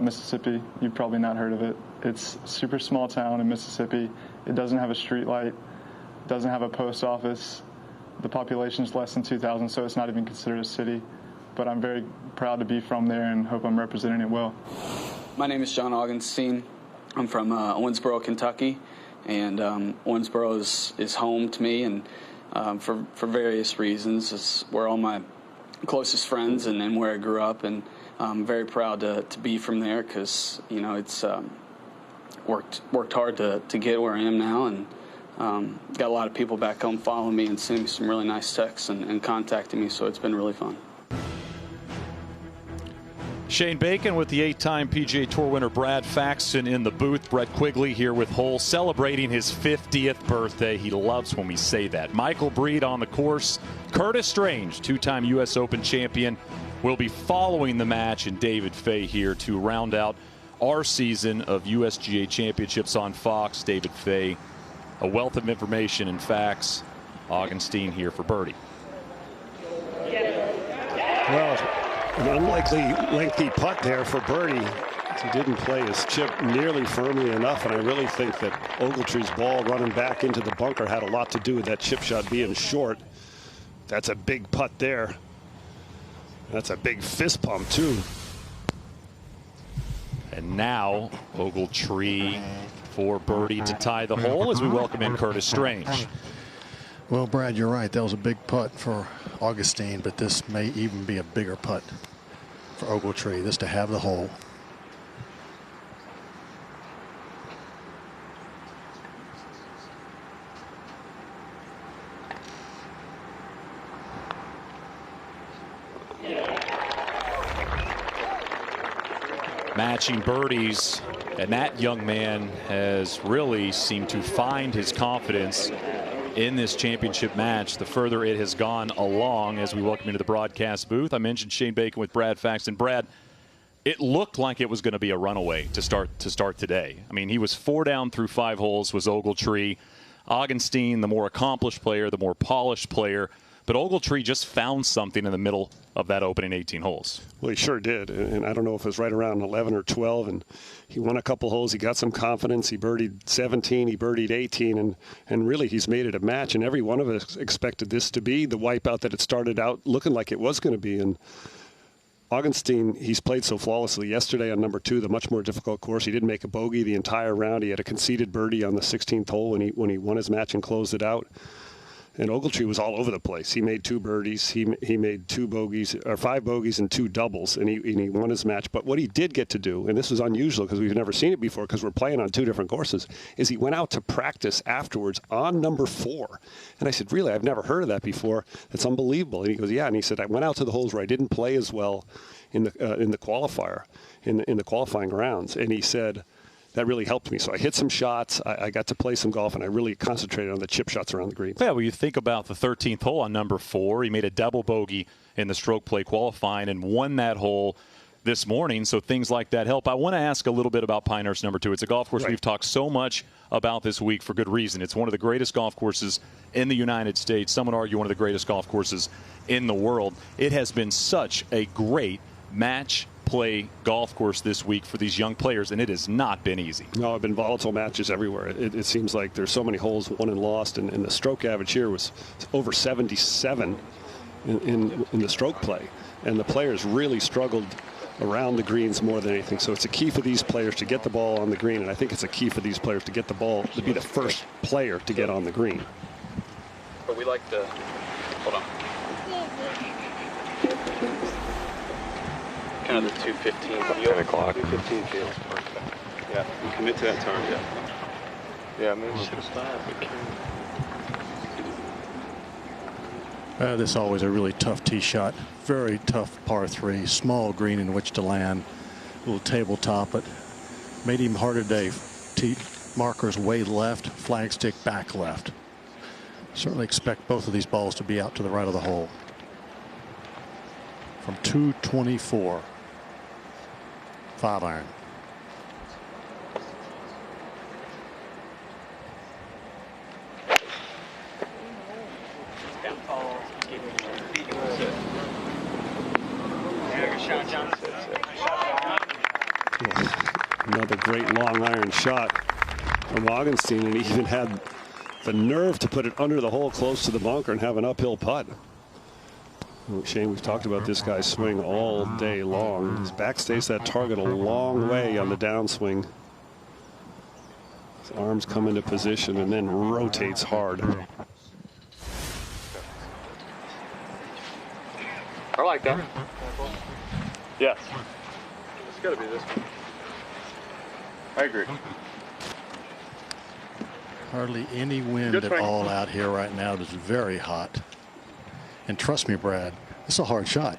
Mississippi. You've probably not heard of it. It's a super small town in Mississippi. It doesn't have a street light, doesn't have a post office. The population is less than 2,000, so it's not even considered a city. But I'm very proud to be from there and hope I'm representing it well. My name is John Augenstein. I'm from Owensboro, Kentucky, and Owensboro is home to me, and for various reasons. It's where all my closest friends and where I grew up, and I'm very proud to be from there because, you know, it's worked hard to get where I am now, and got a lot of people back home following me and sending me some really nice texts and contacting me, so it's been really fun. Shane Bacon with the 8-time PGA Tour winner Brad Faxon in the booth. Brett Quigley here with Hole celebrating his 50th birthday. He loves when we say that. Michael Breed on the course. Curtis Strange, 2-time U.S. Open champion, will be following the match, and David Fay here to round out our season of USGA championships on Fox. David Fay, a wealth of information and facts. Augenstein here for birdie. Well, an unlikely lengthy putt there for birdie. He didn't play his chip nearly firmly enough, and I really think that Ogletree's ball running back into the bunker had a lot to do with that chip shot being short. That's a big putt there. That's a big fist pump too. And now Ogletree for birdie to tie the hole as we welcome in Curtis Strange. Well, Brad, you're right. That was a big putt for Augenstein, but this may even be a bigger putt for Ogletree, this to have the hole. Matching birdies, and that young man has really seemed to find his confidence in this championship match the further it has gone along. As we welcome into the broadcast booth, I mentioned Shane Bacon with Brad Faxon. Brad, it looked like it was going to be a runaway to start today. I mean, he was 4 down through 5 holes, was Ogletree. Augenstein, the more accomplished player, the more polished player. But Ogletree just found something in the middle of that opening 18 holes. Well, he sure did. And I don't know if it was right around 11 or 12. And he won a couple holes. He got some confidence. He birdied 17. He birdied 18. And really, he's made it a match. And every one of us expected this to be the wipeout that it started out looking like it was going to be. And Augenstein, he's played so flawlessly. Yesterday on number 2, the much more difficult course, he didn't make a bogey the entire round. He had a conceded birdie on the 16th hole when he won his match and closed it out. And Ogletree was all over the place. He made 2 birdies. He made 2 bogeys, or 5 bogeys and 2 doubles, and he won his match. But what he did get to do, and this was unusual because we've never seen it before because we're playing on 2 different courses, is he went out to practice afterwards on number 4. And I said, really, I've never heard of that before. That's unbelievable. And he goes, yeah. And he said, I went out to the holes where I didn't play as well in the qualifier, in the qualifying rounds. And he said, that really helped me. So I hit some shots, I got to play some golf, and I really concentrated on the chip shots around the green. Yeah, well, you think about the 13th hole on number 4. He made a double bogey in the stroke play qualifying and won that hole this morning, so things like that help. I want to ask a little bit about Pinehurst number 2. It's a golf course we've talked so much about this week for good reason. It's one of the greatest golf courses in the United States. Some would argue one of the greatest golf courses in the world. It has been such a great match play golf course this week for these young players, and it has not been easy. No, it's been volatile matches everywhere. It seems like there's so many holes won and lost, and the stroke average here was over 77 in the stroke play, and the players really struggled around the greens more than anything. So it's a key for these players to get the ball on the green, and I think it's a key for these players to get the ball, to be the first player to get on the green. But we like to hold on. Kind of the 215 feel. 10 o'clock. 215 feels perfect. Yeah, you commit to that target. Yeah, maybe we should have stopped. This is always a really tough tee shot. Very tough par 3. Small green in which to land. A little tabletop, but made him harder today. Tee markers way left, flag stick back left. Certainly expect both of these balls to be out to the right of the hole. From 224. 5-iron. Another great long iron shot from Augenstein, and he even had the nerve to put it under the hole close to the bunker and have an uphill putt. Shane, we've talked about this guy's swing all day long. His back stays that target a long way on the downswing. His arms come into position and then rotates hard. I like that. Yes. It's got to be this one. I agree. Hardly any wind at all out here right now. It is very hot. And trust me, Brad, it's a hard shot.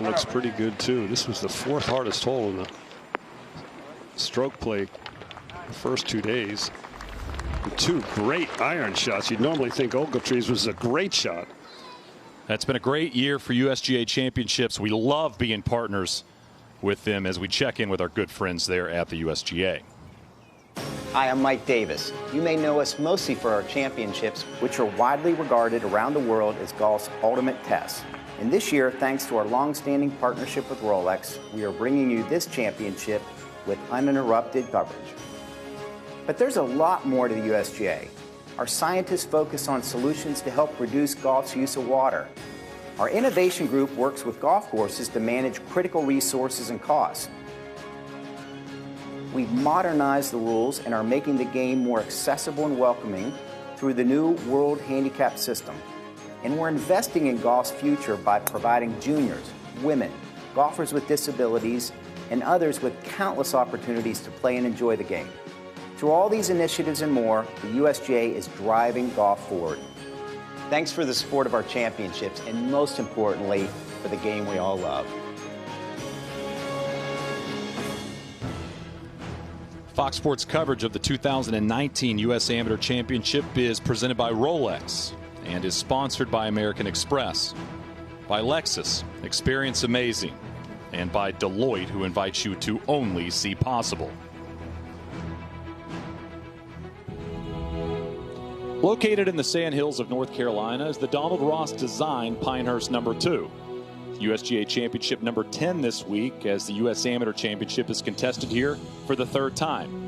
Looks pretty good too. This was the 4th hardest hole in the stroke play the first 2 days. And 2 great iron shots. You'd normally think Ogletree's was a great shot. That's been a great year for USGA Championships. We love being partners with them as we check in with our good friends there at the USGA. Hi, I'm Mike Davis. You may know us mostly for our championships, which are widely regarded around the world as golf's ultimate test. And this year, thanks to our long-standing partnership with Rolex, we are bringing you this championship with uninterrupted coverage. But there's a lot more to the USGA. Our scientists focus on solutions to help reduce golf's use of water. Our innovation group works with golf courses to manage critical resources and costs. We've modernized the rules and are making the game more accessible and welcoming through the new World Handicap System. And we're investing in golf's future by providing juniors, women, golfers with disabilities, and others with countless opportunities to play and enjoy the game. Through all these initiatives and more, the USGA is driving golf forward. Thanks for the support of our championships, and most importantly, for the game we all love. Fox Sports coverage of the 2019 U.S. Amateur Championship is presented by Rolex and is sponsored by American Express, by Lexus, experience amazing, and by Deloitte, who invites you to only see possible. Located in the Sandhills of North Carolina is the Donald Ross Design Pinehurst No. 2. USGA Championship number 10 this week, as the U.S. Amateur Championship is contested here for the 3rd time.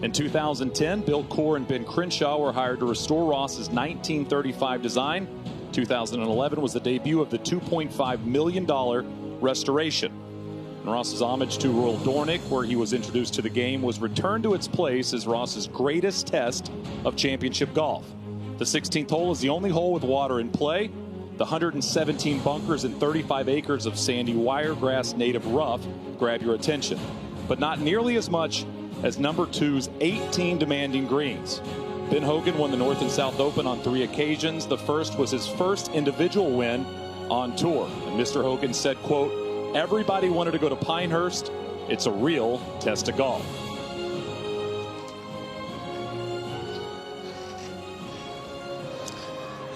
In 2010, Bill Coore and Ben Crenshaw were hired to restore Ross's 1935 design. 2011 was the debut of the $2.5 million restoration. And Ross's homage to Royal Dornick, where he was introduced to the game, was returned to its place as Ross's greatest test of championship golf. The 16th hole is the only hole with water in play. The 117 bunkers and 35 acres of sandy wiregrass native rough grab your attention, but not nearly as much as number 2's 18 demanding greens. Ben Hogan won the North and South Open on 3 occasions. The first was his first individual win on tour. And Mr. Hogan said, quote, "Everybody wanted to go to Pinehurst. It's a real test of golf."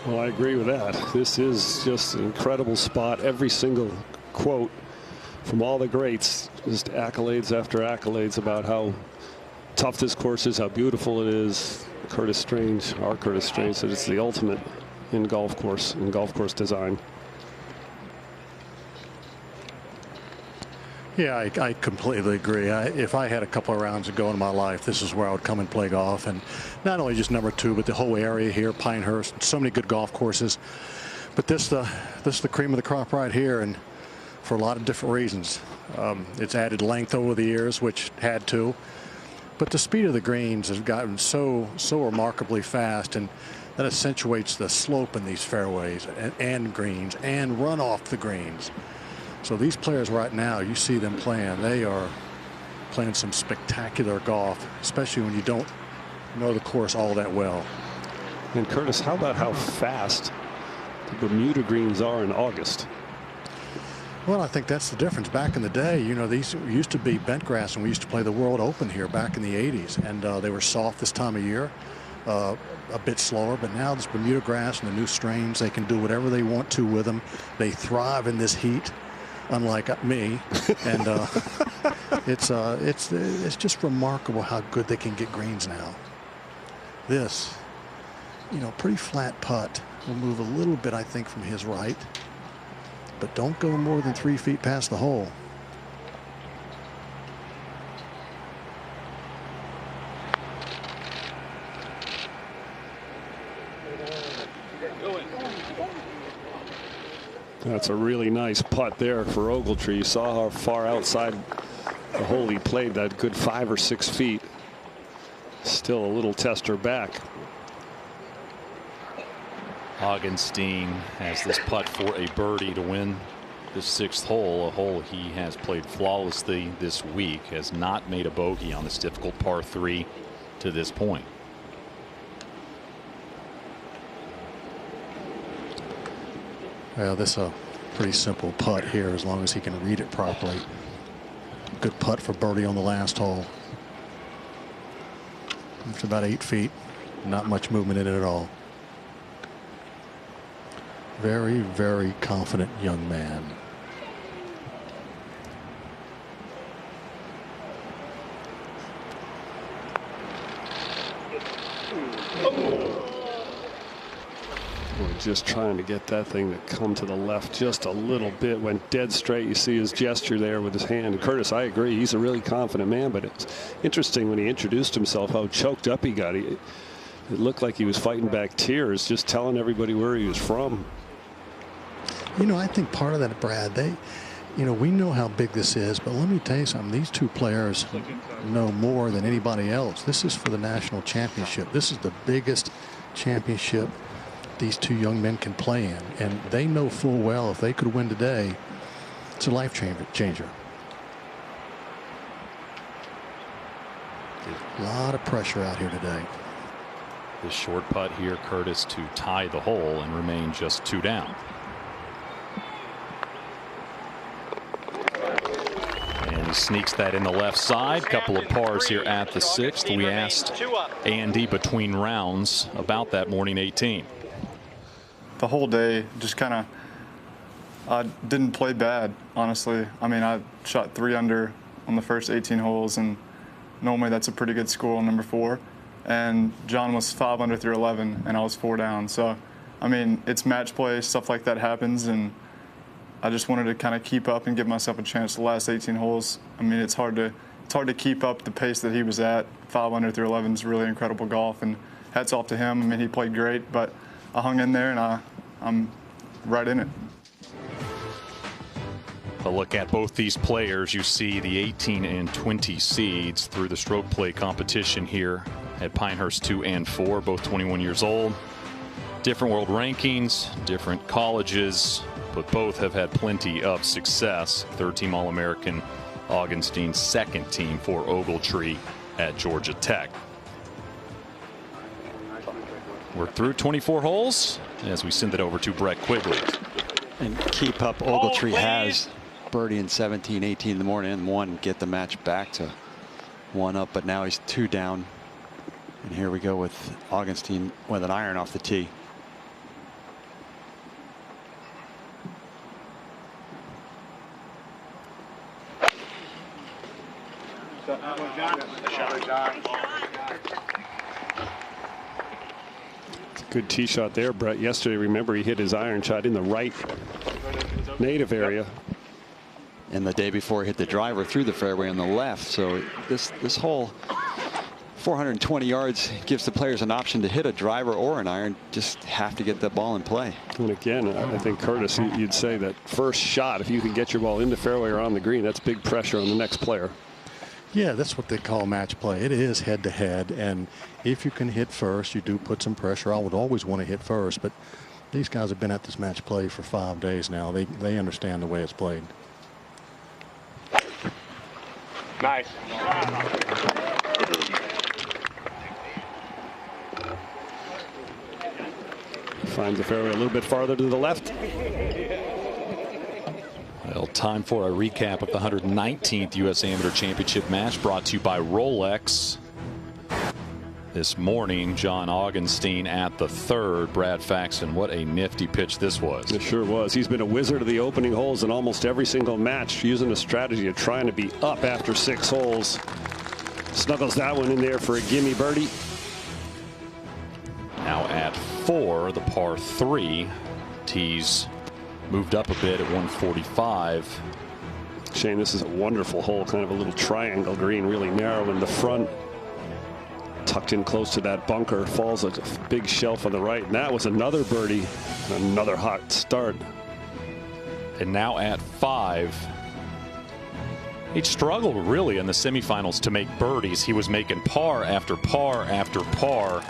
Well, I agree with that. This is just an incredible spot. Every single quote from all the greats, just accolades after accolades about how tough this course is, how beautiful it is. Curtis Strange, our Curtis Strange, said it's the ultimate in golf course design. Yeah, I completely agree. If I had a couple of rounds to go in my life, this is where I would come and play golf. And not only just number 2, but the whole area here, Pinehurst, so many good golf courses. But this is the cream of the crop right here, and for a lot of different reasons. It's added length over the years, which had to. But the speed of the greens has gotten so remarkably fast, and that accentuates the slope in these fairways and greens and run off the greens. So these players right now, you see them playing, they are playing some spectacular golf, especially when you don't know the course all that well. And Curtis, how about how fast the Bermuda greens are in August? Well, I think that's the difference. Back in the day, you know, these used to be bent grass, and we used to play the World Open here back in the 80s, and they were soft this time of year, a bit slower. But now this Bermuda grass and the new strains, they can do whatever they want to with them. They thrive in this heat. unlike me. And it's just remarkable how good they can get greens now. This, pretty flat putt. Will move a little bit, I think, from his right, but don't go more than 3 feet past the hole. That's a really nice putt there for Ogletree. You saw how far outside the hole he played, that good 5 or 6 feet. Still a little tester back. Augenstein has this putt for a birdie to win the 6th hole, a hole he has played flawlessly this week, has not made a bogey on this difficult par 3 to this point. Well, this is a pretty simple putt here as long as he can read it properly. Good putt for birdie on the last hole. It's about 8 feet. Not much movement in it at all. Very, very confident young man. We're just trying to get that thing to come to the left just a little bit. Went dead straight. You see his gesture there with his hand. And Curtis, I agree. He's a really confident man, but it's interesting when he introduced himself how choked up he got. It looked like he was fighting back tears, just telling everybody where he was from. I think part of that, Brad, we know how big this is, but let me tell you something. These two players know more than anybody else. This is for the national championship. This is the biggest championship these two young men can play in, and they know full well if they could win today, it's a life changer. A lot of pressure out here today. The short putt here, Curtis, to tie the hole and remain just 2 down. And he sneaks that in the left side. Couple of pars here at the 6th. We asked Andy between rounds about that morning 18. The whole day just kind of, I didn't play bad, honestly. I mean, I shot 3 under on the first 18 holes, and normally that's a pretty good score on number 4. And John was 5 under through 11, and I was 4 down. So, I mean, it's match play, stuff like that happens, and I just wanted to kind of keep up and give myself a chance the last 18 holes. I mean, it's hard to keep up the pace that he was at. 5 under through 11 is really incredible golf, and hats off to him. I mean, he played great, but I hung in there, and I'm right in it. A look at both these players. You see the 18 and 20 seeds through the stroke play competition here at Pinehurst 2 and 4, both 21 years old. Different world rankings, different colleges, but both have had plenty of success. 3rd-team All-American Augenstein, 2nd team for Ogletree at Georgia Tech. We're through 24 holes as we send it over to Brett Quigley. And keep up. Ogletree has birdie in 17, 18 in the morning, and 1 get the match back to 1 up, but now he's 2 down. And here we go with Augenstein with an iron off the tee. Good tee shot there, Brett. Yesterday, remember, he hit his iron shot in the right native area. And the day before, he hit the driver through the fairway on the left. So this hole, 420 yards, gives the players an option to hit a driver or an iron. Just have to get the ball in play. And again, I think, Curtis, you'd say that first shot, if you can get your ball in the fairway or on the green, that's big pressure on the next player. Yeah, that's what they call match play. It is head-to-head, and if you can hit first, you do put some pressure. I would always want to hit first, but these guys have been at this match play for 5 days now. They understand the way it's played. Nice. Finds the fairway a little bit farther to the left. Well, time for a recap of the 119th U.S. Amateur Championship match, brought to you by Rolex. this morning. John Augenstein at the third. Brad Faxon, what a nifty pitch this was. It sure was. He's been a wizard of the opening holes in almost every single match, using a strategy of trying to be up after 6 holes. Snuggles that one in there for a gimme birdie. Now at 4, the par 3. Tees moved up a bit at 145. Shane, this is a wonderful hole, kind of a little triangle green, really narrow in the front. Tucked in close to that bunker, falls a big shelf on the right, and that was another birdie, another hot start. And now at 5, he struggled really in the semifinals to make birdies. He was making par after par after par.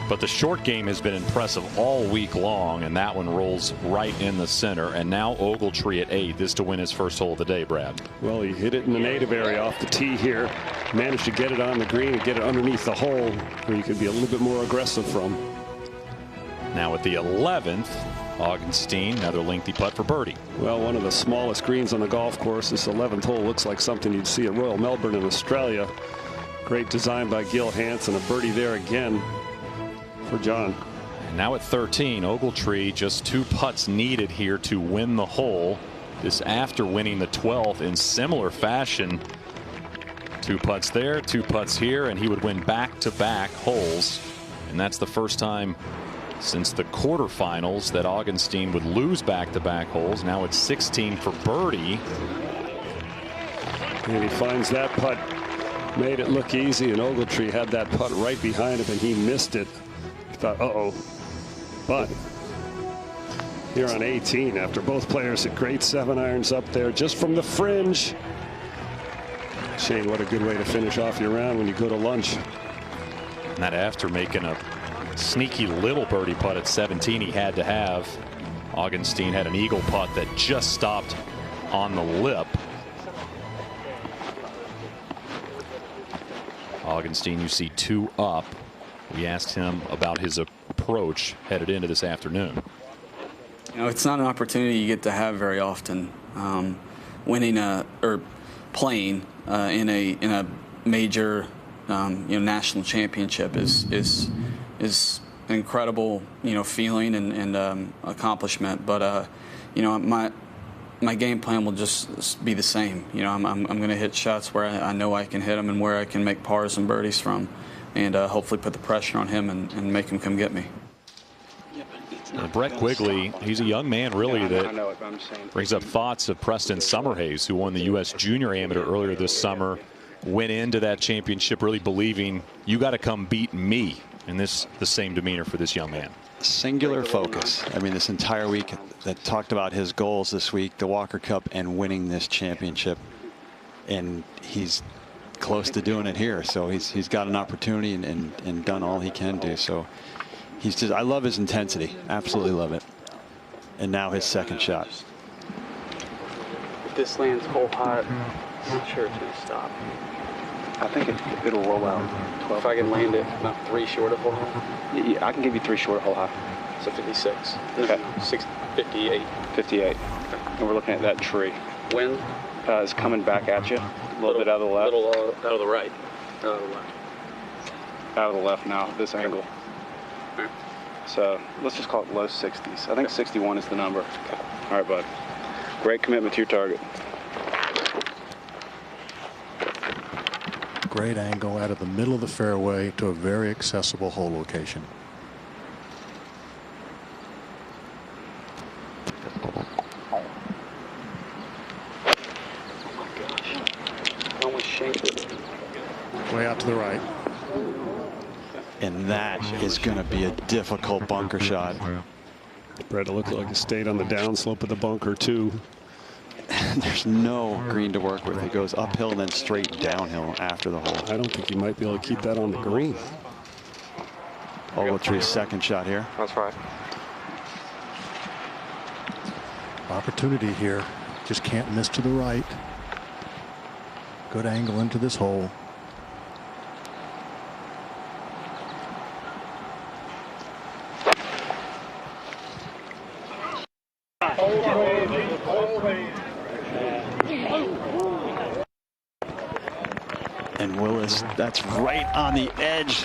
But the short game has been impressive all week long, and that one rolls right in the center. And now Ogletree at 8. This to win his first hole of the day, Brad. Well, he hit it in the native area off the tee here. Managed to get it on the green and get it underneath the hole where you could be a little bit more aggressive from. Now at the 11th, Augenstein, another lengthy putt for birdie. Well, one of the smallest greens on the golf course. This 11th hole looks like something you'd see at Royal Melbourne in Australia. Great design by Gil Hansen. A birdie there again for John. And now at 13, Ogletree just 2 putts needed here to win the hole. This after winning the 12th in similar fashion. 2 putts there, 2 putts here, and he would win back-to-back holes. And that's the first time since the quarterfinals that Augenstein would lose back-to-back holes. Now it's 16 for birdie. And he finds that putt. Made it look easy, and Ogletree had that putt right behind him, and he missed it. Thought, uh-oh. But here on 18, after both players hit great 7-irons up there just from the fringe. Shane, what a good way to finish off your round when you go to lunch. And that after making a sneaky little birdie putt at 17 he had to have. Augenstein had an eagle putt that just stopped on the lip. Augenstein, you see 2 up. We asked him about his approach headed into this afternoon. You know, it's not an opportunity you get to have very often. Winning or playing in a major national championship is an incredible feeling and accomplishment. But my game plan will just be the same. I'm going to hit shots where I know I can hit them and where I can make pars and birdies from. And hopefully put the pressure on him and make him come get me. Brett Quigley, he's a young man really that brings up thoughts of Preston Summerhays, who won the U.S. Junior Amateur earlier this summer, went into that championship really believing you got to come beat me. And the same demeanor for this young man. Singular focus. I mean, this entire week that talked about his goals this week, the Walker Cup and winning this championship. And he's close to doing it here, so he's got an opportunity and done all he can do. So he's just, I love his intensity, absolutely love it. And now his second shot. If this lands hole hot, I'm not sure it's going to stop. I think it'll roll out. 12. If I can land it about 3 short of hole high? Yeah, I can give you 3 short of hole high. So 56. Okay. 58. 58. Okay. And we're looking at that tree. Wind? It's coming back at you. A little bit out of the left. Out of the right. Out of the left. Out of the left now, this angle. Okay. So let's just call it low 60s. I think 61 is the number. Okay. All right, bud. Great commitment to your target. Great angle out of the middle of the fairway to a very accessible hole location. Way out to the right. And that is going to be a difficult bunker shot. Brett, it looked like it stayed on the downslope of the bunker too. There's no green to work with. It goes uphill and then straight downhill after the hole. I don't think he might be able to keep that on the green. Ogletree's second shot here. That's right. Opportunity here. Just can't miss to the right. Good angle into this hole. And Willis, that's right on the edge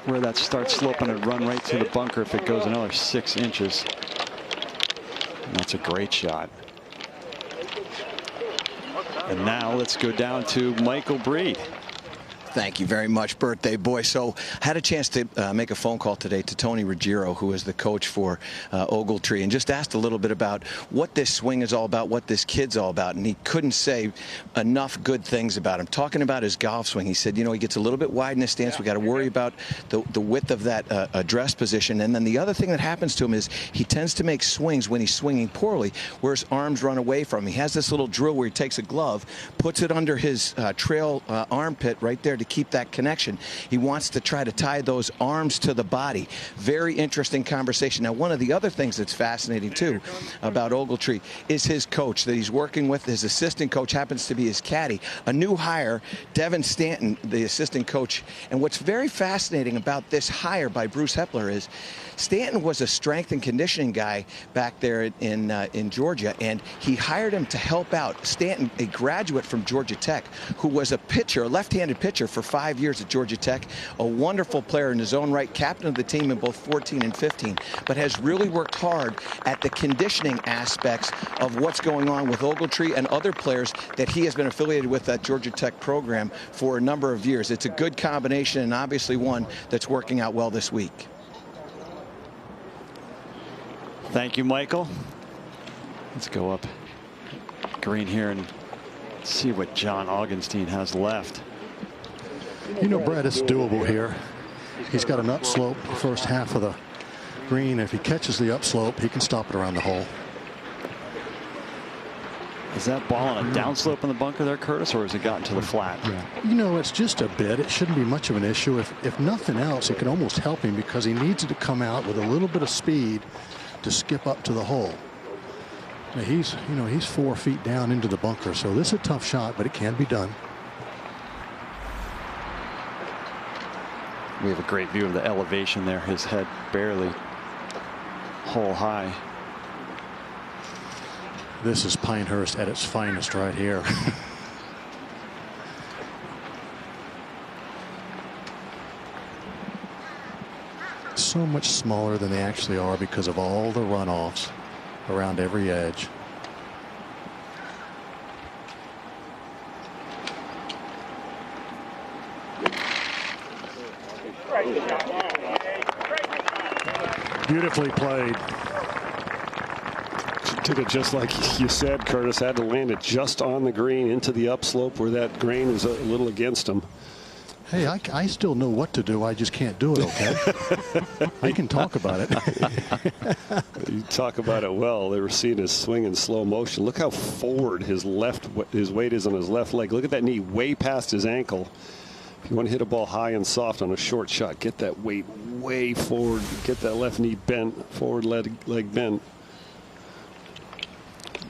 where that starts sloping and run right to the bunker if it goes another 6 inches. And that's a great shot. And now let's go down to Michael Breed. Thank you very much, birthday boy. So I had a chance to make a phone call today to Tony Ruggiero, who is the coach for Ogletree, and just asked a little bit about what this swing is all about, what this kid's all about. And he couldn't say enough good things about him. Talking about his golf swing, he said, you know, he gets a little bit wide in his stance. We got to worry about the width of that address position. And then the other thing that happens to him is he tends to make swings when he's swinging poorly, where his arms run away from him. He has this little drill where he takes a glove, puts it under his trail armpit right there to keep that connection. He wants to try to tie those arms to the body. Very interesting conversation. Now, one of the other things that's fascinating too about Ogletree is his coach that he's working with. His assistant coach happens to be his caddy, a new hire, Devin Stanton, the assistant coach. And what's very fascinating about this hire by Bruce Hepler is Stanton was a strength and conditioning guy back there in Georgia, and he hired him to help out. Stanton, a graduate from Georgia Tech, who was a pitcher, a left-handed pitcher for 5 years at Georgia Tech, a wonderful player in his own right, captain of the team in both 14 and 15, but has really worked hard at the conditioning aspects of what's going on with Ogletree and other players that he has been affiliated with that Georgia Tech program for a number of years. It's a good combination, and obviously one that's working out well this week. Thank you, Michael. Let's go up green here and see what John Augenstein has left. You know, Brad, it's doable here. He's got an upslope first half of the green. If he catches the upslope, he can stop it around the hole. Is that ball on a downslope in the bunker there, Curtis, or has it gotten to the flat? You know, it's just a bit. It shouldn't be much of an issue. If nothing else, it can almost help him because he needs it to come out with a little bit of speed to skip up to the hole. Now he's 4 feet down into the bunker, so this is a tough shot, but it can be done. We have a great view of the elevation there. His head barely hole high. This is Pinehurst at its finest right here. So much smaller than they actually are because of all the runoffs around every edge. Beautifully played. Did it just like you said, Curtis. Had to land it just on the green into the upslope where that grain is a little against him. Hey, I still know what to do. I just can't do it, okay? I can talk about it. You talk about it well. They were seeing his swing in slow motion. Look how forward his weight is on his left leg. Look at that knee way past his ankle. If you want to hit a ball high and soft on a short shot, get that weight way forward. Get that left knee bent, forward leg bent.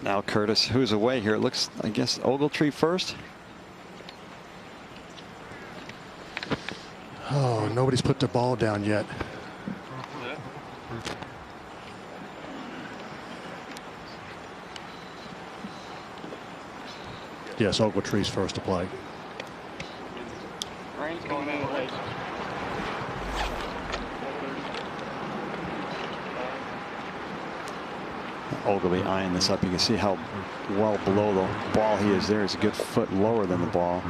Now Curtis, who's away here? It looks, I guess, Ogletree first. Oh, nobody's put the ball down yet. Yes, Ogletree's first to play. Ogilvy eyeing this up. You can see how well below the ball he is there. He's a good foot lower than the ball.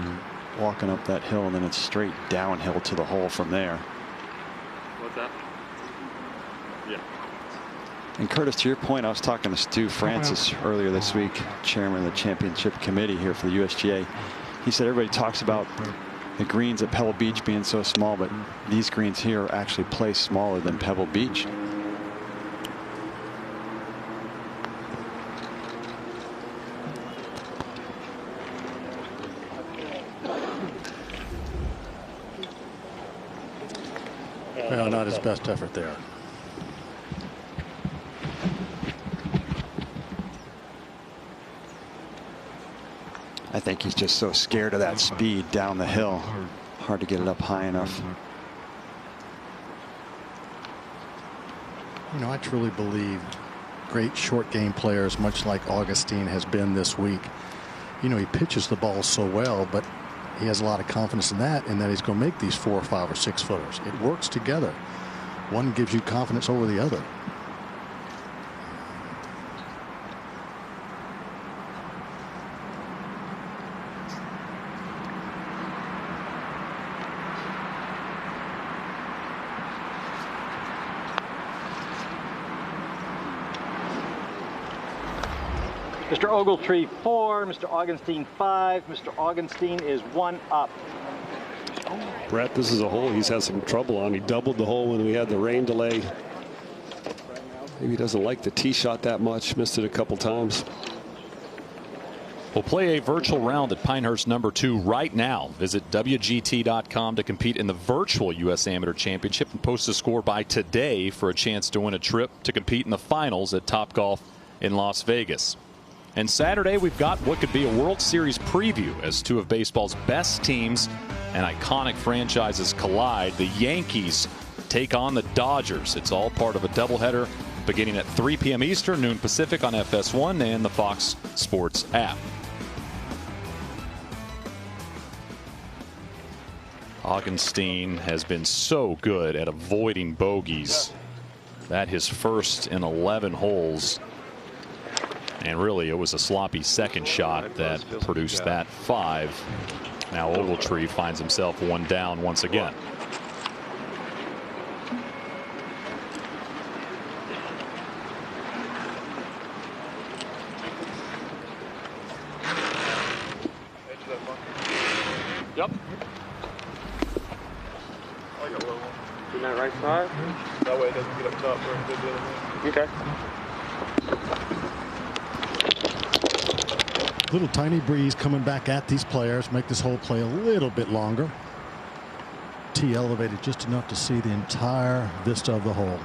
Walking up that hill, and then it's straight downhill to the hole from there. What's that? Yeah. And Curtis, to your point, I was talking to Stu Francis earlier this week, chairman of the championship committee here for the USGA. He said everybody talks about the greens at Pebble Beach being so small, but these greens here are actually placed smaller than Pebble Beach. Well, not his best effort there. I think he's just so scared of that speed down the hill. Hard to get it up high enough. You know, I truly believe great short game players, much like Augenstein has been this week. You know, he pitches the ball so well, but he has a lot of confidence in that he's going to make these 4 or 5 or 6 footers. It works together. One gives you confidence over the other. Mr. Ogletree 4, Mr. Augenstein 5. Mr. Augenstein is 1 up. Brett, this is a hole he's had some trouble on. He doubled the hole when we had the rain delay. Maybe he doesn't like the tee shot that much. Missed it a couple times. We'll play a virtual round at Pinehurst #2 right now. Visit WGT.com to compete in the virtual U.S. Amateur Championship and post a score by today for a chance to win a trip to compete in the finals at Topgolf in Las Vegas. And Saturday, we've got what could be a World Series preview as 2 of baseball's best teams and iconic franchises collide. The Yankees take on the Dodgers. It's all part of a doubleheader beginning at 3 p.m. Eastern, noon Pacific on FS1 and the Fox Sports app. Augenstein has been so good at avoiding bogeys. That his first in 11 holes. And really, it was a sloppy second shot that produced that 5. Now Ogletree finds himself 1 down once again. Yep. I got a little one. In that right side? That way it doesn't get up top where it did the other way. Okay. Little tiny breeze coming back at these players, make this whole play a little bit longer. Tee elevated just enough to see the entire vista of the hole.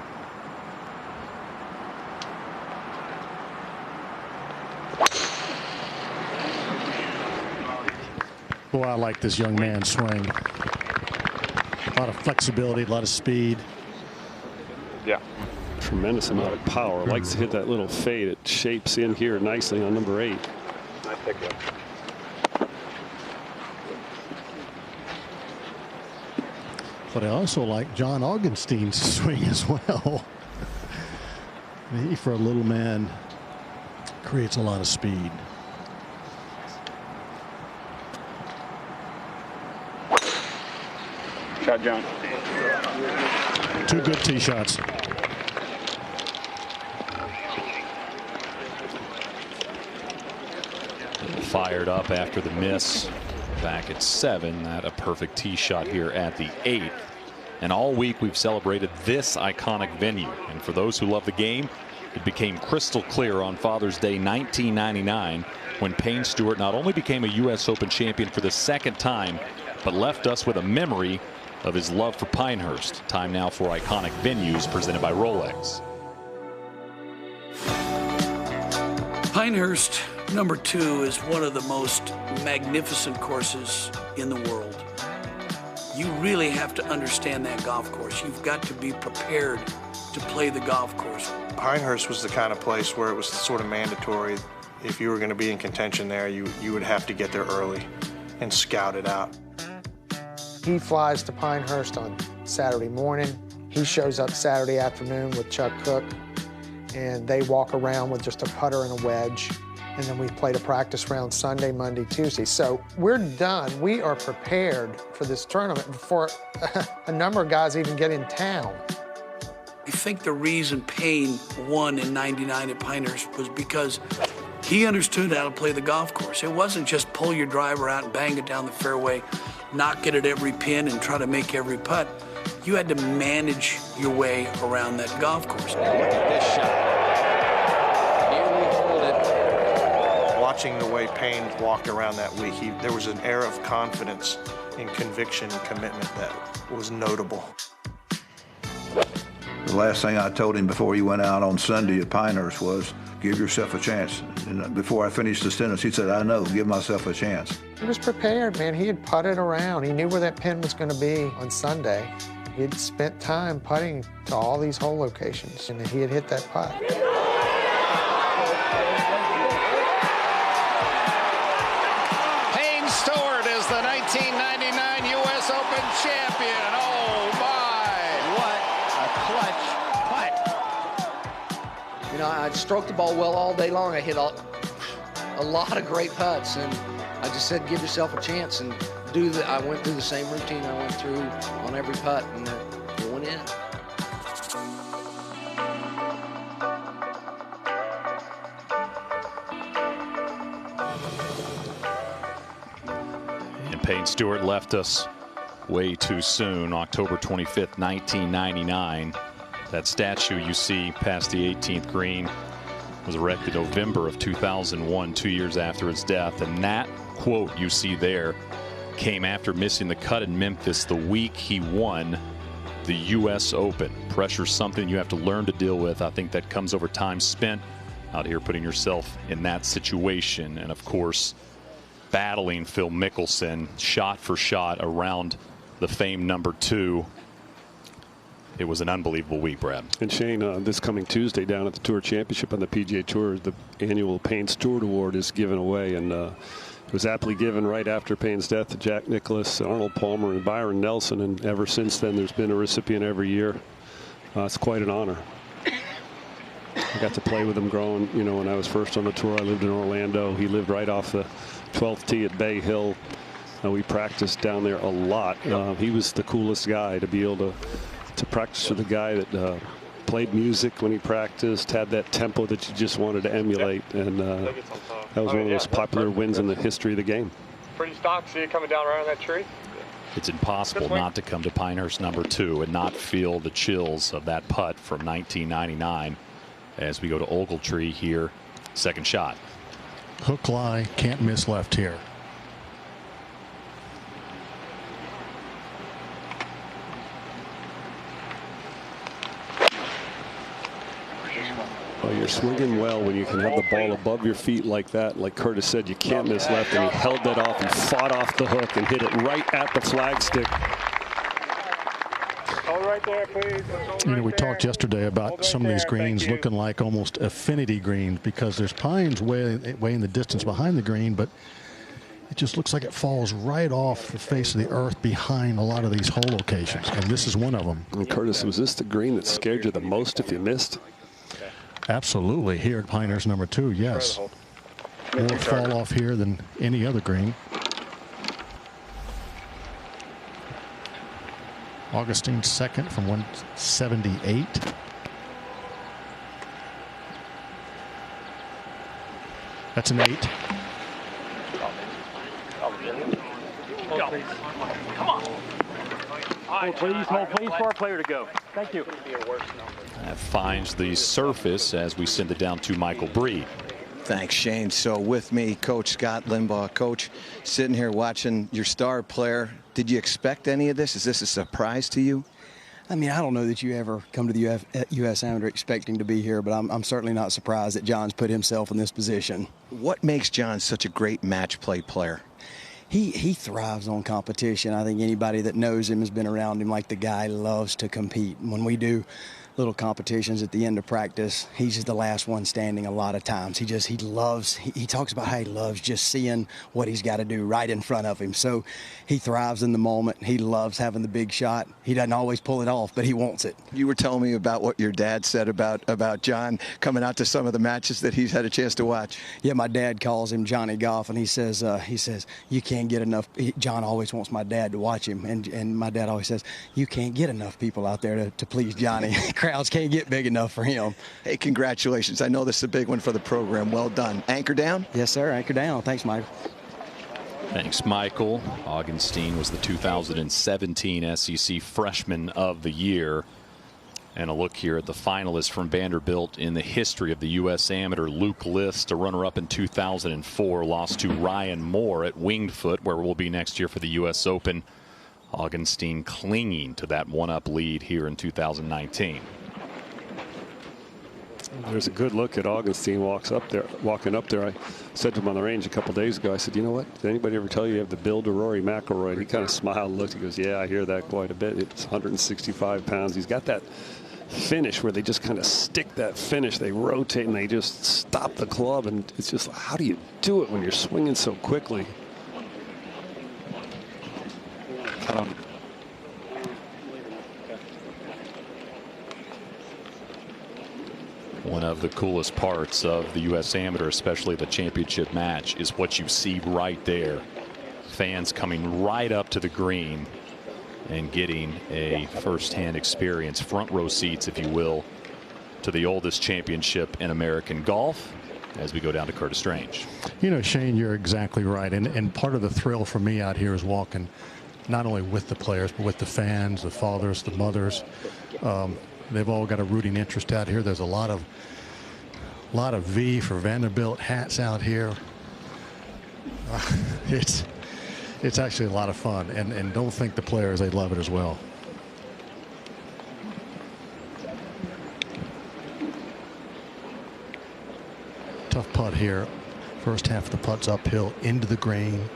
Boy, I like this young man's swing. A lot of flexibility, a lot of speed. Yeah. Tremendous amount of power. Likes to hit that little fade. It shapes in here nicely on number 8. Nice pickup. But I also like John Augenstein's swing as well. He, for a little man, creates a lot of speed. Shot, John. 2 good tee shots. Fired up after the miss back at 7. That a perfect tee shot here at the 8th. And all week we've celebrated this iconic venue. And for those who love the game, it became crystal clear on Father's Day 1999 when Payne Stewart not only became a U.S. Open champion for the 2nd time, but left us with a memory of his love for Pinehurst. Time now for iconic venues presented by Rolex. Pinehurst #2 is one of the most magnificent courses in the world. You really have to understand that golf course. You've got to be prepared to play the golf course. Pinehurst was the kind of place where it was sort of mandatory. If you were going to be in contention there, you would have to get there early and scout it out. He flies to Pinehurst on Saturday morning. He shows up Saturday afternoon with Chuck Cook, and they walk around with just a putter and a wedge. And then we played a practice round Sunday, Monday, Tuesday. So we're done. We are prepared for this tournament before a number of guys even get in town. I think the reason Payne won in '99 at Pinehurst was because he understood how to play the golf course. It wasn't just pull your driver out and bang it down the fairway, knock it at every pin and try to make every putt. You had to manage your way around that golf course. Look at this shot. Watching the way Payne walked around that week, there was an air of confidence and conviction and commitment that was notable. The last thing I told him before he went out on Sunday at Pinehurst was, give yourself a chance. And before I finished the sentence, he said, I know, give myself a chance. He was prepared, man. He had putted around. He knew where that pin was going to be on Sunday. He'd spent time putting to all these hole locations, and he had hit that putt. Payne Stewart is the 19 Open champion. Oh, my. What a clutch putt. You know, I stroked the ball well all day long. I hit a lot of great putts, and I just said, give yourself a chance and do the. I went through the same routine I went through on every putt, and it went in. And Payne Stewart left us way too soon. October 25th, 1999. That statue you see past the 18th green was erected November of 2001, 2 years after his death. And that quote you see there came after missing the cut in Memphis the week he won the U.S. Open. Pressure's something you have to learn to deal with. I think that comes over time spent out here putting yourself in that situation. And of course, battling Phil Mickelson shot for shot around the famed #2. It was an unbelievable week, Brad. And Shane, this coming Tuesday down at the Tour Championship on the PGA Tour, the annual Payne Stewart Award is given away, and it was aptly given right after Payne's death to Jack Nicklaus, Arnold Palmer, and Byron Nelson, and ever since then there's been a recipient every year. It's quite an honor. I got to play with him growing, you know, when I was first on the tour. I lived in Orlando. He lived right off the 12th tee at Bay Hill. We practiced down there a lot. He was the coolest guy to be able to practice with a guy that played music when he practiced, had that tempo that you just wanted to emulate, and that was one of the most popular wins in the history of the game. Pretty stock. See it coming down right on that tree. It's impossible not to come to Pinehurst #2 and not feel the chills of that putt from 1999 as we go to Ogletree here. Second shot. Hook lie, can't miss left here. Well, you're swinging well when you can have the ball above your feet like that. Like Curtis said, you can't miss left, and he held that off and fought off the hook and hit it right at the flagstick. Hold right there, please. You know, we talked yesterday about some of these greens looking like almost affinity greens because there's pines way in the distance behind the green, but it just looks like it falls right off the face of the earth behind a lot of these hole locations, and this is one of them. And Curtis, was this the green that scared you the most if you missed? Absolutely. Here at Pinehurst #2, yes. More fall off here than any other green. Augustine second from 178. That's an 8. Come on. Hold please for our player to go. Thank you. That finds the surface as we send it down to Michael Breed. Thanks, Shane. So with me, Coach Scott Limbaugh. Coach, sitting here watching your star player. Did you expect any of this? Is this a surprise to you? I mean, I don't know that you ever come to the U.S. Amateur expecting to be here, but I'm certainly not surprised that John's put himself in this position. What makes John such a great match play player? He thrives on competition. I think anybody that knows him has been around him. Like, the guy loves to compete. When we do little competitions at the end of practice, he's just the last one standing a lot of times. He talks about how he loves just seeing what he's got to do right in front of him. So he thrives in the moment. He loves having the big shot. He doesn't always pull it off, but he wants it. You were telling me about what your dad said about John coming out to some of the matches that he's had a chance to watch. Yeah, my dad calls him Johnny Golf, and he says you can't get enough. John always wants my dad to watch him, and my dad always says you can't get enough people out there to please Johnny. Crowds can't get big enough for him. Hey, congratulations. I know this is a big one for the program. Well done. Anchor down? Yes, sir. Anchor down. Thanks, Michael. Thanks, Michael. Augenstein was the 2017 SEC Freshman of the Year. And a look here at the finalists from Vanderbilt in the history of the U.S. Amateur. Luke List, a runner-up in 2004, lost to Ryan Moore at Winged Foot, where we'll be next year for the U.S. Open. Augenstein clinging to that one-up lead here in 2019. There's a good look at Augenstein walking up there. I said to him on the range a couple days ago, I said, you know what, did anybody ever tell you have the build of Rory McIlroy? And he kind of smiled and looked. He goes, yeah, I hear that quite a bit. It's 165 pounds. He's got that finish where they just kind of stick that finish. They rotate and they just stop the club. And it's just, how do you do it when you're swinging so quickly? of the coolest parts of the U.S. Amateur, especially the championship match, is what you see right there. Fans coming right up to the green and getting a first-hand experience, front row seats, if you will, to the oldest championship in American golf as we go down to Curtis Strange. You know, Shane, you're exactly right. And part of the thrill for me out here is walking not only with the players, but with the fans, the fathers, the mothers. They've all got a rooting interest out here. There's a lot of V for Vanderbilt hats out here. It's actually a lot of fun, and don't think the players, they love it as well. Tough putt here. First half of the putt's uphill into the green,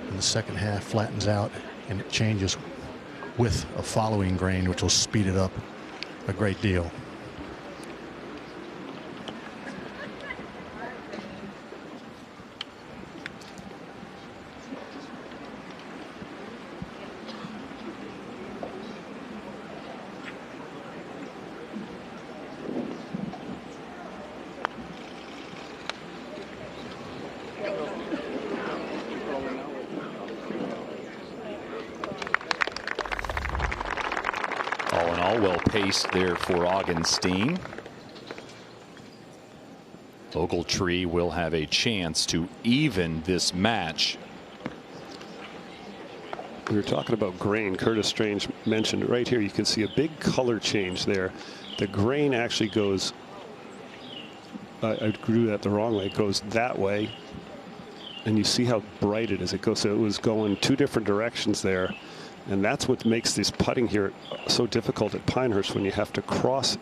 and the second half flattens out, and it changes with a following grain, which will speed it up a great deal. All in all, well paced there for Augenstein. Ogletree will have a chance to even this match. We were talking about grain. Curtis Strange mentioned it right here. You can see a big color change there. The grain actually goes, I drew that the wrong way. It goes that way. And you see how bright it is. It goes, so it was going two different directions there. And that's what makes this putting here so difficult at Pinehurst, when you have to cross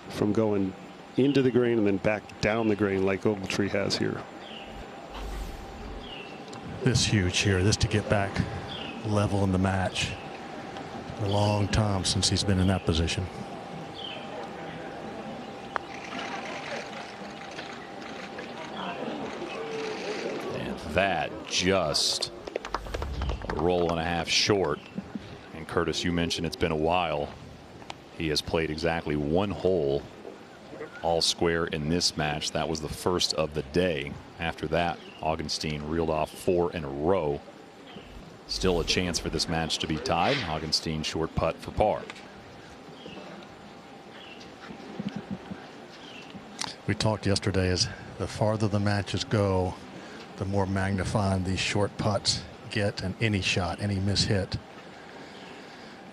from going into the green and then back down the green like Ogletree has here. This huge here, this to get back level in the match. A long time since he's been in that position. And that just a roll and a half short. And Curtis, you mentioned it's been a while. He has played exactly one hole all square in this match. That was the first of the day. After that, Augenstein reeled off 4 in a row. Still a chance for this match to be tied. Augenstein short putt for par. We talked yesterday, as the farther the matches go, the more magnified these short putts get, and any shot, any mishit,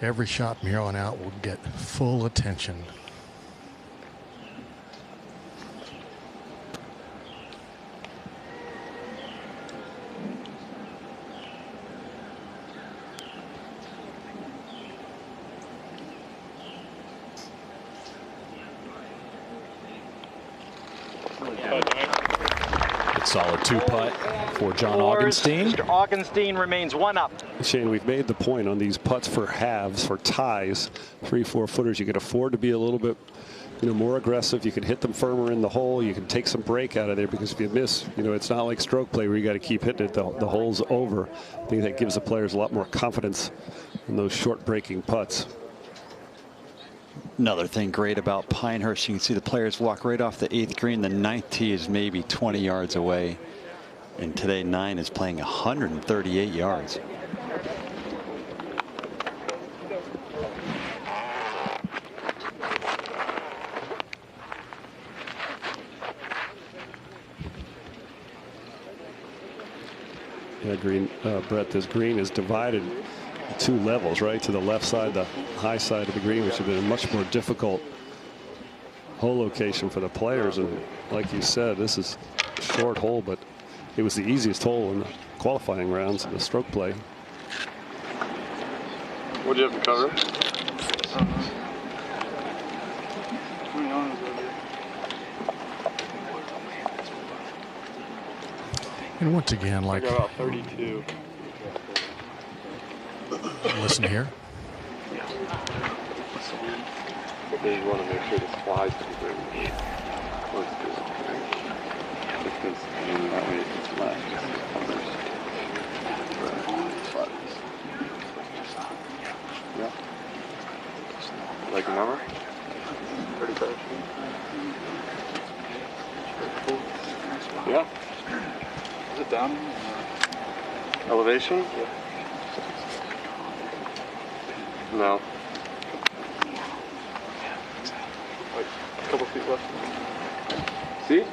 every shot from here on out will get full attention. Solid 2-putt for John Augenstein. Mr. Augenstein remains 1 up. Shane, we've made the point on these putts for halves, for ties, 3-4 footers. You can afford to be a little bit, more aggressive. You can hit them firmer in the hole. You can take some break out of there, because if you miss, it's not like stroke play where you got to keep hitting it. The hole's over. I think that gives the players a lot more confidence in those short breaking putts. Another thing great about Pinehurst, you can see the players walk right off the 8th green. The 9th tee is maybe 20 yards away. And today 9 is playing 138 yards. Yeah, green, Brett, this green is divided 2 levels, right? To the left side, the high side of the green, which would have been a much more difficult hole location for the players. And like you said, this is a short hole, but it was the easiest hole in the qualifying rounds in the stroke play. What do you have to cover? And once again, I like, got about 32. listen here. They want to make sure this flies to the green. Close to it. Because that way it's left. Yeah. Like a number? 32. Yeah. Is it down? Elevation? Yeah. No. Like a couple feet left. See?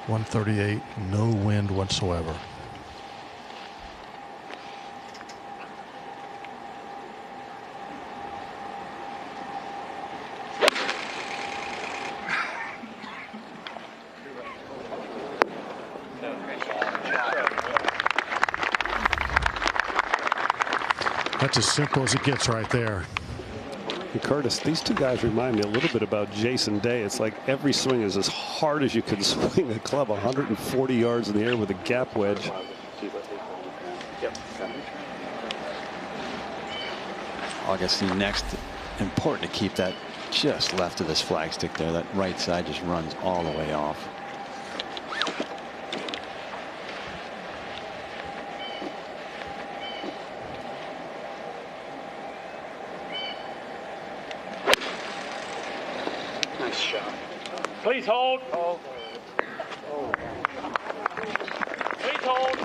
.138, no wind whatsoever. That's as simple as it gets right there. And Curtis, these two guys remind me a little bit about Jason Day. It's like every swing is as hard as you can swing a club, 140 yards in the air with a gap wedge. Augustine next. Important to keep that just left of this flagstick there. That right side just runs all the way off. Nice shot. Please hold. Please hold.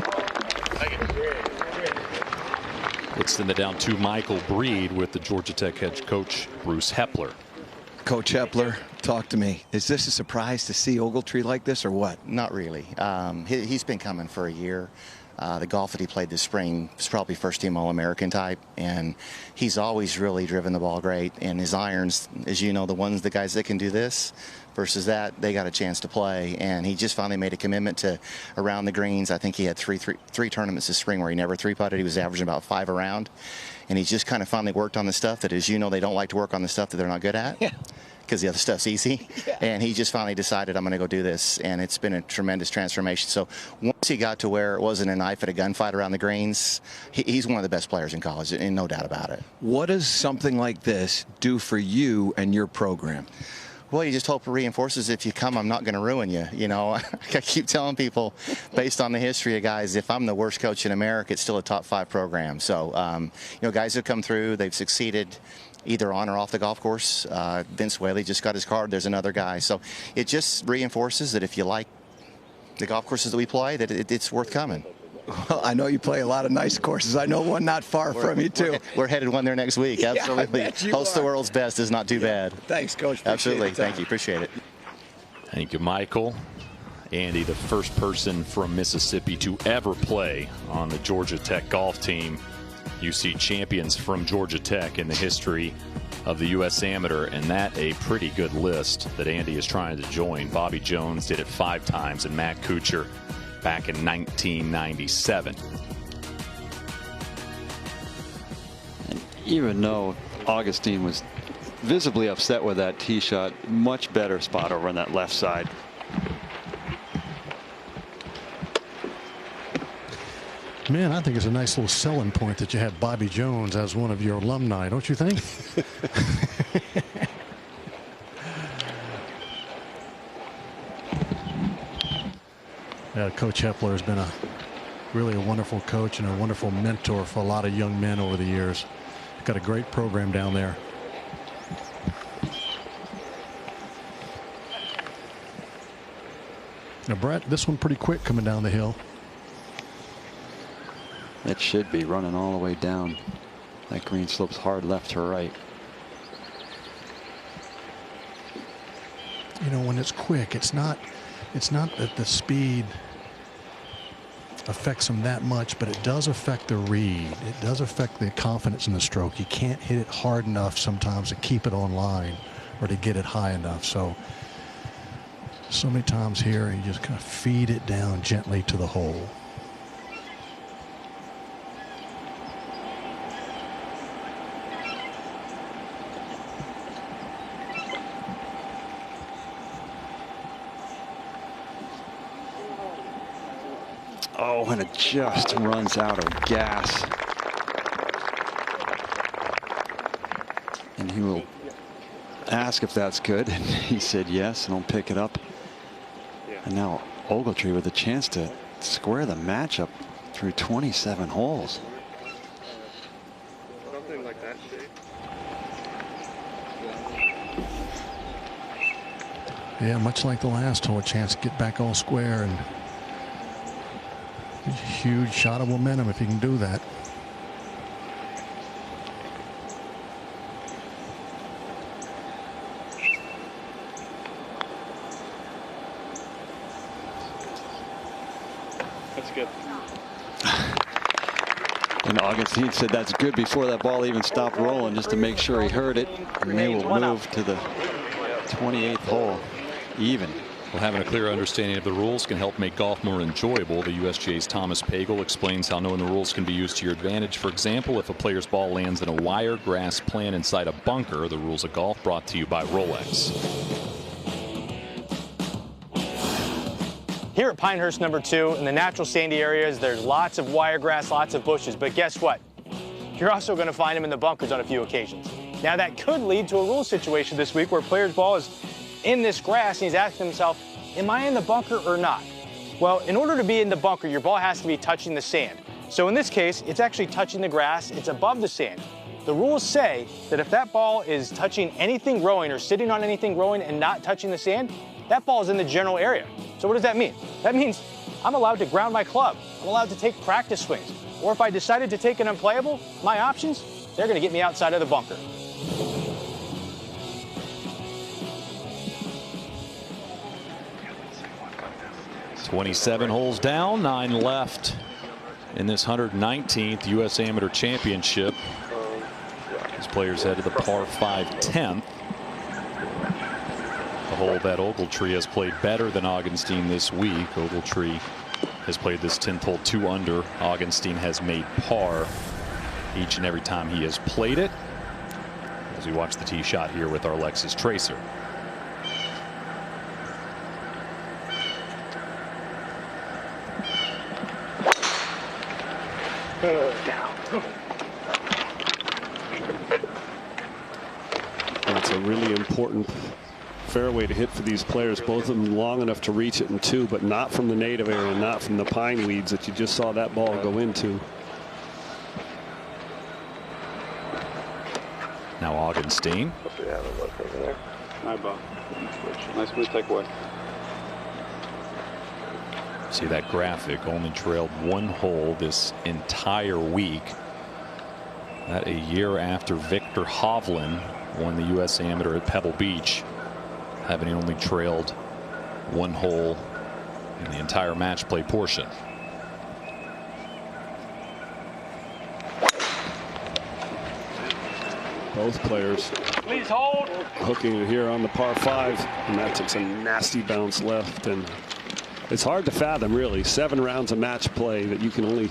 Let's send it down to Michael Breed with the Georgia Tech head coach Bruce Hepler. Coach Hepler, talk to me. Is this a surprise to see Ogletree like this or what? Not really. He's been coming for a year. The golf that he played this spring was probably first-team All-American type, and he's always really driven the ball great. And his irons, as you know, the guys that can do this versus that, they got a chance to play. And he just finally made a commitment to around the greens. I think he had three tournaments this spring where he never three-putted. He was averaging about 5 around. And he's just kind of finally worked on the stuff that, as you know, they don't like to work on the stuff that they're not good at. Yeah. Because the other stuff's easy. Yeah. And he just finally decided, I'm going to go do this. And it's been a tremendous transformation. So once he got to where it wasn't a knife at a gunfight around the greens, he's one of the best players in college, and no doubt about it. What does something like this do for you and your program? Well, you just hope it reinforces, if you come, I'm not going to ruin you. You know, I keep telling people, based on the history of guys, if I'm the worst coach in America, it's still a top 5 program. So, you know, guys have come through, they've succeeded either on or off the golf course. Vince Whaley just got his card. There's another guy. So it just reinforces that if you like the golf courses that we play, that it's worth coming. Well, I know you play a lot of nice courses. I know one not far from you, too. We're headed one there next week. Absolutely. Yeah, Host the world's best is not too bad. Thanks, Coach. Absolutely. Thank you. Appreciate it. Thank you, Michael. Andy, the first person from Mississippi to ever play on the Georgia Tech golf team. You see champions from Georgia Tech in the history of the U.S. Amateur, and that a pretty good list that Andy is trying to join. Bobby Jones did it 5 times, and Matt Kuchar back in 1997. And even though Augustine was visibly upset with that tee shot, much better spot over on that left side. Man, I think it's a nice little selling point that you have Bobby Jones as one of your alumni, don't you think? Coach Hepler has been really a wonderful coach and a wonderful mentor for a lot of young men over the years. Got a great program down there. Now, Brett, this one pretty quick coming down the hill. It should be running all the way down. That green slopes hard left to right. You know, when it's quick, it's not that the speed affects them that much, but it does affect the read. It does affect the confidence in the stroke. You can't hit it hard enough sometimes to keep it on line or to get it high enough. So many times here, you just kind of feed it down gently to the hole. Oh, and it just runs out of gas. And he will ask if that's good. And he said yes, and he'll pick it up. And now Ogletree with a chance to square the matchup through 27 holes. Yeah, much like the last hole, a chance to get back all square, and a huge shot of momentum if he can do that. That's good. And Augustine said that's good before that ball even stopped rolling, just to make sure he heard it. And they will move to the 28th hole even. Well, having a clear understanding of the rules can help make golf more enjoyable. The USGA's Thomas Pagel explains how knowing the rules can be used to your advantage. For example, if a player's ball lands in a wiregrass plant inside a bunker, the rules of golf brought to you by Rolex. Here at Pinehurst number 2, in the natural sandy areas, there's lots of wiregrass, lots of bushes. But guess what? You're also going to find them in the bunkers on a few occasions. Now, that could lead to a rule situation this week where a player's ball is in this grass and he's asking himself, am I in the bunker or not? Well, in order to be in the bunker, your ball has to be touching the sand. So in this case, it's actually touching the grass. It's above the sand. The rules say that if that ball is touching anything growing or sitting on anything growing and not touching the sand, that ball is in the general area. So what does that mean? That means I'm allowed to ground my club. I'm allowed to take practice swings. Or if I decided to take an unplayable, my options, they're going to get me outside of the bunker. .27 holes down, 9 left in this 119th U.S. Amateur Championship. These players head to the par 5 10th. The hole that Ogletree has played better than Augenstein this week. Ogletree has played this 10th hole 2 under. Augenstein has made par each and every time he has played it. As we watch the tee shot here with our Lexus Tracer. That's a really important fairway to hit for these players, both of them long enough to reach it in 2, but not from the native area, not from the pine weeds that you just saw that ball go into. Now Augenstein. Hi, Bob. Nice move, takeaway. See that graphic, only trailed 1 hole this entire week. That a year after Victor Hovland won the U.S. Amateur at Pebble Beach, having only trailed 1 hole in the entire match play portion. Both players Please hold. hooking it here on the par 5, and that takes a nasty bounce left, and it's hard to fathom, really, 7 rounds of match play that you can only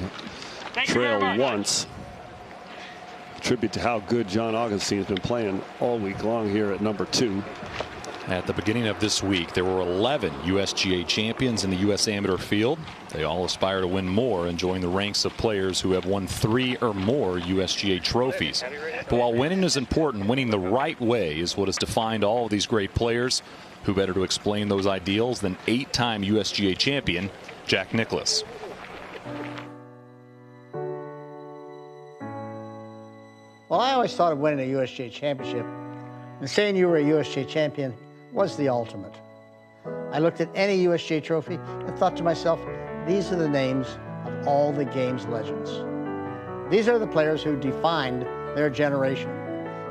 trail once. Tribute to how good John Augenstein has been playing all week long here at number 2. At the beginning of this week, there were 11 USGA champions in the U.S. Amateur field. They all aspire to win more and join the ranks of players who have won 3 or more USGA trophies. But while winning is important, winning the right way is what has defined all of these great players. Who better to explain those ideals than 8-time USGA champion Jack Nicklaus? Well, I always thought of winning a USGA championship and saying you were a USGA champion was the ultimate. I looked at any USGA trophy and thought to myself, these are the names of all the game's legends. These are the players who defined their generation.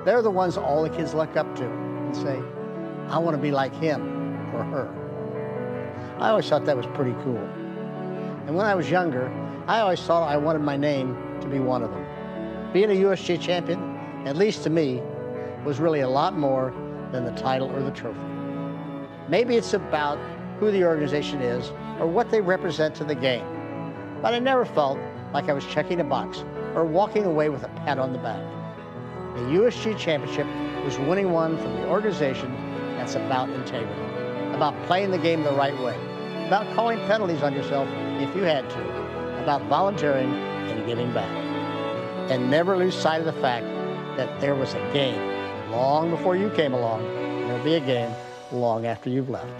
They're the ones all the kids look up to and say, I want to be like him or her. I always thought that was pretty cool. And when I was younger, I always thought I wanted my name to be one of them. Being a USGA champion, at least to me, was really a lot more than the title or the trophy. Maybe it's about who the organization is or what they represent to the game. But I never felt like I was checking a box or walking away with a pat on the back. The USGA championship was winning one from the organization that's about integrity, about playing the game the right way, about calling penalties on yourself if you had to, about volunteering and giving back. And never lose sight of the fact that there was a game long before you came along, and there'll be a game long after you've left.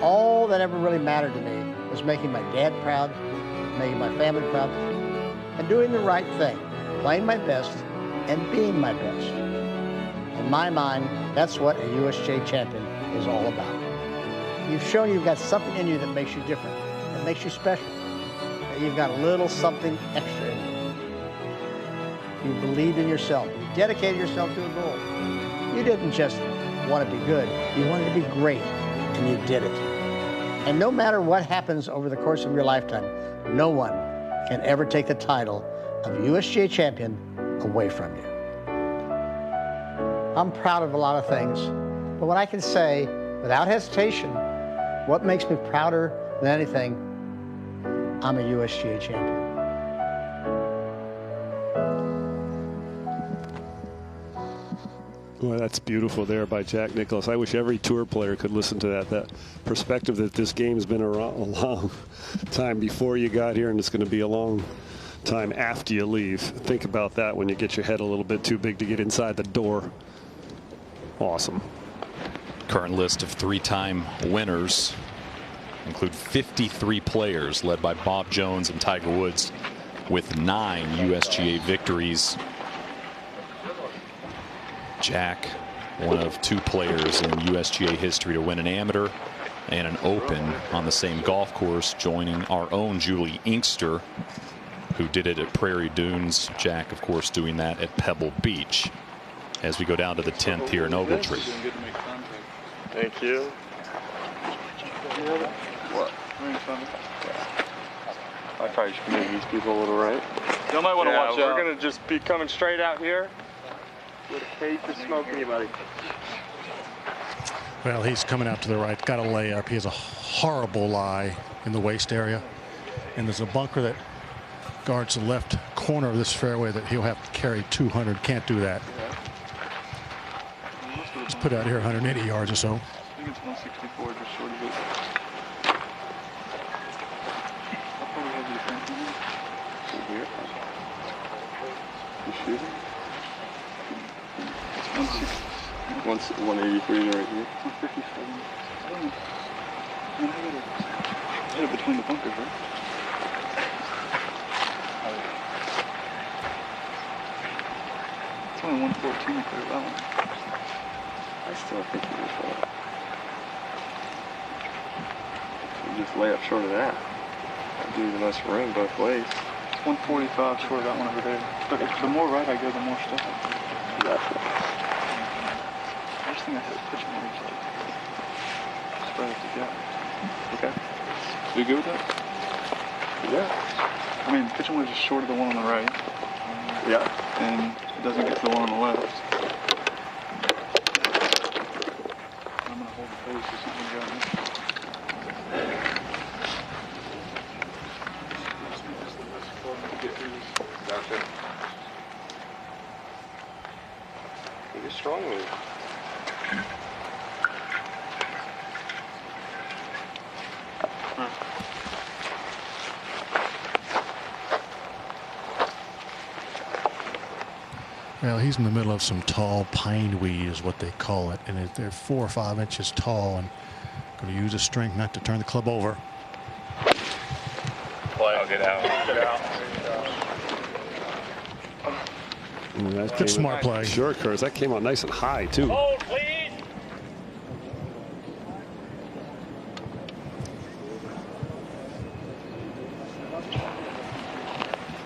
All that ever really mattered to me was making my dad proud, making my family proud, and doing the right thing, playing my best, and being my best. In my mind, that's what a USGA champion is all about. You've shown you've got something in you that makes you different, that makes you special, that you've got a little something extra in you. You believed in yourself. You dedicated yourself to a goal. You didn't just want to be good. You wanted to be great, and you did it. And no matter what happens over the course of your lifetime, no one can ever take the title of USGA champion away from you. I'm proud of a lot of things, but what I can say without hesitation, what makes me prouder than anything, I'm a USGA champion. Well, that's beautiful there by Jack Nicklaus. I wish every tour player could listen to that perspective that this game has been around a long time before you got here, and it's going to be a long time after you leave. Think about that when you get your head a little bit too big to get inside the door. Awesome. Current list of 3-time winners include 53 players, led by Bob Jones and Tiger Woods, with 9 USGA victories. Jack, one of 2 players in USGA history to win an amateur and an open on the same golf course, joining our own Julie Inkster, who did it at Prairie Dunes. Jack, of course, doing that at Pebble Beach. As we go down to the 10th here in Ogletree. Thank you. What? I probably should move these people a little right. Y'all might want to watch out. We're going to just be coming straight out here with a case to smoke anybody. Well, he's coming out to the right. Got a layup. He has a horrible lie in the waist area. And there's a bunker that guards the left corner of this fairway that he'll have to carry 200. Can't do that. Let's put out here 180 yards or so. I think it's 164, just short of it. I'll probably have you defend him. Here. You shooting? It's 183 right here. 157. I don't know. I hit it between the bunkers, right? It's only 114 for that one. I still think you just just lay up short of that. That'd give you the most room both ways. It's 145 short of that one over there. But the more right I go, the more stuff I do. Gotcha. I just think I have to pitch more each leg. Spread it together. Okay. So you good with that? Yeah. I mean, pitching wedge is short of the one on the right. Yeah. And it doesn't get to the one on the left. I'm going to hold the face or something like that. Gotcha. You're strong with it. Well, he's in the middle of some tall pine weed is what they call it. And they're 4 or 5 inches tall, and going to use his strength not to turn the club over. Play. I'll get out. Get out. Good smart play. Sure, Curtis. That came out nice and high, too. Hold, please.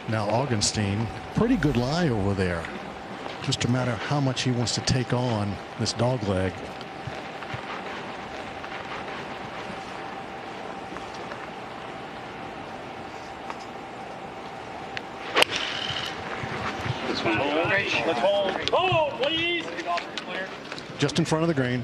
Now Augenstein, pretty good lie over there. Just a matter of how much he wants to take on this dog leg. Let's hold. Hold, please. Just in front of the green.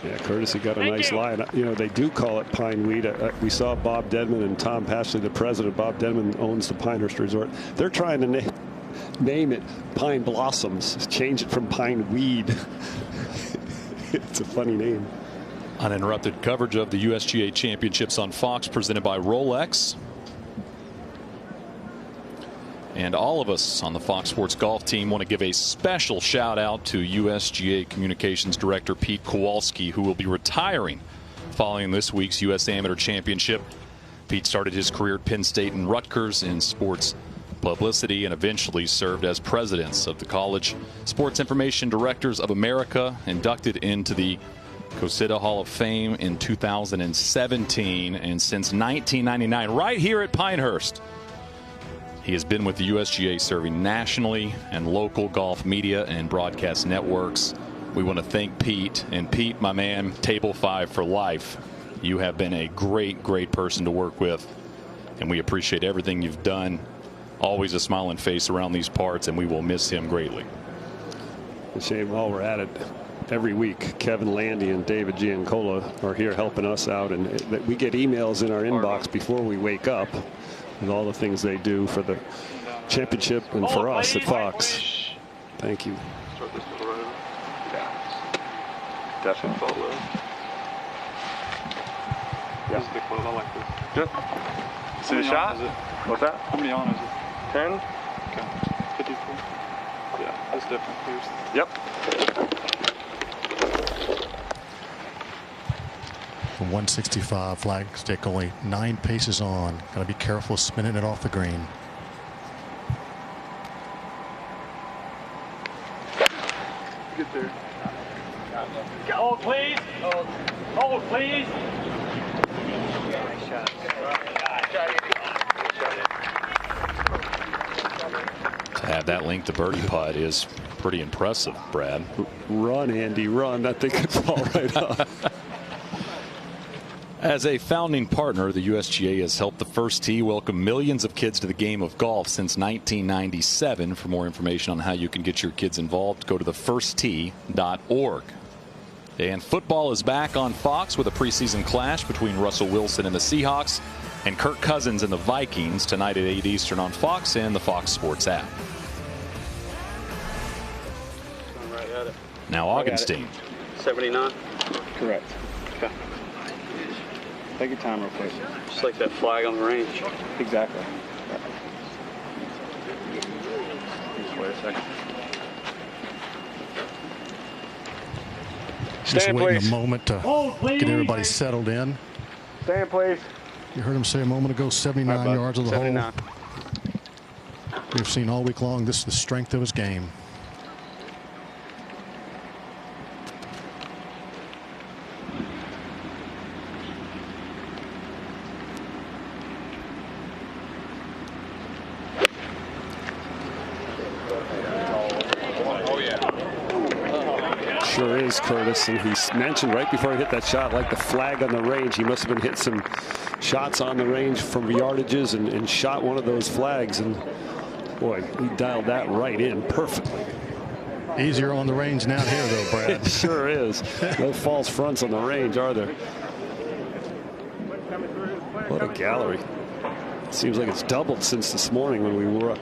Yeah, Curtis, he got a nice line. You know, they do call it pine weed. We saw Bob Dedman and Tom Pashley, the president. Bob Dedman owns the Pinehurst Resort. They're trying to name it Pine Blossoms, change it from pine weed. It's a funny name. Uninterrupted coverage of the USGA Championships on Fox, presented by Rolex. And all of us on the Fox Sports Golf team want to give a special shout out to USGA Communications Director Pete Kowalski, who will be retiring following this week's U.S. Amateur Championship. Pete started his career at Penn State and Rutgers in sports publicity and eventually served as presidents of the College Sports Information Directors of America, inducted into the COSIDA Hall of Fame in 2017, and since 1999 right here at Pinehurst he has been with the USGA, serving nationally and local golf media and broadcast networks. We want to thank Pete, and Pete, my man, Table 5 for life. You have been a great person to work with, and we appreciate everything you've done. Always a smiling face around these parts, and we will miss him greatly. Shane, while we're at it, every week Kevin Landy and David Giancola are here helping us out, and we get emails in our inbox before we wake up with all the things they do for the championship and for us at Fox. Thank you. Start this to the road. Yeah. Definitely fall low. Yeah. This is the club. I like this. Good. See the shot? What's that? How many on is it? 10? Okay. 54. Yeah, that's different. Yep. From 165, flag stick only 9 paces on. Got to be careful spinning it off the green. Get there. Hold, please. Hold, please. To have that length to birdie putt is pretty impressive, Brad. Run, Andy, run. That thing could fall right up. As a founding partner, the USGA has helped the First Tee welcome millions of kids to the game of golf since 1997. For more information on how you can get your kids involved, go to thefirsttee.org. And football is back on Fox with a preseason clash between Russell Wilson and the Seahawks and Kirk Cousins and the Vikings tonight at 8 Eastern on Fox and the Fox Sports app. Right at it. Now Augenstein. 79. Correct. Okay. Take your time real quick. Just like that flag on the range. Exactly. Just wait a second. Just Stand, waiting please. a moment to get everybody settled in. Stand, please. You heard him say a moment ago, 79 yards of the 79. hole. We've seen all week long this is the strength of his game. Sure is, Curtis, and he mentioned right before he hit that shot, like the flag on the range, he must have been hitting some shots on the range from yardages and shot one of those flags, and boy, he dialed that right in perfectly. Easier on the range now here, though, Brad. It sure is. No false fronts on the range, are there? What a gallery. Seems like it's doubled since this morning when we were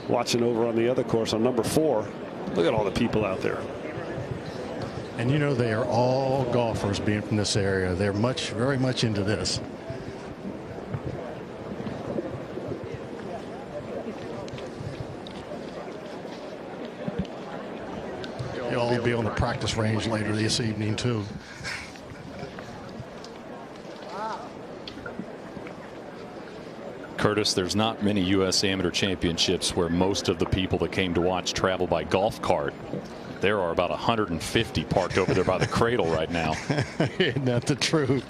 watching over on the other course on number 4. Look at all the people out there. And you know they are all golfers being from this area. They're very much into this. They'll all be on the practice range later this evening too. Curtis, there's not many U.S. Amateur Championships where most of the people that came to watch travel by golf cart. There are about 150 parked over there by the cradle right now. Isn't that the truth?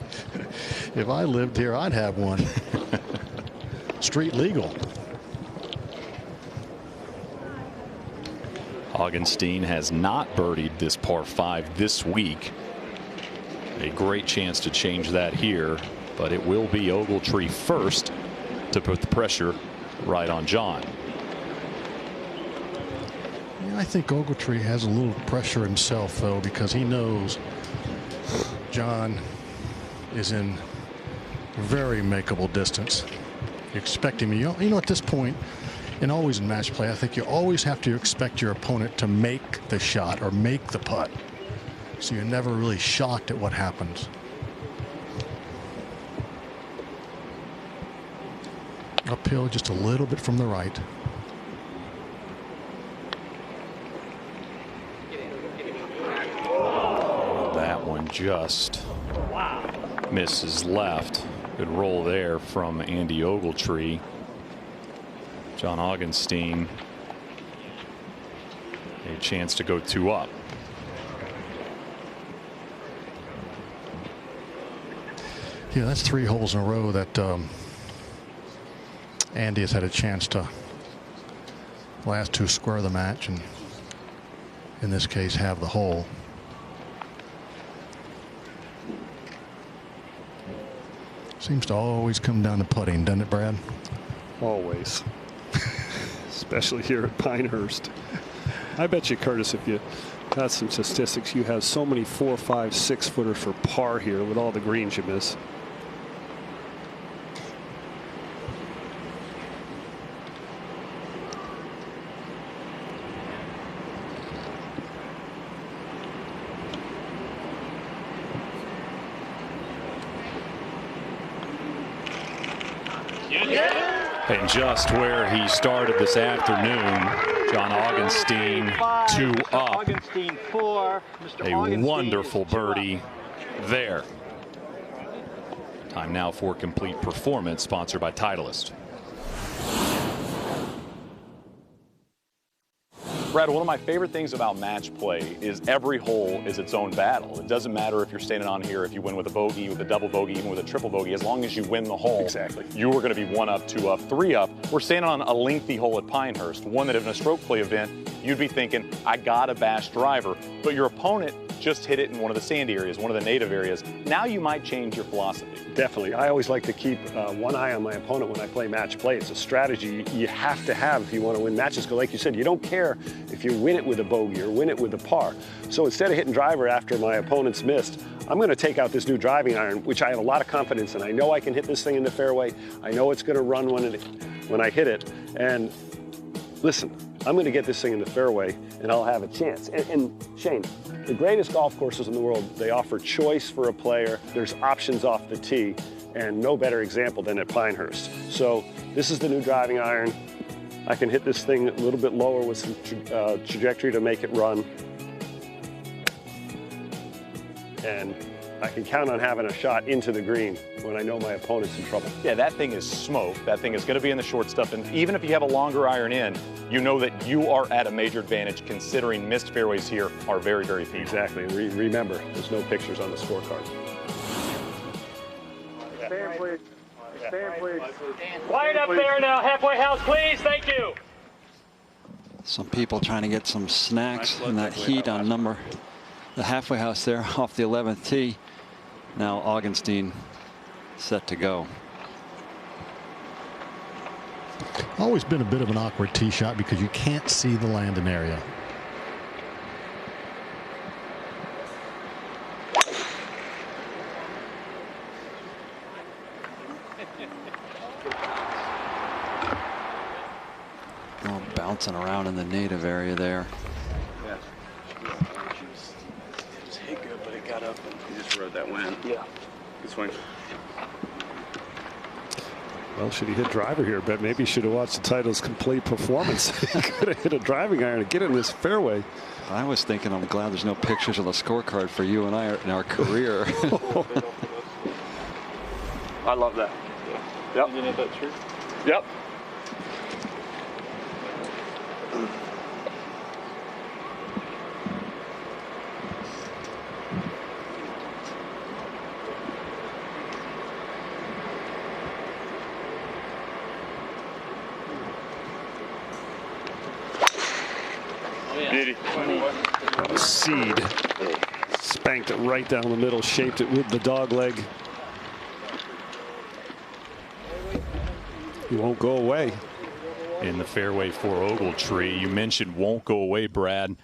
If I lived here, I'd have one. Street legal. Augenstein has not birdied this par 5 this week. A great chance to change that here, but it will be Ogletree first to put the pressure right on John. Yeah, I think Ogletree has a little pressure himself, though, because he knows John is in very makeable distance. You expect him, you know, at this point, and always in match play, I think you always have to expect your opponent to make the shot or make the putt. So you're never really shocked at what happens. Uphill just a little bit from the right. That one just misses left. Good roll there from Andy Ogletree. John Augenstein a chance to go 2 up. Yeah, that's 3 holes in a row that Andy has had a chance to last 2 square the match, and in this case have the hole. Seems to always come down to putting, doesn't it, Brad? Always. Especially here at Pinehurst. I bet you, Curtis, if you got some statistics, you have so many 4, 5, 6 footers for par here with all the greens you miss. And just where he started this afternoon, John Augenstein 2 up. Augenstein 4. A wonderful birdie there. Time now for Complete Performance, sponsored by Titleist. Brad, one of my favorite things about match play is every hole is its own battle. It doesn't matter if you're standing on here, if you win with a bogey, with a double bogey, even with a triple bogey, as long as you win the hole. Exactly. You are going to be 1 up, 2 up, 3 up. We're standing on a lengthy hole at Pinehurst, one that in a stroke play event, you'd be thinking, I got a bash driver, but your opponent just hit it in one of the sandy areas, one of the native areas. Now you might change your philosophy. Definitely. I always like to keep one eye on my opponent when I play match play. It's a strategy you have to have if you want to win matches. Because like you said, you don't care if you win it with a bogey or win it with a par. So instead of hitting driver after my opponent's missed, I'm going to take out this new driving iron, which I have a lot of confidence in. I know I can hit this thing in the fairway. I know it's going to run when I hit it. And listen, I'm going to get this thing in the fairway and I'll have a chance. And Shane, the greatest golf courses in the world, they offer choice for a player. There's options off the tee, and no better example than at Pinehurst. So this is the new driving iron. I can hit this thing a little bit lower with some trajectory to make it run. And I can count on having a shot into the green when I know my opponent's in trouble. Yeah, that thing is smoke. That thing is going to be in the short stuff. And even if you have a longer iron in, you know that you are at a major advantage considering missed fairways here are very, very few. Exactly. And remember, there's no pictures on the scorecard. Stand, please. Stand, please. Quiet up there now. Halfway house, please. Thank you. Some people trying to get some snacks in that heat on the halfway house there off the 11th tee. Now Augenstein set to go. Always been a bit of an awkward tee shot because you can't see the landing area. Oh, bouncing around in the native area there. Yeah. It hit good, but it got up and he just rode that wind. Yeah. Good swing. Well, should he hit driver here? But maybe he should have watched the Titleist Complete Performance. He could have hit a driving iron to get in this fairway. I was thinking, I'm glad there's no pictures of the scorecard for you and I in our career. I love that. Yep. You know that true? Yep. Beauty. Seed. Spanked it right down the middle, shaped it with the dog leg. He won't go away. In the fairway for Ogletree. You mentioned won't go away, Brad.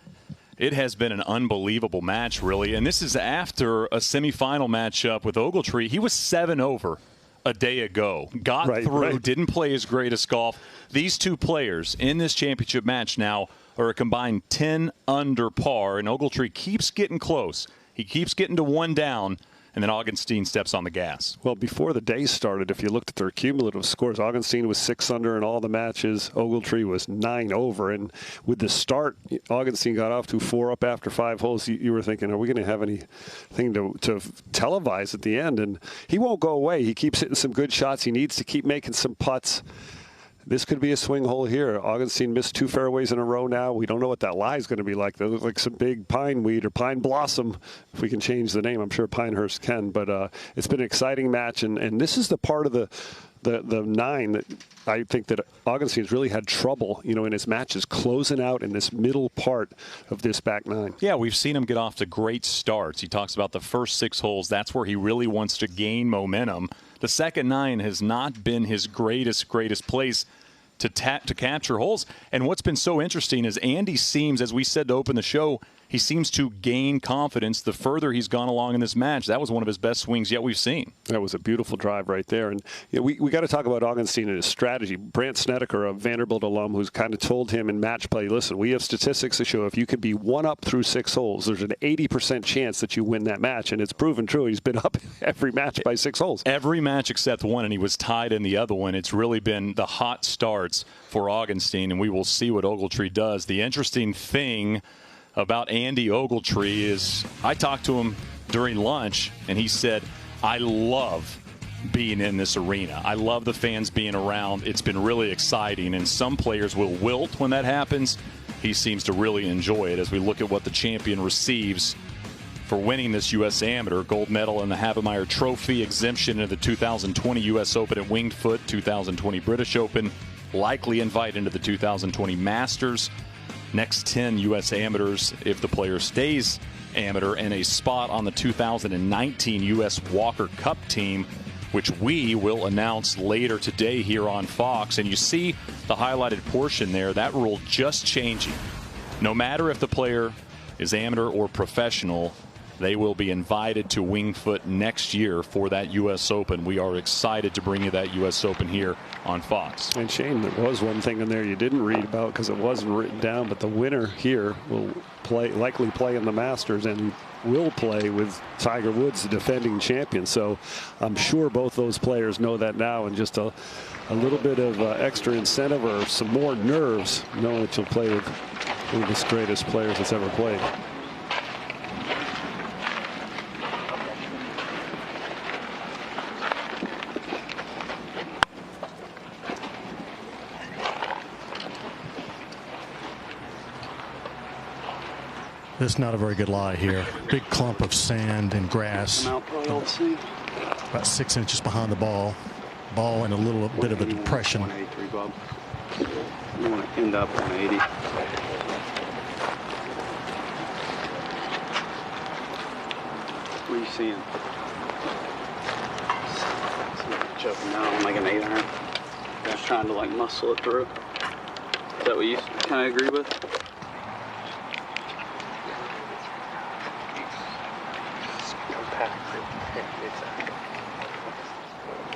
It has been an unbelievable match, really. And this is after a semifinal matchup with Ogletree. He was 7 over a day ago. Got through, didn't play his greatest golf. These two players in this championship match now are a combined 10 under par, and Ogletree keeps getting close. He keeps getting to 1 down, and then Augenstein steps on the gas. Well, before the day started, if you looked at their cumulative scores, Augenstein was 6 under in all the matches. Ogletree was 9 over. And with the start, Augenstein got off to 4 up after 5 holes. You were thinking, are we going to have anything to televise at the end? And he won't go away. He keeps hitting some good shots. He needs to keep making some putts. this could be a swing hole here. Augenstein missed 2 fairways in a row now. We don't know what that lie is going to be like. They look like some big pine weed or pine blossom. If we can change the name, I'm sure Pinehurst can. But it's been an exciting match, and this is the part of the 9 that I think that Augenstein's really had trouble, in his matches, closing out in this middle part of this back 9. Yeah, we've seen him get off to great starts. He talks about the first 6 holes. That's where he really wants to gain momentum. The second 9 has not been his greatest place to capture holes. And what's been so interesting is Andy seems, as we said to open the show, he seems to gain confidence the further he's gone along in this match. That was one of his best swings yet we've seen. That was a beautiful drive right there. And we got to talk about Augenstein and his strategy. Brant Snedeker, a Vanderbilt alum, who's kind of told him in match play, listen, we have statistics to show if you could be 1 up through 6 holes, there's an 80% chance that you win that match. And it's proven true. He's been up every match by 6 holes. Every match except one, and he was tied in the other one. It's really been the hot starts for Augenstein, and we will see what Ogletree does. The interesting thing about Andy Ogletree is I talked to him during lunch, and he said, I love being in this arena. I love the fans being around. It's been really exciting, and some players will wilt when that happens. He seems to really enjoy it as we look at what the champion receives for winning this U.S. Amateur. Gold medal in the Havemeyer Trophy, exemption in the 2020 U.S. Open at Winged Foot, 2020 British Open, likely invite into the 2020 Masters. Next 10 U.S. amateurs if the player stays amateur, and a spot on the 2019 U.S. Walker Cup team, which we will announce later today here on Fox. And you see the highlighted portion there, that rule just changing. No matter if the player is amateur or professional, they will be invited to Winged Foot next year for that U.S. Open. We are excited to bring you that U.S. Open here on Fox. And Shane, there was one thing in there you didn't read about because it wasn't written down, but the winner here will likely play in the Masters and will play with Tiger Woods, the defending champion. So I'm sure both those players know that now, and just a little bit of extra incentive or some more nerves knowing that you'll play with one of the greatest players that's ever played. This is not a very good lie here. Big clump of sand and grass. About 6 inches behind the ball. Ball in a little bit of a depression. 183, Bob. You want to end up 180. What are you seeing? Choking down on like an 8-iron. Just trying to like muscle it through. Is that what you kind of agree with?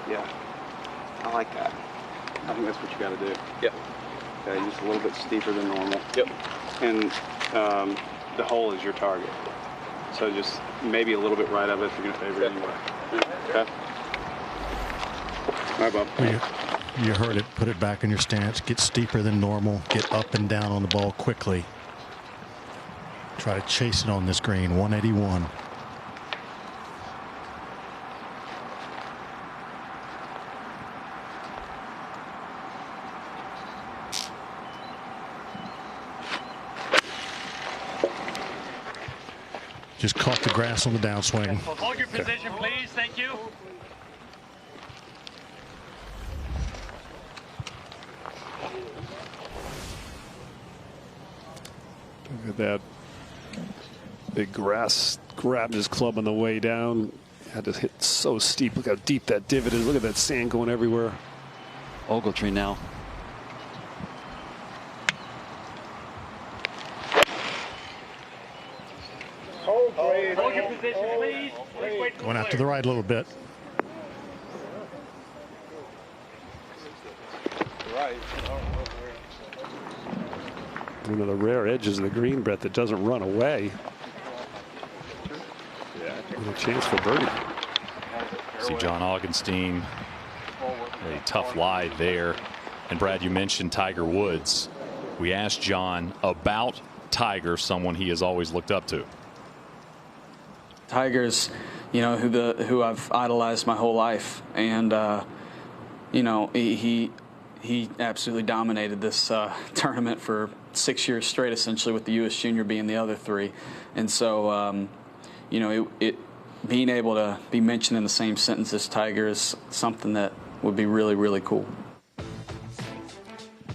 Yeah, I like that. I think that's what you got to do. Yep. Okay, just a little bit steeper than normal. Yep. And the hole is your target. So just maybe a little bit right of it if you're going to favor it anyway. Okay. All right, Bob. You heard it. Put it back in your stance. Get steeper than normal. Get up and down on the ball quickly. Try to chase it on this green. 181. Just caught the grass on the downswing. Hold your position, please. Thank you. Look at that big grass. Grabbed his club on the way down. Had to hit so steep. Look how deep that divot is. Look at that sand going everywhere. Ogletree now. Hold your position, please. Going out to the right a little bit. One of the rare edges of the green, Brett, that doesn't run away. And a chance for birdie. See John Augenstein, a tough lie there. And Brad, you mentioned Tiger Woods. We asked John about Tiger, someone he has always looked up to. Tiger's, who I've idolized my whole life, and he he absolutely dominated this tournament for 6 years straight, essentially, with the U.S. Junior being the other 3. And so, you know, being able to be mentioned in the same sentence as Tiger is something that would be really, really cool.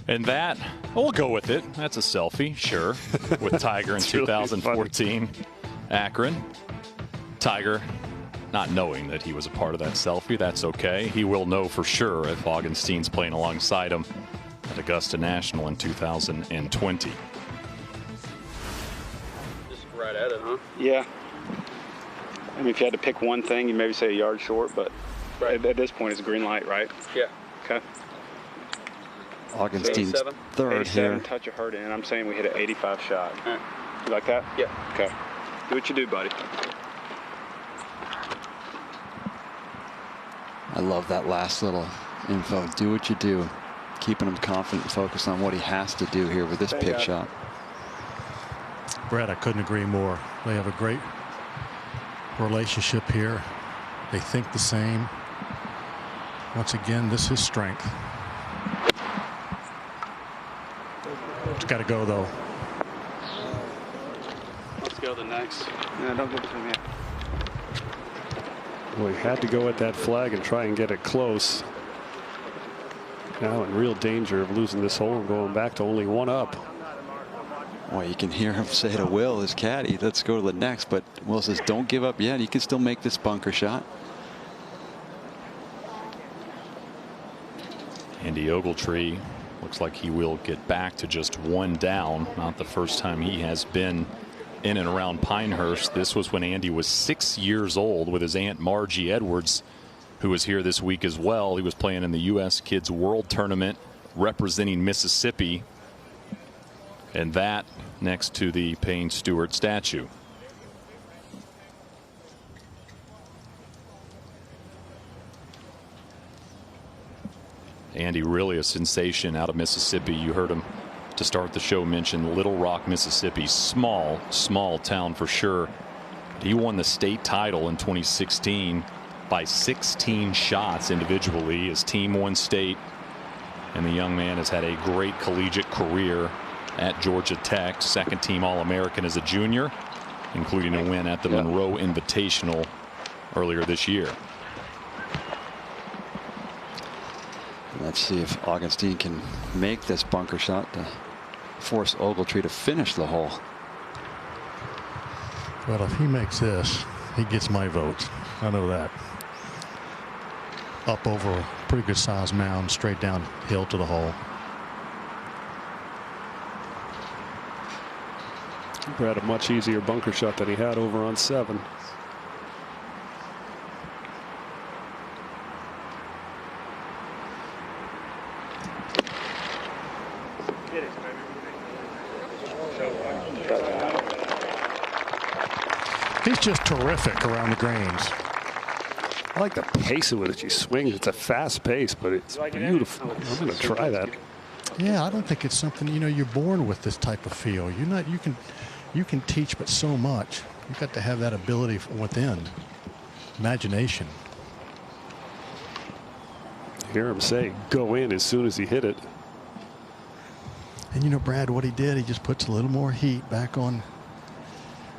And that, we'll go with it. That's a selfie, sure, with Tiger in 2014 Akron. Tiger not knowing that he was a part of that selfie. That's okay. He will know for sure if Augenstein's playing alongside him at Augusta National in 2020. Just right at it, huh? Yeah. I mean, if you had to pick one thing, you maybe say a yard short, but at this point, it's a green light, right? Yeah. Okay. Augenstein's so third here. Touch a hurt in. I'm saying we hit an 85 shot. Right. You like that? Yeah. Okay. Do what you do, buddy. I love that last little info. Do what you do. Keeping him confident and focused on what he has to do here with this pick shot. Brad, I couldn't agree more. They have a great relationship here. They think the same. Once again, this is strength. It's got to go, though. Let's go to the next. No, don't give it to him yet. Well, he had to go at that flag and try and get it close. Now in real danger of losing this hole and going back to only 1 up. Well, you can hear him say to Will, his caddy, let's go to the next. But Will says, don't give up yet. You can still make this bunker shot. Andy Ogletree looks like he will get back to just 1 down. Not the first time he has been in and around Pinehurst. This was when Andy was 6 years old with his aunt Margie Edwards, who was here this week as well. He was playing in the U.S. Kids World Tournament representing Mississippi. And that next to the Payne Stewart statue. Andy really a sensation out of Mississippi. You heard him to start the show mention Little Rock, Mississippi. Small town for sure. He won the state title in 2016 by 16 shots individually. His team won state, and the young man has had a great collegiate career at Georgia Tech. Second team All-American as a junior, including a win at the Monroe Invitational earlier this year. Let's see if Augenstein can make this bunker shot to force Ogletree to finish the hole. Well, if he makes this, he gets my vote. I know that. Up over a pretty good sized mound, straight downhill to the hole. Brad, a much easier bunker shot than he had over on 7. He's just terrific around the greens. I like the pace of which he swings. It's a fast pace, but it's beautiful. I'm going to try that. Yeah, I don't think it's something, you know, you're born with this type of feel. You're not, you can teach, but so much. You've got to have that ability from within. Imagination. Hear him say, go in as soon as he hit it. And you know, Brad, what he did, he just puts a little more heat back on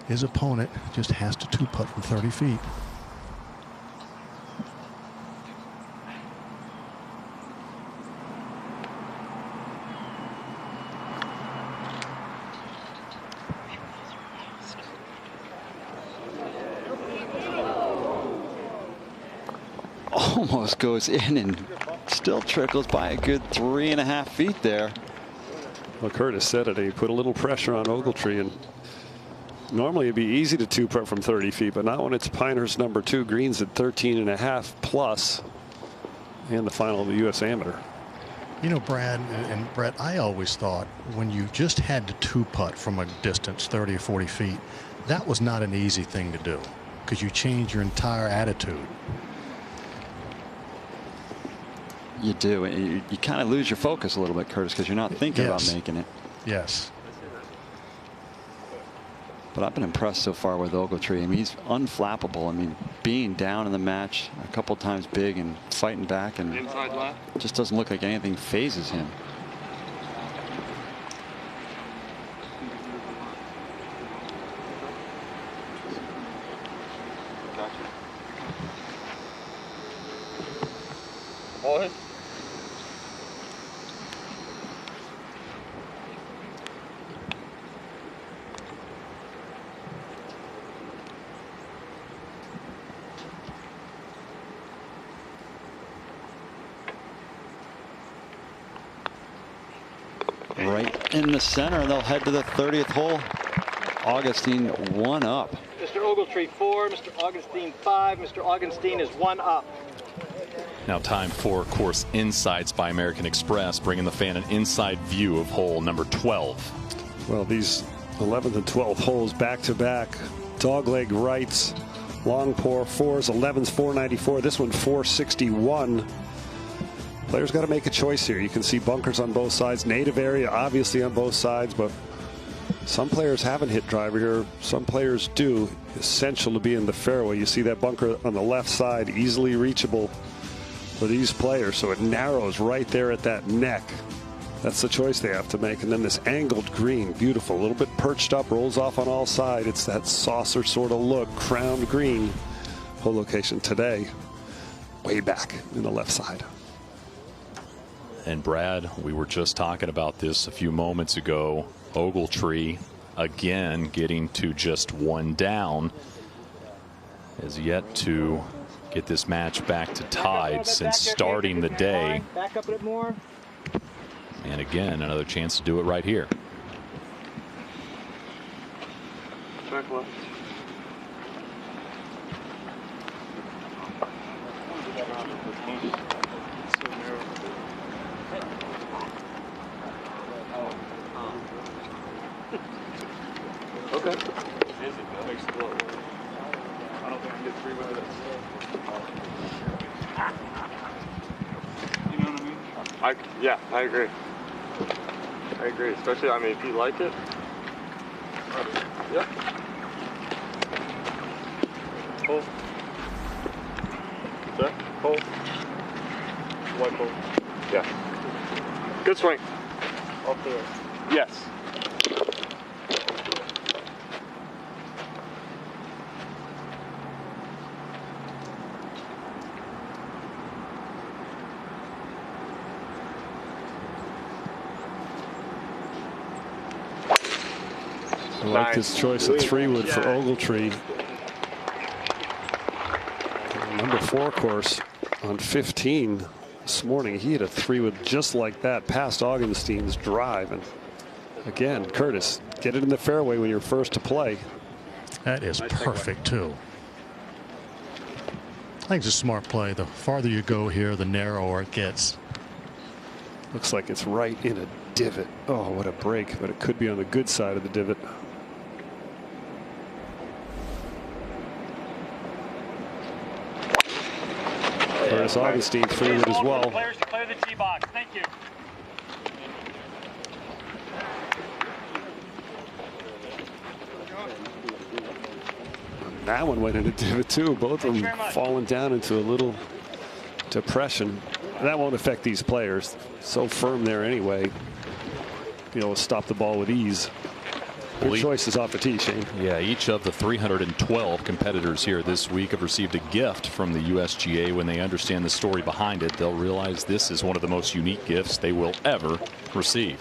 his opponent. Just has to 2-putt from 30 feet. Almost goes in and still trickles by a good 3.5 feet there. Well, Curtis said it. He put a little pressure on Ogletree, and normally it'd be easy to 2-putt from 30 feet, but not when it's Pinehurst number 2, greens at 13.5 plus, and the final of the U.S. Amateur. You know, Brad and Brett, I always thought when you just had to 2-putt from a distance 30 or 40 feet, that was not an easy thing to do because you change your entire attitude. You do. You kind of lose your focus a little bit, Curtis, because you're not thinking about making it. Yes. But I've been impressed so far with Ogletree. I mean, he's unflappable. I mean, being down in the match a couple times big and fighting back, and inside left. it just doesn't look like anything phases him. Boys. Right in the center, and they'll head to the 30th hole. Augustine 1 up. Mr. Ogletree 4, Mr. Augenstein 5. Mr. Augenstein is 1 up. Now time for course insights by American Express, bringing the fan an inside view of hole number 12. Well, these 11th and 12th holes back-to-back, dogleg rights, long pour, 4s, 11s, 494. This one 461. Players got to make a choice here. You can see bunkers on both sides, native area obviously on both sides, but some players haven't hit driver here. Some players do. Essential to be in the fairway. You see that bunker on the left side, easily reachable for these players, so it narrows right there at that neck. That's the choice they have to make. And then this angled green, beautiful, a little bit perched up, rolls off on all sides. It's that saucer sort of look, crowned green. Hole location today, way back in the left side. And Brad, we were just talking about this a few moments ago. Ogletree again getting to just 1 down, has yet to get this match back to tied since starting the day. Back up a bit more. And again, another chance to do it right here. Check left. Okay. Makes it a lot worse. I don't think I can get 3 with it. You know what I mean? Yeah, I agree. I agree. Especially, I mean, if you like it. Yep. Pull. Set. Pull. White pull. Yeah. Good swing. Off the right. Yes. I like this choice of 3-wood for Ogletree. Number 4 course on 15 this morning. He hit a 3-wood just like that past Augenstein's drive. And again, Curtis, get it in the fairway when you're first to play. That is perfect too. I think it's a smart play. The farther you go here, the narrower it gets. Looks like it's right in a divot. Oh, what a break, but it could be on the good side of the divot. Curtis Augustine 3-wood as well. Players to clear the tee box. Thank you. That one went into divot too. Both of them falling down into a little depression. That won't affect these players. So firm there anyway. Be able to stop the ball with ease. Good choices off the tee, Shane. Yeah, each of the 312 competitors here this week have received a gift from the USGA. When they understand the story behind it, they'll realize this is one of the most unique gifts they will ever receive.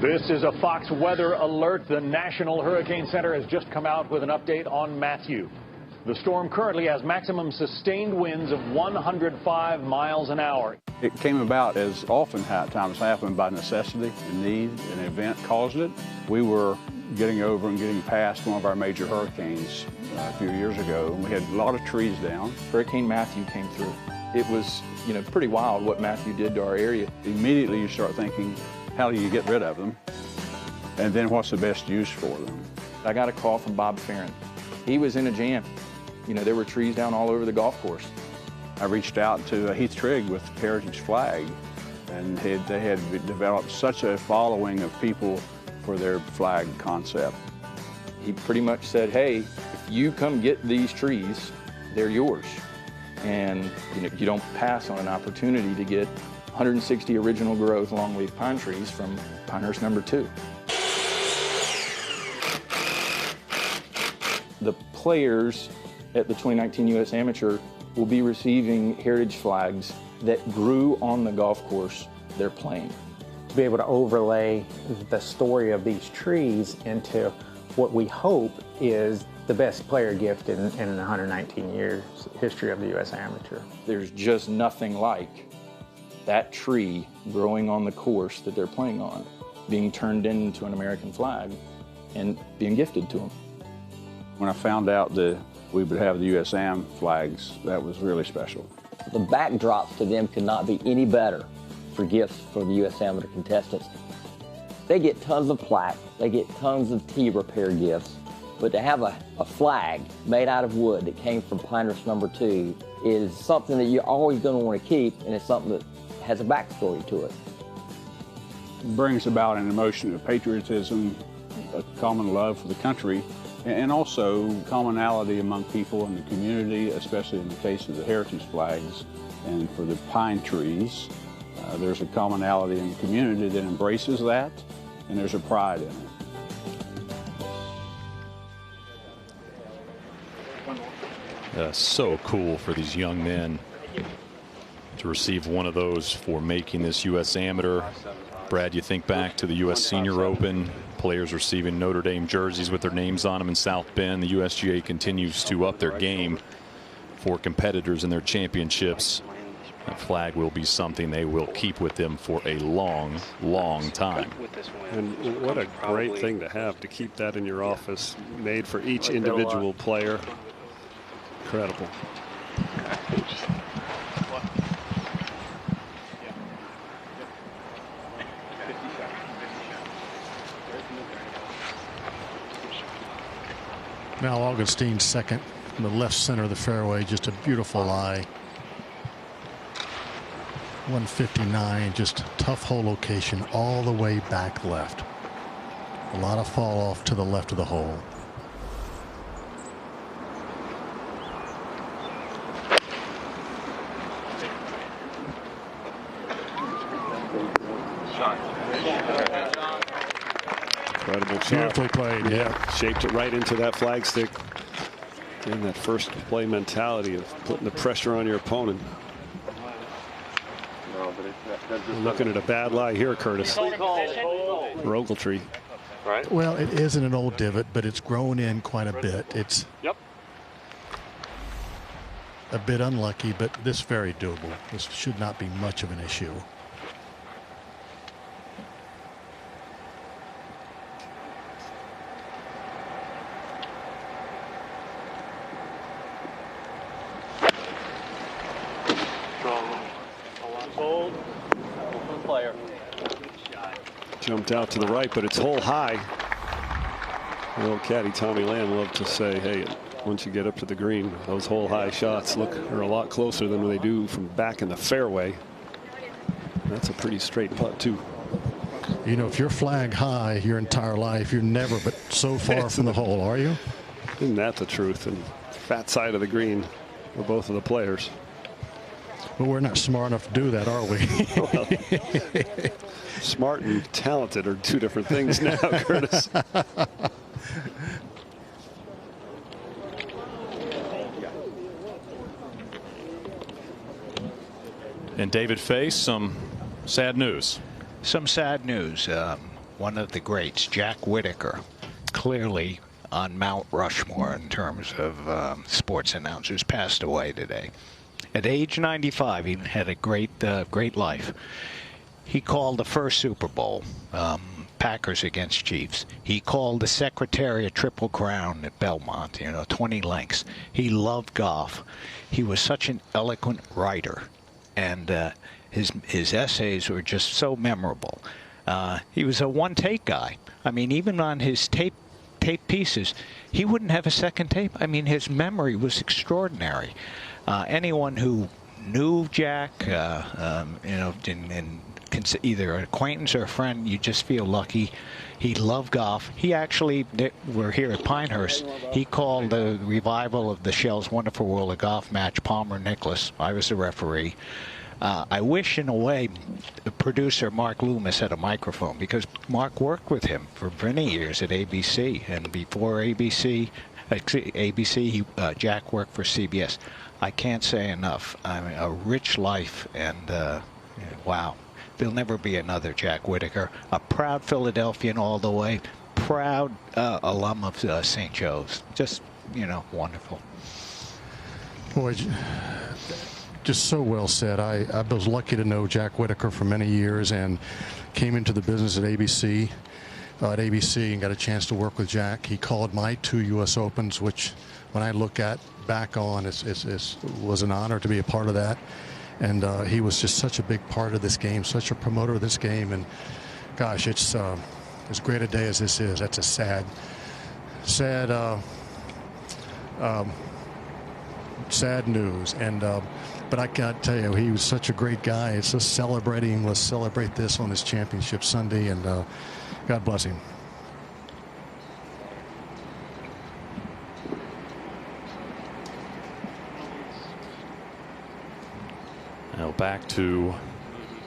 This is a Fox weather alert. The National Hurricane Center has just come out with an update on Matthew. The storm currently has maximum sustained winds of 105 miles an hour. It came about, as often times happen, by necessity and need. An event caused it. We were getting over and getting past one of our major hurricanes a few years ago. We had a lot of trees down. Hurricane Matthew came through. It was, pretty wild what Matthew did to our area. Immediately you start thinking, how do you get rid of them? And then what's the best use for them? I got a call from Bob Farron. He was in a jam. There were trees down all over the golf course. I reached out to Heath Trigg with Heritage Flag, and they had developed such a following of people for their flag concept. He pretty much said, hey, if you come get these trees, they're yours. And you don't pass on an opportunity to get 160 original growth longleaf pine trees from Pinehurst number 2. The players at the 2019 U.S. Amateur will be receiving heritage flags that grew on the golf course they're playing. To be able to overlay the story of these trees into what we hope is the best player gift in 119 years history of the U.S. Amateur. There's just nothing like that tree growing on the course that they're playing on, being turned into an American flag and being gifted to them. When I found out that we would have the USAM flags, that was really special. The backdrops to them could not be any better for gifts for the U.S. Amateur contestants. They get tons of plaques, they get tons of tee repair gifts, but to have a flag made out of wood that came from Pinehurst number 2 is something that you're always going to want to keep, and it's something that has a backstory to it. It brings about an emotion of patriotism, a common love for the country, and also commonality among people in the community, especially in the case of the heritage flags and for the pine trees. There's a commonality in the community that embraces that, and there's a pride in it. So cool for these young men to receive one of those for making this U.S. Amateur. Brad, you think back to the U.S. Senior Open, players receiving Notre Dame jerseys with their names on them in South Bend. The USGA continues to up their game for competitors in their championships. That flag will be something they will keep with them for a long, long time. And what a great thing to have, to keep that in your office, made for each individual player. Incredible. Now Augustine second in the left center of the fairway. Just a beautiful lie. 159, just tough hole location all the way back left. A lot of fall off to the left of the hole. Incredible shot. Beautifully played. Yeah, shaped it right into that flag stick. And that first play mentality of putting the pressure on your opponent. We're looking at a bad lie here, Curtis. For Ogletree. Right. Well, it isn't an old divot, but it's grown in quite a bit. It's a bit unlucky, but this very doable. This should not be much of an issue. Jumped out to the right, but it's hole high. The old caddy Tommy Lamb loved to say, hey, once you get up to the green, those hole high shots are a lot closer than they do from back in the fairway. That's a pretty straight putt too. You know, if you're flag high your entire life, you're never but so far from the hole, are you? Isn't that the truth? And fat side of the green for both of the players. Well, we're not smart enough to do that, are we? Well, smart and talented are two different things now, Curtis. And David Face, some sad news. Some sad news. One of the greats, Jack Whitaker, clearly on Mount Rushmore in terms of sports announcers, passed away today. At age 95, he had a great life. He called the first Super Bowl, Packers against Chiefs. He called the Secretariat Triple Crown at Belmont, 20 lengths. He loved golf. He was such an eloquent writer, and his essays were just so memorable. He was a one-take guy. I mean, even on his tape pieces, he wouldn't have a second tape. I mean, his memory was extraordinary. Anyone who knew Jack, and either an acquaintance or a friend, you just feel lucky. He loved golf. He actually, we're here at Pinehurst, he called the revival of the Shell's Wonderful World of Golf match Palmer-Nicklaus. I was the referee. I wish, in a way, the producer Mark Loomis had a microphone, because Mark worked with him for many years at ABC, and before ABC, Jack worked for CBS. I can't say enough. I mean, a rich life, and wow, there'll never be another Jack Whitaker. A proud Philadelphian all the way, proud alum of St. Joe's. Just, wonderful. Boy, just so well said. I was lucky to know Jack Whitaker for many years and came into the business at ABC. And got a chance to work with Jack. He called my 2 U.S. Opens, which when I look back on, it was an honor to be a part of that. And he was just such a big part of this game, such a promoter of this game. And gosh, it's as great a day as this is. That's a sad news. And but I gotta tell you, he was such a great guy. It's just celebrating. Let's celebrate this on this championship Sunday, and God bless him. Now back to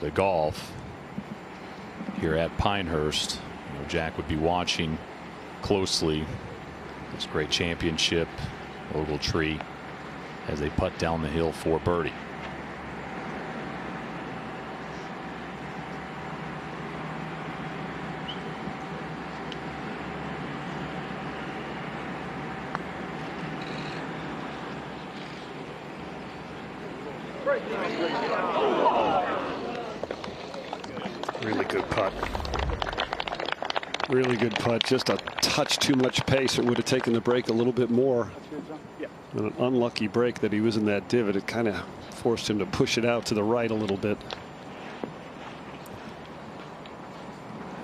the golf here at Pinehurst. Jack would be watching closely this great championship Ogletree as they putt down the hill for birdie. Really good putt. Really good putt. Just a touch too much pace. It would have taken the break a little bit more. And an unlucky break that he was in that divot. It kind of forced him to push it out to the right a little bit.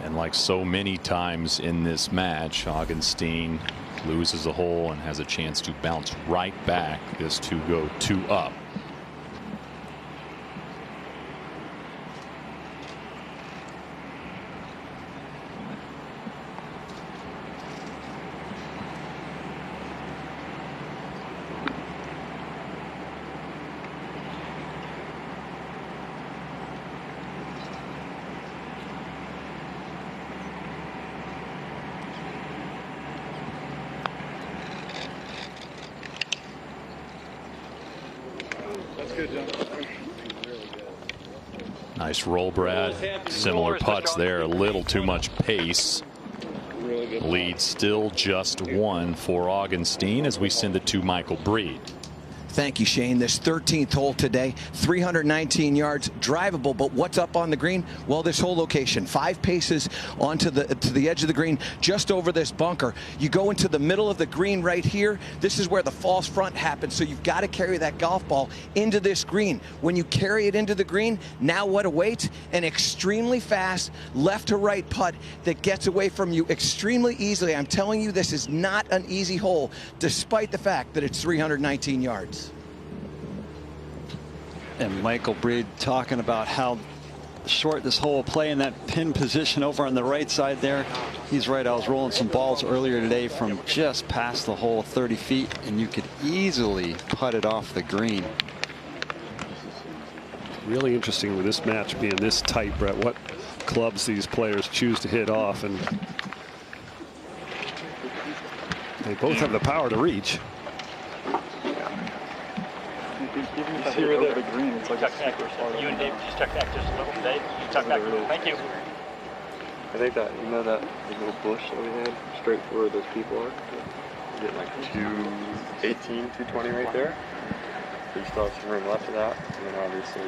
And like so many times in this match, Augenstein loses a hole and has a chance to bounce right back. This to go 2 up. Nice roll, Brad. Similar putts there. A little too much pace. Lead still just 1 for Augenstein as we send it to Michael Breed. Thank you, Shane. This 13th hole today, 319 yards, drivable. But what's up on the green? Well, this whole location, 5 paces onto the edge of the green, just over this bunker. You go into the middle of the green right here. This is where the false front happens. So you've got to carry that golf ball into this green. When you carry it into the green, now what awaits? An extremely fast left to right putt that gets away from you extremely easily. I'm telling you, this is not an easy hole, despite the fact that it's 319 yards. And Michael Breed talking about how short this hole will play in that pin position over on the right side there. He's right. I was rolling some balls earlier today from just past the hole 30 feet, and you could easily putt it off the green. Really interesting with this match being this tight, Brett, what clubs these players choose to hit off, and they both have the power to reach. Here the green, it's like tuck back. You and Dave just tuck back just a little. Dave, you tuck back. Thank you. I think that, that little bush that we had straight for where those people are, you get like 218, 220 right there. So you still have some room left of that, and then obviously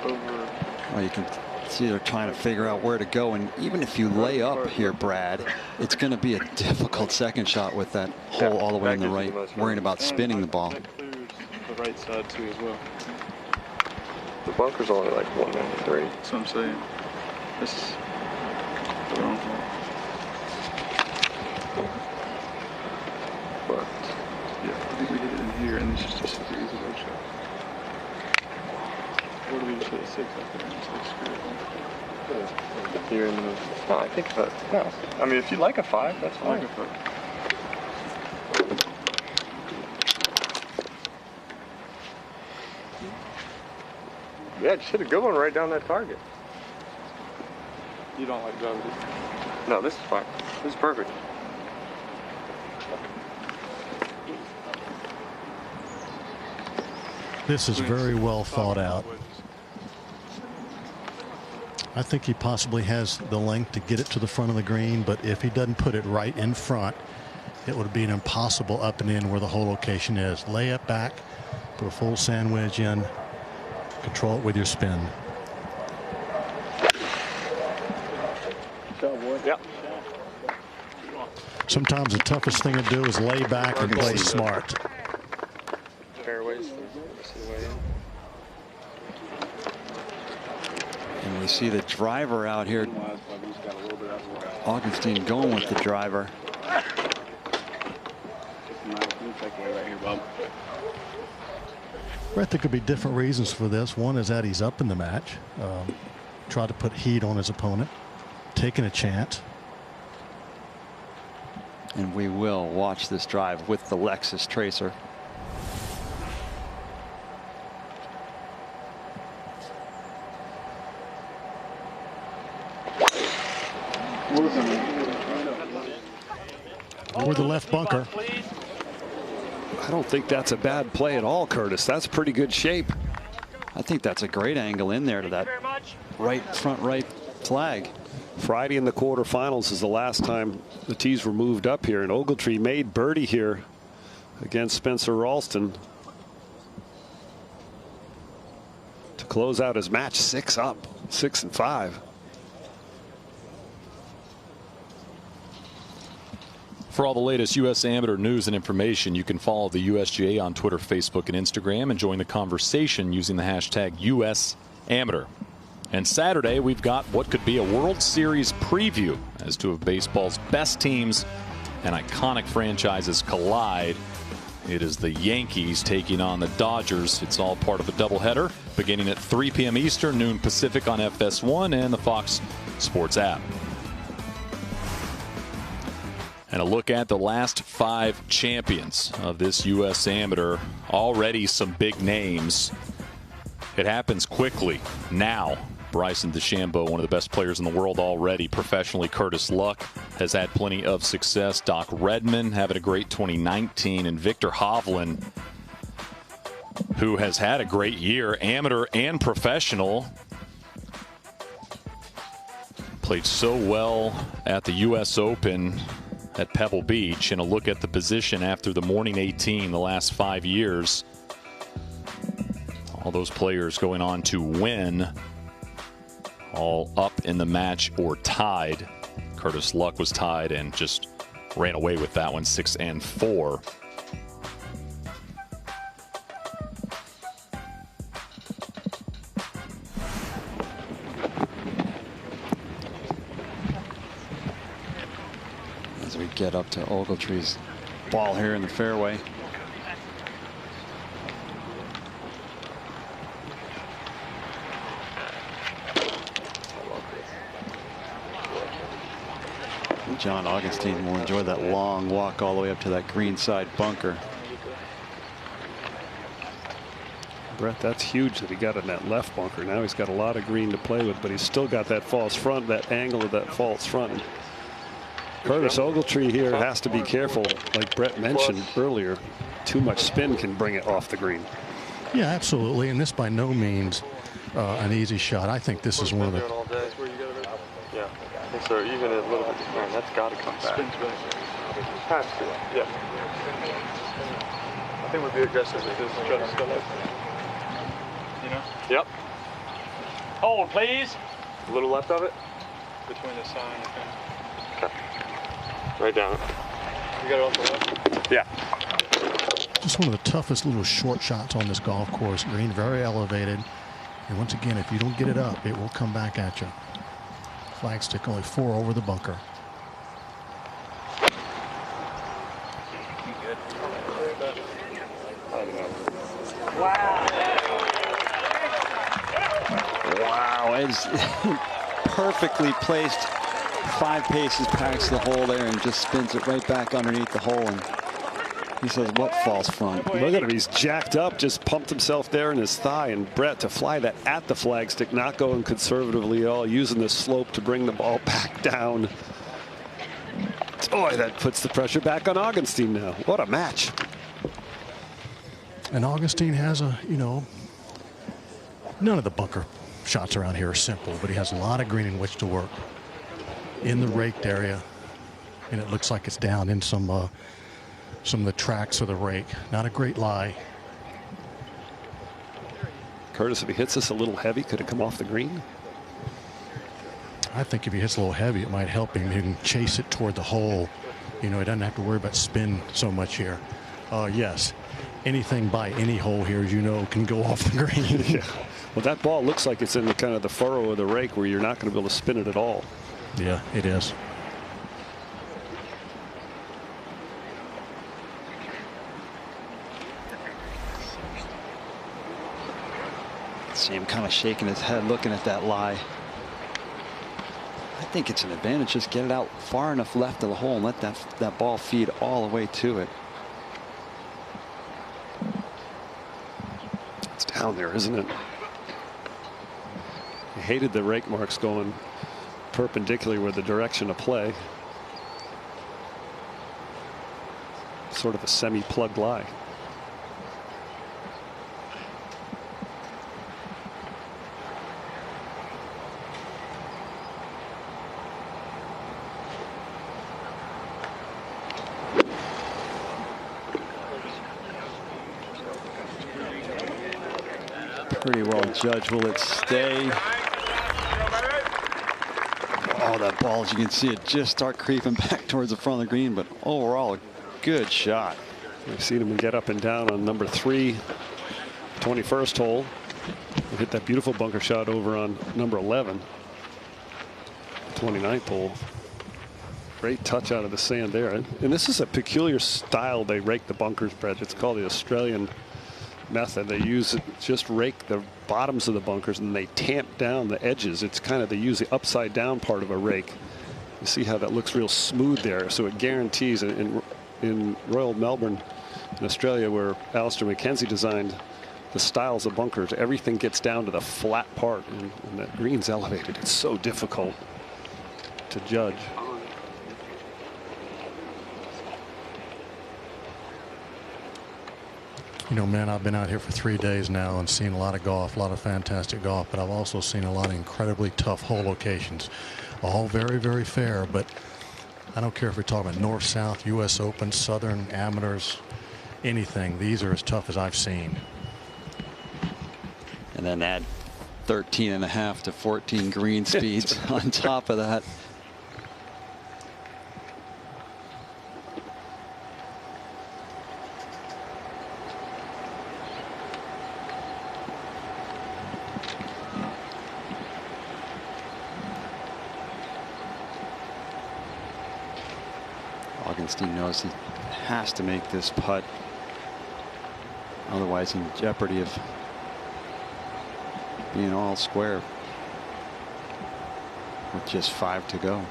over. Well, you can see they're trying to figure out where to go, and even if you lay up here, Brad, it's going to be a difficult second shot with that hole all the way on the right, worrying about spinning the ball. That clears the right side too as well. The bunker's only like 193. That's what I'm saying. This is the wrong hole. But yeah, I think we hit it in here, and this is just a easy shot. What do we just hit a 6 up there and just like screw it? Here in the middle. No, I think that. No. I mean, if you like a 5, that's fine. I like a 5. Yeah, just hit a good one right down that target. You don't like driving this? No, this is fine. This is perfect. This is very well thought out. I think he possibly has the length to get it to the front of the green, but if he doesn't put it right in front, it would be an impossible up and in where the hole location is. Lay it back, put a full sand wedge in, control it with your spin. Yep. Sometimes the toughest thing to do is lay back and play smart. Fairways. And we see the driver out here. Augenstein going with the driver. Brett, there could be different reasons for this. One is that he's up in the match. Tried to put heat on his opponent. Taking a chance. And we will watch this drive with the Lexus Tracer. Or the left bunker. I don't think that's a bad play at all, Curtis. That's pretty good shape. I think that's a great angle in there to that right front right flag. Friday in the quarterfinals is the last time the tees were moved up here, and Ogletree made birdie here against Spencer Ralston to close out his match 6 up, 6 and 5. For all the latest U.S. Amateur news and information, you can follow the USGA on Twitter, Facebook, and Instagram, and join the conversation using the hashtag USAmateur. And Saturday, we've got what could be a World Series preview as two of baseball's best teams and iconic franchises collide. It is the Yankees taking on the Dodgers. It's all part of a doubleheader beginning at 3 p.m. Eastern, noon Pacific on FS1 and the Fox Sports app. And a look at the last 5 champions of this U.S. Amateur. Already some big names. It happens quickly now. Bryson DeChambeau, one of the best players in the world already professionally. Curtis Luck has had plenty of success. Doc Redman having a great 2019. And Victor Hovland, who has had a great year, amateur and professional. Played so well at the U.S. Open at Pebble Beach. And a look at the position after the morning 18 the last 5 years. All those players going on to win, all up in the match or tied. Curtis Luck was tied and just ran away with that one, 6 and 4. As we get up to Ogletree's ball here in the fairway. John Augenstein will enjoy that long walk all the way up to that green side bunker. Brett, that's huge that he got in that left bunker. Now he's got a lot of green to play with, but he's still got that false front, that angle of that false front. Curtis Ogletree here has to be careful. Like Brett mentioned earlier, too much spin can bring it off the green. Yeah, absolutely. And this by no means an easy shot. I think this is one of the. Yeah, I think so. Even a little bit behind, that's got to come back. Has to. Yeah. I think we'd be aggressive with this. Try to spin it. You know? Yep. Hold, please. A little left of it. Between the sign and the pin. Okay. Right down it. You got it off the left? Yeah. Just one of the toughest little short shots on this golf course. Green very elevated. And once again, if you don't get it up, it will come back at you. Flagstick only 4 over the bunker. Wow. Wow, it's perfectly placed. 5 paces past the hole there and just spins it right back underneath the hole. And he says, what false front? Look at him. He's jacked up, just pumped himself there in his thigh. And Brett to fly that at the flagstick, not going conservatively at all, using the slope to bring the ball back down. Boy, that puts the pressure back on Augenstein now. What a match. And Augenstein has a, you know, none of the bunker shots around here are simple, but he has a lot of green in which to work in the raked area, and it looks like it's down in some of the tracks of the rake. Not a great lie. Curtis, if he hits this a little heavy, could it come off the green? I think if he hits a little heavy, it might help him. He can chase it toward the hole. You know, he doesn't have to worry about spin so much here. Yes, anything by any hole here, as you know, can go off the green. Yeah. Well, that ball looks like it's in the kind of the furrow of the rake where you're not going to be able to spin it at all. Yeah, it is. See him kind of shaking his head, looking at that lie. I think it's an advantage. Just get it out far enough left of the hole and let that ball feed all the way to it. It's down there, isn't it? He hated the rake marks going perpendicular with the direction of play. Sort of a semi-plugged lie. Pretty well judged. Will it stay? Oh, that ball, as you can see it just start creeping back towards the front of the green, but overall a good shot. We've seen him get up and down on number 3, 21st hole. He hit that beautiful bunker shot over on number 11, 29th hole. Great touch out of the sand there. And this is a peculiar style they rake the bunkers, Brett. It's called the Australian method. They just rake the bottoms of the bunkers and they tamp down the edges. It's kind of, they use the upside down part of a rake. You see how that looks real smooth there. So it guarantees in Royal Melbourne in Australia, where Alister McKenzie designed the styles of bunkers, everything gets down to the flat part and the green's elevated. It's so difficult to judge. You know, man, I've been out here for 3 days now and seen a lot of golf, a lot of fantastic golf, but I've also seen a lot of incredibly tough hole locations. All very, very fair, but I don't care if we're talking about North, South, U.S. Open, Southern, amateurs, anything. These are as tough as I've seen. And then add 13.5 to 14 green speeds on top of that. Augenstein knows he has to make this putt, otherwise in jeopardy of being all square with just 5 to go.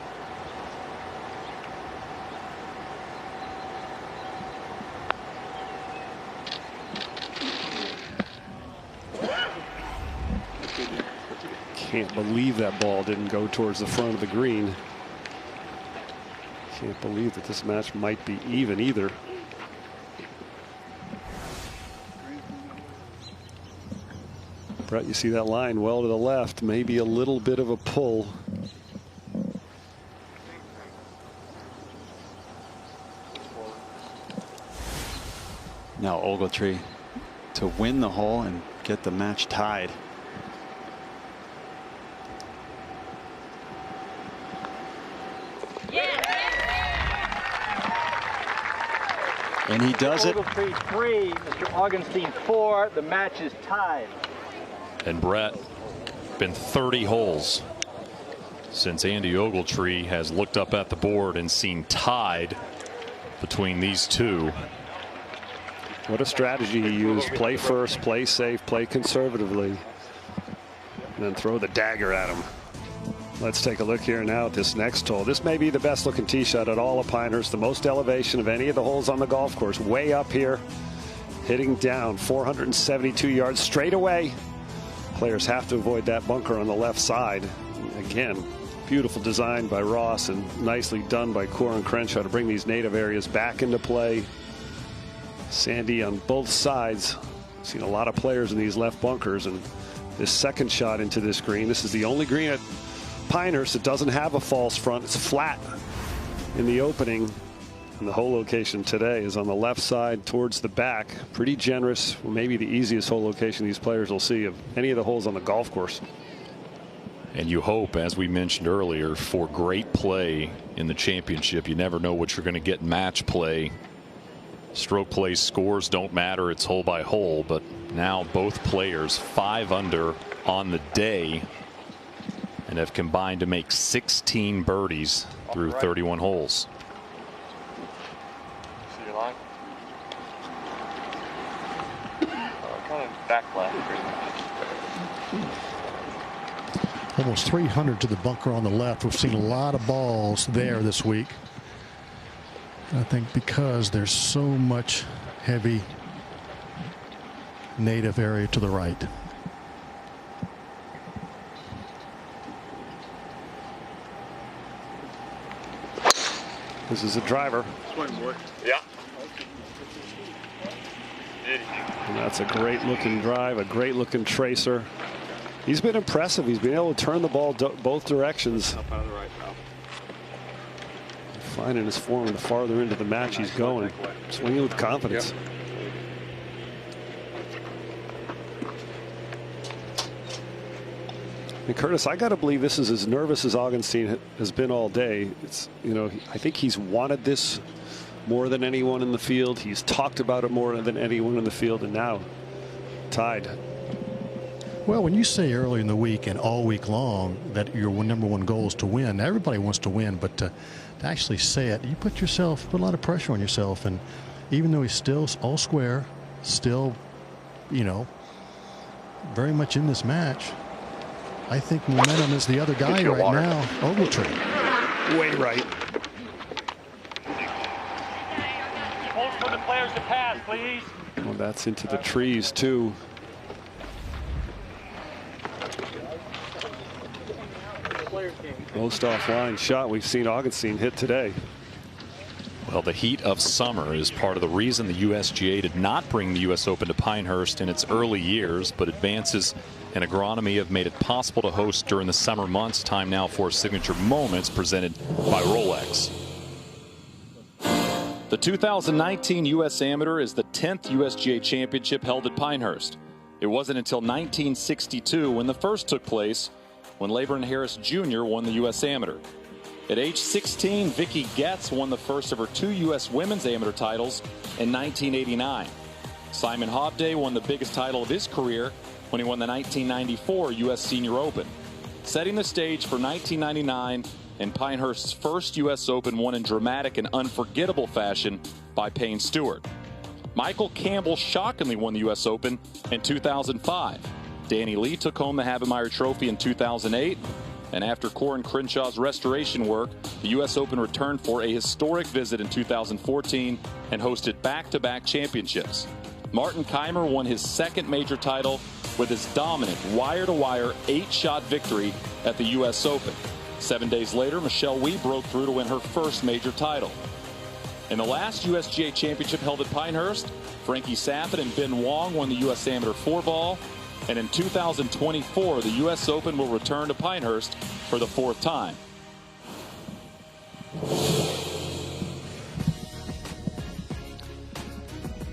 Can't believe that ball didn't go towards the front of the green. Can't believe that this match might be even either. Brett, you see that line well to the left, maybe a little bit of a pull. Now Ogletree to win the hole and get the match tied. And he does it. Ogletree 3, Mr. Augenstein 4. The match is tied. And Brett, been 30 holes since Andy Ogletree has looked up at the board and seen tied between these two. What a strategy he used. Play first, play safe, play conservatively. and then throw the dagger at him. Let's take a look here now at this next hole. This may be the best looking tee shot at all of Pinehurst, the most elevation of any of the holes on the golf course. Way up here, hitting down 472 yards straight away. Players have to avoid that bunker on the left side. Again, beautiful design by Ross and nicely done by Coore and Crenshaw to bring these native areas back into play. Sandy on both sides. Seen a lot of players in these left bunkers, and this second shot into this green. This is the only green at Pinehurst that doesn't have a false front. It's flat in the opening, and the hole location today is on the left side towards the back. Pretty generous, maybe the easiest hole location these players will see of any of the holes on the golf course. And you hope, as we mentioned earlier, for great play in the championship. You never know what you're going to get in match play. Stroke play scores don't matter. It's hole by hole. But now both players 5 under on the day and have combined to make 16 birdies through 31 holes. See your line? Kind of back left. Almost 300 to the bunker on the left. We've seen a lot of balls there this week. I think because there's so much heavy native area to the right. This is a driver. Swing, boy. Yeah. And that's a great looking drive, a great looking tracer. He's been impressive. He's been able to turn the ball both directions. Up out of the right, pal. Finding his form the farther into the match he's going. Swinging with confidence. Yep. And Curtis, I got to believe this is as nervous as Augenstein has been all day. It's, you know, I think he's wanted this more than anyone in the field. He's talked about it more than anyone in the field, and now tied. Well, when you say early in the week and all week long that your #1 goal is to win, everybody wants to win, but to actually say it, you put a lot of pressure on yourself. And even though he's still all square, still, you know, very much in this match, I think momentum is the other guy right now, Ogletree. Way right. Hold for the players to pass, please. Well, that's into the trees, too. Most offline shot we've seen Augenstein hit today. Well, the heat of summer is part of the reason the USGA did not bring the U.S. Open to Pinehurst in its early years, but advances in agronomy have made it possible to host during the summer months. Time now for Signature Moments presented by Rolex. The 2019 U.S. Amateur is the 10th USGA championship held at Pinehurst. It wasn't until 1962 when the first took place, when Leyburn Harris Jr. won the U.S. Amateur. At age 16, Vicki Getz won the first of her 2 U.S. Women's Amateur titles in 1989. Simon Hobday won the biggest title of his career when he won the 1994 U.S. Senior Open. Setting the stage for 1999 and Pinehurst's first U.S. Open, won in dramatic and unforgettable fashion by Payne Stewart. Michael Campbell shockingly won the U.S. Open in 2005. Danny Lee took home the Havemeyer Trophy in 2008. And after Coore and Crenshaw's restoration work, the U.S. Open returned for a historic visit in 2014 and hosted back-to-back championships. Martin Keimer won his second major title with his dominant wire-to-wire 8-shot victory at the U.S. Open. 7 days later, Michelle Wie broke through to win her first major title. In the last USGA championship held at Pinehurst, Frankie Saffin and Ben Wong won the U.S. Amateur 4-ball. And in 2024, the U.S. Open will return to Pinehurst for the 4th time.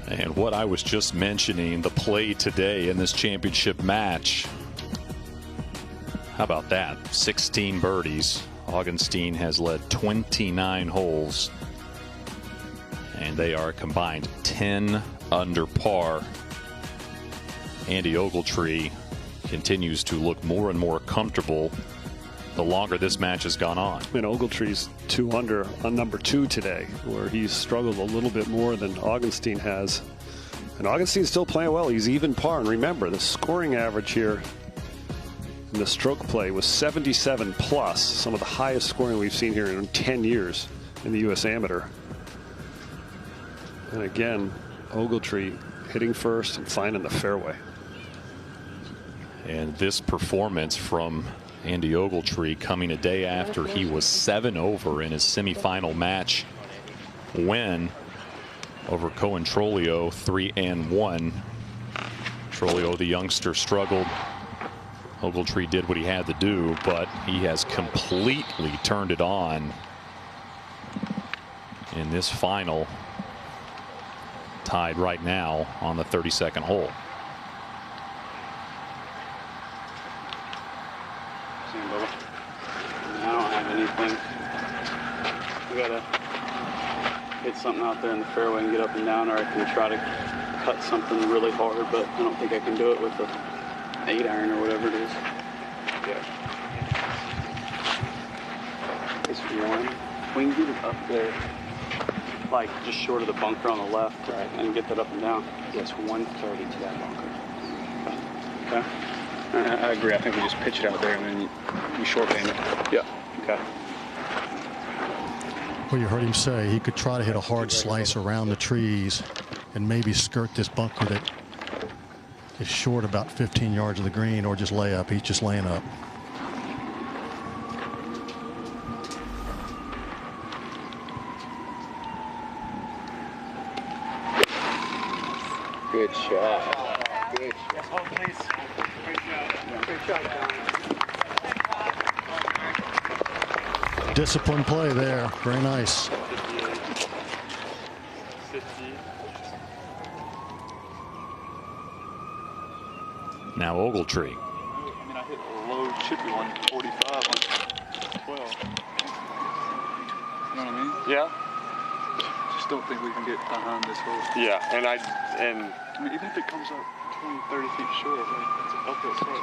And what I was just mentioning, the play today in this championship match. How about that? 16 birdies. Augenstein has led 29 holes. And they are combined 10 under par. Andy Ogletree continues to look more and more comfortable the longer this match has gone on. And Ogletree's 2 under on number 2 today, where he's struggled a little bit more than Augenstein has. And Augenstein's still playing well. He's even par. And remember, the scoring average here And the stroke play was 77 plus, some of the highest scoring we've seen here in 10 years in the U.S. Amateur. And again, Ogletree hitting first and finding the fairway. And this performance from Andy Ogletree coming a day after he was 7 over in his semifinal match win over Cohen Trolio, 3-1. Trolio, the youngster, struggled. Ogletree did what he had to do, but he has completely turned it on in this final, tied right now on the 32nd hole. I don't have anything. We gotta hit something out there in the fairway and get up and down, or I can try to cut something really hard, but I don't think I can do it with a 8-iron or whatever it is. Yeah. It's one. We can get it up there, like just short of the bunker on the left, right, and get that up and down. Yes, 130 to that bunker. Okay. I agree. I think we just pitch it out there and then you short band it. Yeah. Okay. Well, you heard him say he could try to hit a hard slice around the trees and maybe skirt this bunker that is short about 15 yards of the green, or just lay up. He's just laying up. Good shot. Good Yes, hold please. Great shot. Great shot, John. Disciplined play there. Very nice. Now Ogletree. I mean, I hit a low chippy one, 45 on 12. You know what I mean? Yeah. Just don't think we can get behind this hole. Yeah, and I mean, even if it comes up 20, 30 feet short, like, it's an uphill start.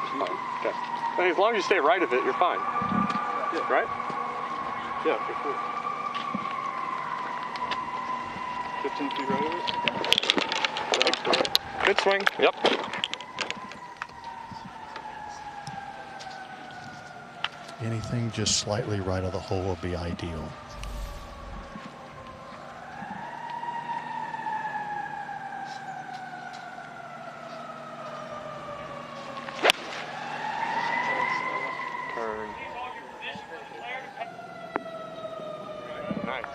Okay. I mean, as long as you stay right of it, you're fine. Yeah. Right? Yeah, for sure. 15 feet right of it? Good swing. Yep. Anything just slightly right of the hole would be ideal. Turn. Nice.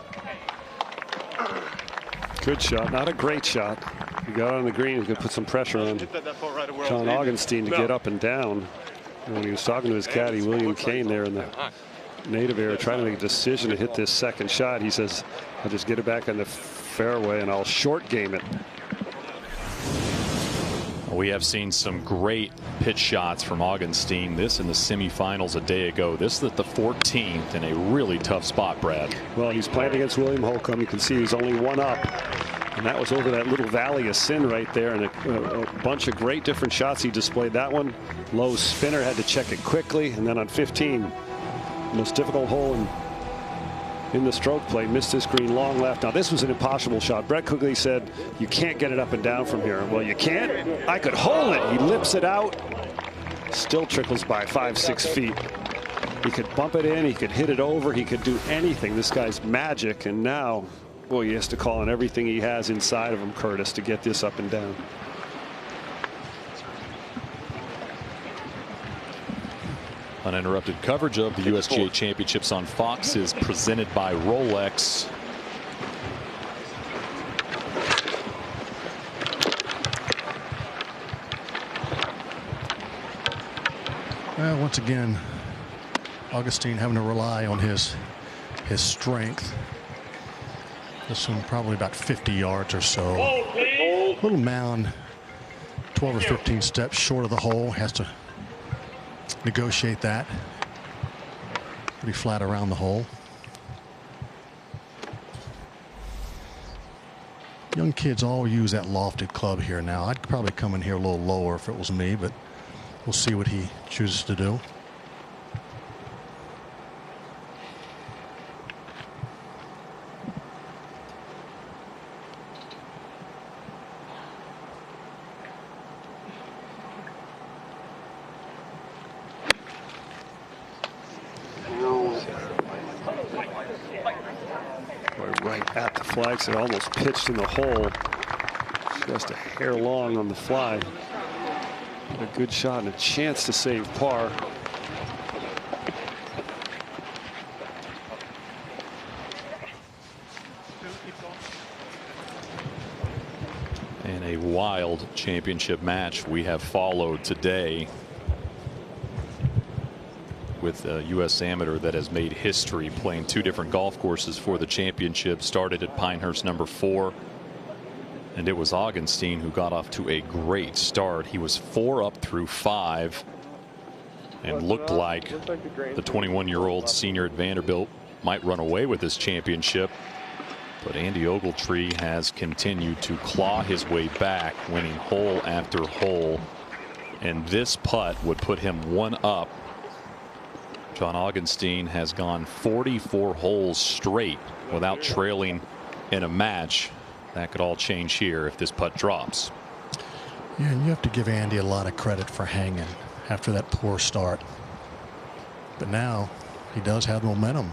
Good shot. Not a great shot. He got on the green. He could put some pressure on John Augenstein to get up and down. And when he was talking to his caddy, William Kane, there in the native area, trying to make a decision to hit this second shot, he says, I'll just get it back on the fairway and I'll short game it. We have seen some great pitch shots from Augenstein. This in the semifinals a day ago. This is the 14th in a really tough spot, Brad. Well, he's playing against William Holcomb. You can see he's only one up. And that was over that little valley of sin right there, and a bunch of great different shots he displayed. That one, low spinner, had to check it quickly. And then on 15, most difficult hole in the stroke play, missed this green long left. Now this was an impossible shot. Brett Quigley said you can't get it up and down from here. Well, you can't. I could hold it. He lips it out. Still trickles by 5-6 feet. He could bump it in. He could hit it over. He could do anything. This guy's magic. And now, boy, he has to call on everything he has inside of him, Curtis, to get this up and down. Uninterrupted coverage of the USGA Championships on Fox is presented by Rolex. Well, once again, Augenstein having to rely on his strength. This one probably about 50 yards or so. Little mound, 12 or 15 steps short of the hole. Has to negotiate that. Pretty flat around the hole. Young kids all use that lofted club here now. I'd probably come in here a little lower if it was me, but we'll see what he chooses to do. at the flags. It almost pitched in the hole. Just a hair long on the fly. A good shot and a chance to save par. And a wild championship match we have followed today with a U.S. amateur that has made history playing 2 different golf courses for the championship. Started at Pinehurst number 4. And it was Augenstein who got off to a great start. He was 4 up through 5 and looked like the 21-year-old senior at Vanderbilt might run away with this championship. But Andy Ogletree has continued to claw his way back, winning hole after hole. And this putt would put him 1 up. John Augenstein has gone 44 holes straight without trailing in a match. That could all change here if this putt drops. Yeah, and you have to give Andy a lot of credit for hanging after that poor start. But now he does have momentum.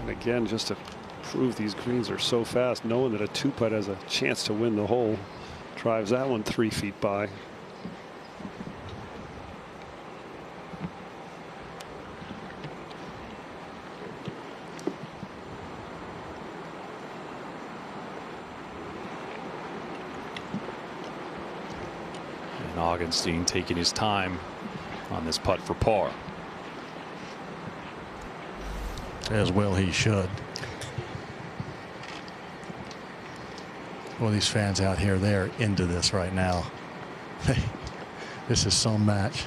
And again, just to prove these greens are so fast, knowing that a 2-putt has a chance to win the hole, drives that one 3 feet by. Augenstein taking his time on this putt for par. As well he should. Well, these fans out here, they're into this right now. This is some match.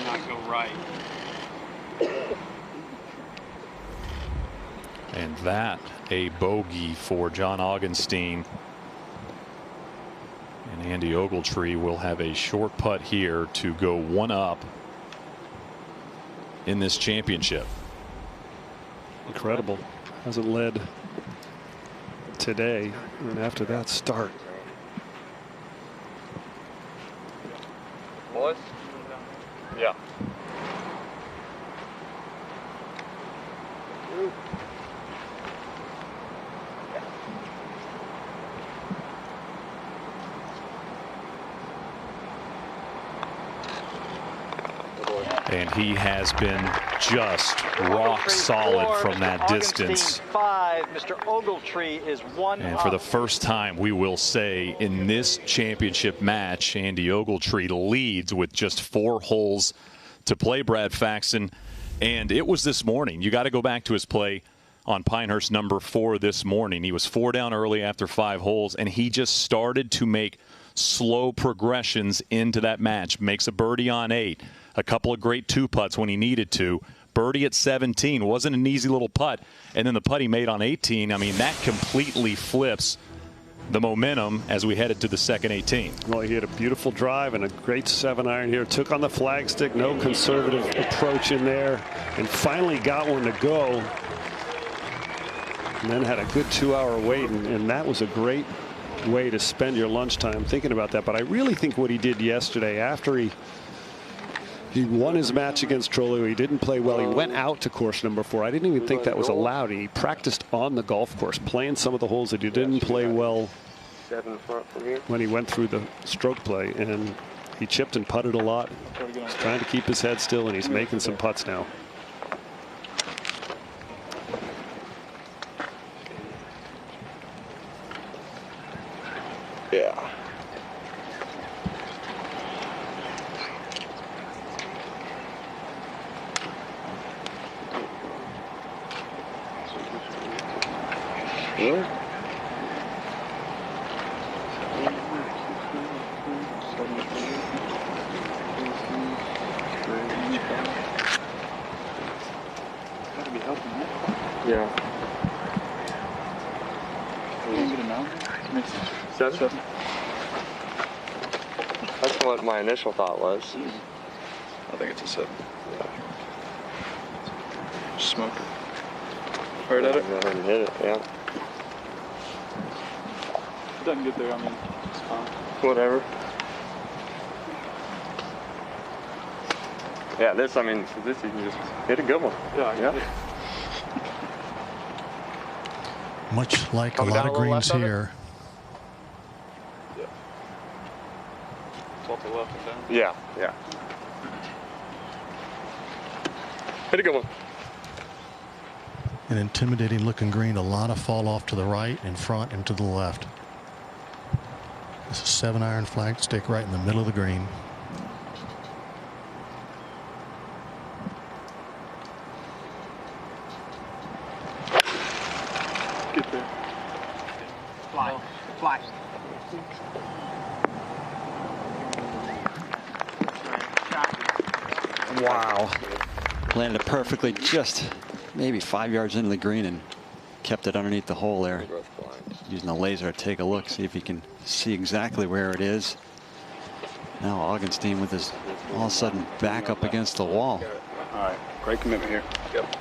Not go right. And that a bogey for John Augenstein. And Andy Ogletree will have a short putt here to go 1 up in this championship. Incredible. Hasn't led today, and after that start. Boys? Yeah. And he has been just rock solid from that distance. 5. Mr. Ogletree is 1 And for the first time, we will say in this championship match, Andy Ogletree leads with just 4 holes to play, Brad Faxon. And it was this morning. You got to go back to his play on Pinehurst number 4 this morning. He was 4 down early after 5 holes, and he just started to make slow progressions into that match. Makes a birdie on 8. A couple of great 2-putts when he needed to. Birdie at 17 wasn't an easy little putt. And then the putt he made on 18, I mean, that completely flips the momentum as we headed to the second 18. Well, he had a beautiful drive and a great 7-iron here. Took on the flagstick, no conservative approach in there, and finally got one to go. And then had a good 2-hour wait, and that was a great way to spend your lunchtime thinking about that. But I really think what he did yesterday, after he won his match against Trolio. He didn't play well. He went out to course number 4. I didn't even think that was allowed. He practiced on the golf course, playing some of the holes that he didn't play well when he went through the stroke play. And he chipped and putted a lot. He's trying to keep his head still, and he's making some putts now. Yeah. Really? Gotta be helping you. Yeah. Can't get a mountain? Seven? That's what my initial thought was. I think it's a 7. Smoke it. Heard at it? Go ahead and hit it, yeah. If it doesn't get there, I mean, it's fine. Whatever. Yeah, this, I mean, this you can just hit a good one. Yeah. Much like Coming a lot down of a little greens left of it? here. It's off the left and down. Yeah, yeah. Hit a good one. An intimidating looking green, a lot of fall off to the right, in front, and to the left. This is 7-iron flag stick right in the middle of the green. Get there. Fly. Fly. Wow. Landed it perfectly, just maybe 5 yards into the green and kept it underneath the hole there. Using the laser to take a look, see if he can see exactly where it is. Now Augenstein with his all of a sudden back up against the wall. All right, great commitment here. Yep.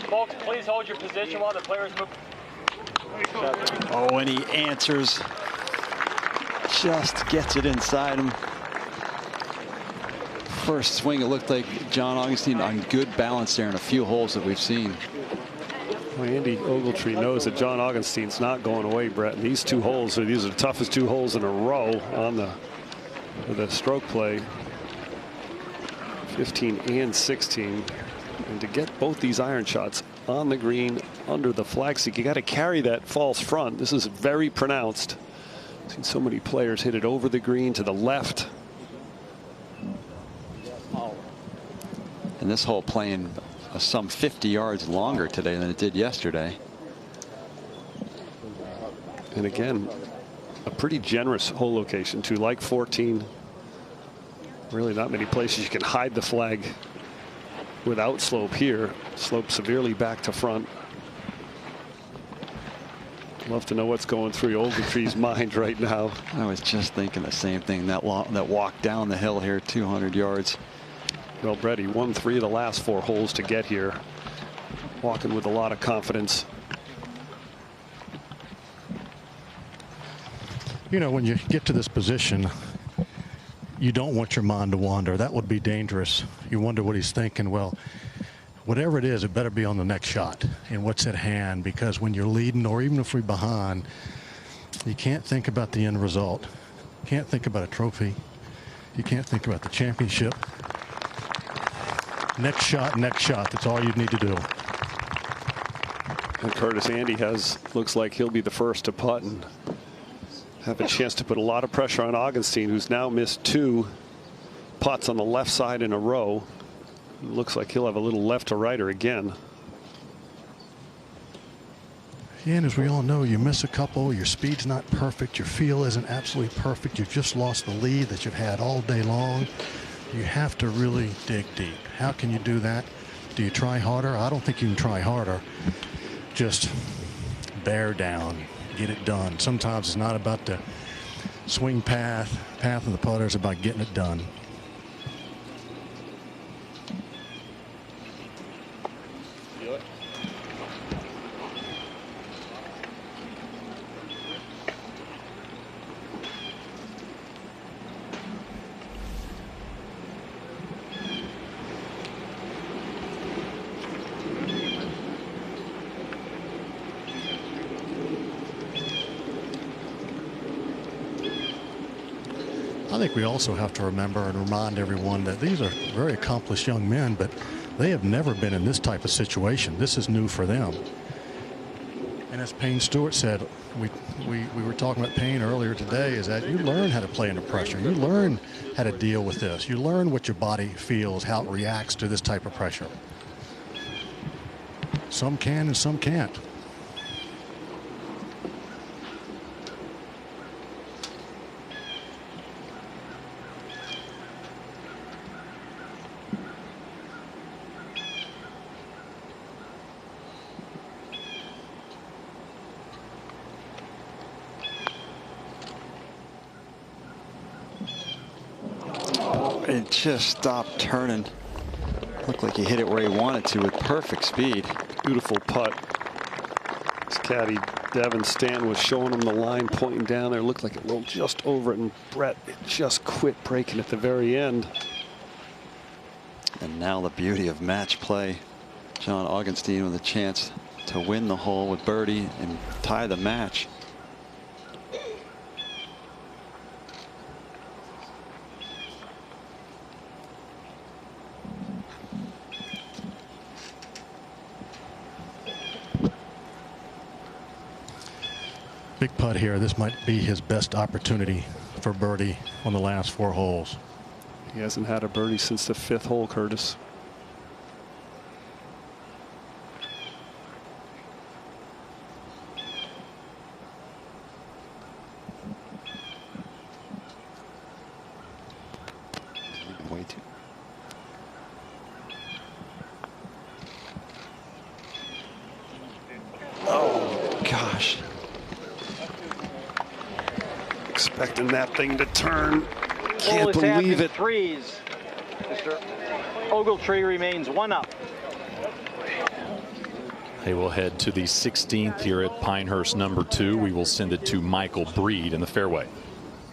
Folks, please hold your position while the players move. Oh, and he answers. Just gets it inside him. First swing, it looked like John Augenstein on good balance there in a few holes that we've seen. Well, Andy Ogletree knows that John Augenstein's not going away, Brett. And these 2 holes, these are the toughest 2 holes in a row on the stroke play. 15 and 16. And to get both these iron shots on the green under the flag stick, you got to carry that false front. This is very pronounced. I've seen so many players hit it over the green to the left. And this hole playing some 50 yards longer today than it did yesterday. And again, a pretty generous hole location too, like 14. Really not many places you can hide the flag without slope here. Slope severely back to front. Love to know what's going through Ogletree's mind right now. I was just thinking the same thing. That walk down the hill here, 200 yards. Well, Brett, he won 3 of the last 4 holes to get here. Walking with a lot of confidence. You know, when you get to this position, you don't want your mind to wander. That would be dangerous. You wonder what he's thinking. Well, whatever it is, it better be on the next shot and what's at hand, because when you're leading or even if we're behind, you can't think about the end result. You can't think about a trophy. You can't think about the championship. Next shot, next shot. That's all you need to do. And Curtis, Andy looks like he'll be the first to putt and have a chance to put a lot of pressure on Augenstein, who's now missed 2 putts on the left side in a row. Looks like he'll have a little left to righter again. Yeah, and as we all know, you miss a couple, your speed's not perfect, your feel isn't absolutely perfect, you've just lost the lead that you've had all day long. You have to really dig deep. How can you do that? Do you try harder? I don't think you can try harder. Just bear down, get it done. Sometimes it's not about the swing path of the putter, it's about getting it done. think we also have to remember and remind everyone that these are very accomplished young men, but they have never been in this type of situation. This is new for them. And as Payne Stewart said, we were talking about Payne earlier today, is that you learn how to play under pressure. You learn how to deal with this. You learn what your body feels, how it reacts to this type of pressure. Some can and some can't. It just stopped turning. Looked like he hit it where he wanted to with perfect speed. Beautiful putt. His caddy, Devin Stanton, was showing him the line pointing down there. Looked like it rolled just over it, and Brett, it just quit breaking at the very end. And now the beauty of match play. John Augenstein with a chance to win the hole with birdie and tie the match. Big putt here. This might be his best opportunity for birdie on the last 4 holes. He hasn't had a birdie since the 5th hole, Curtis. Way too. Oh, gosh. Expecting that thing to turn. Hole Can't is half believe in it. threes. Mr. Ogletree remains 1 up. They will head to the 16th here at Pinehurst number 2. We will send it to Michael Breed in the fairway.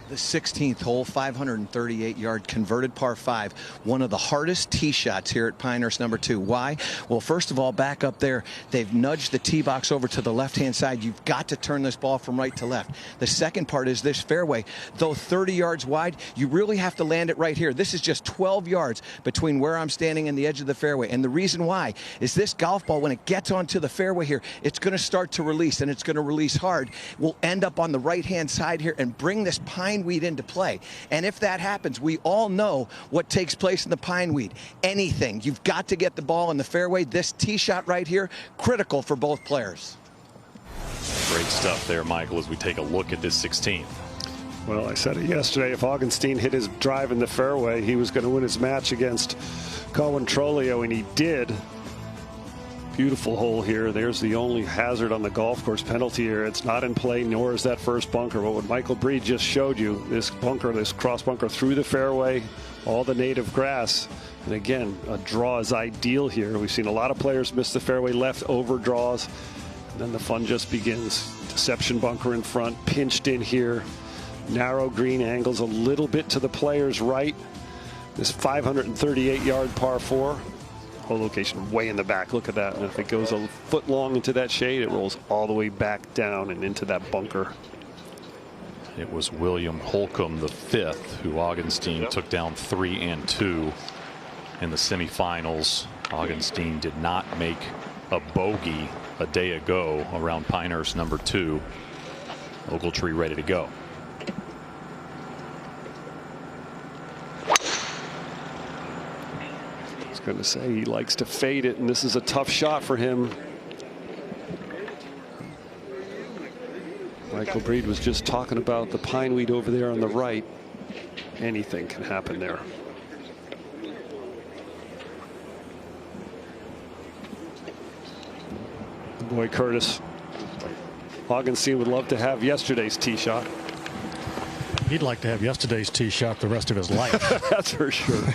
The 16th hole, 538-yard converted par 5. One of the hardest tee shots here at Pinehurst number 2. Why? Well, first of all, back up there, they've nudged the tee box over to the left-hand side. You've got to turn this ball from right to left. The second part is this fairway, though 30 yards wide, you really have to land it right here. This is just 12 yards between where I'm standing and the edge of the fairway. And the reason why is this golf ball, when it gets onto the fairway here, it's going to start to release, and it's going to release hard. We'll end up on the right-hand side here and bring this pine weed into play. And if that happens, we all know what takes place in the pine weed. Anything. You've got to get the ball in the fairway. This tee shot right here, critical for both players. Great stuff there, Michael, as we take a look at this 16th. Well, I said it yesterday. If Augenstein hit his drive in the fairway, he was going to win his match against Colin Trolio, and he did. Beautiful hole here. There's the only hazard on the golf course penalty here. It's not in play, nor is that first bunker. But what Michael Breed just showed you, this bunker, this cross bunker through the fairway, all the native grass. And again, a draw is ideal here. We've seen a lot of players miss the fairway left over draws. And then the fun just begins. Deception bunker in front, pinched in here. Narrow green angles a little bit to the player's right. This 538-yard par 4. Whole location way in the back. Look at that. And if it goes a foot long into that shade, it rolls all the way back down and into that bunker. It was William Holcomb, the 5th, who Augenstein took down 3 and 2 in the semifinals. Augenstein did not make a bogey a day ago around Pinehurst number 2. Ogletree ready to go. Going to say he likes to fade it, and this is a tough shot for him. Michael Breed was just talking about the pine weed over there on the right. Anything can happen there. Boy, Curtis, Augenstein would love to have yesterday's tee shot. He'd like to have yesterday's tee shot the rest of his life. That's for sure.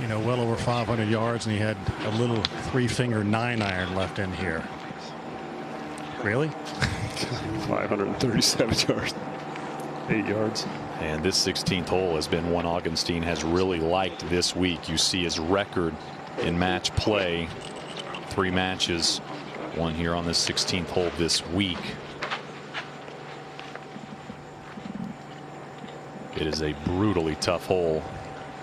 You know, well over 500 yards, and he had a little 3-finger 9-iron left in here. Really? 537 yards. 8 yards. And this 16th hole has been one Augenstein has really liked this week. You see his record in match play. 3 matches. One here on this 16th hole this week. It is a brutally tough hole,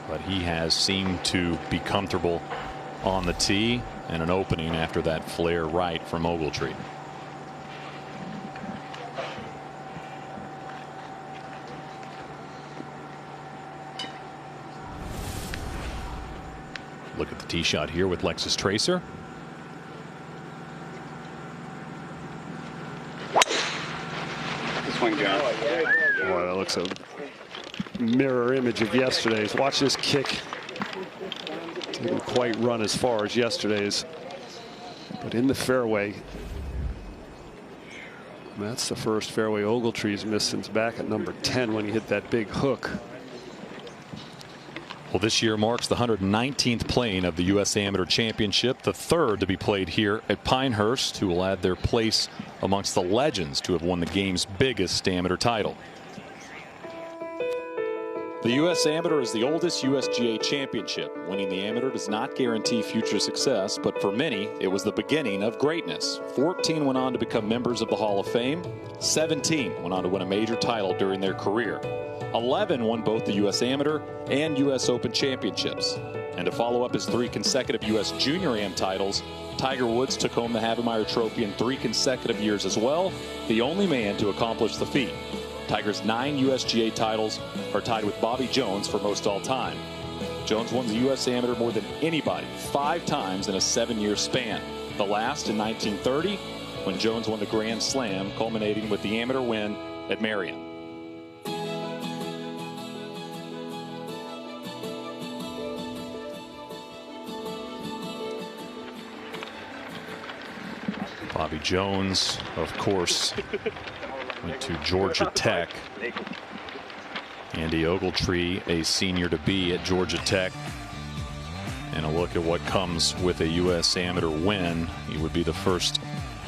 but he has seemed to be comfortable on the tee, and an opening after that flare right from Ogletree. Look at the tee shot here with Lexus Tracer. Swing, John. Boy, that looks a mirror image of yesterday's. Watch this kick. Didn't quite run as far as yesterday's, but in the fairway. That's the first fairway Ogletree's missed since back at number 10 when he hit that big hook. Well, this year marks the 119th playing of the U.S. Amateur Championship, the third to be played here at Pinehurst, who will add their place amongst the legends to have won the game's biggest amateur title. The U.S. Amateur is the oldest USGA championship. Winning the Amateur does not guarantee future success, but for many, it was the beginning of greatness. 14 went on to become members of the Hall of Fame. 17 went on to win a major title during their career. 11 won both the U.S. Amateur and U.S. Open championships. And to follow up his 3 consecutive U.S. Junior Am titles, Tiger Woods took home the Havemeyer Trophy in 3 consecutive years as well, the only man to accomplish the feat. Tiger's 9 USGA titles are tied with Bobby Jones for most all time. Jones won the U.S. Amateur more than anybody 5 times in a 7-year span. The last in 1930, when Jones won the Grand Slam, culminating with the amateur win at Merion. Bobby Jones, of course, went to Georgia Tech. Andy Ogletree, a senior to be at Georgia Tech. And a look at what comes with a U.S. Amateur win. He would be the first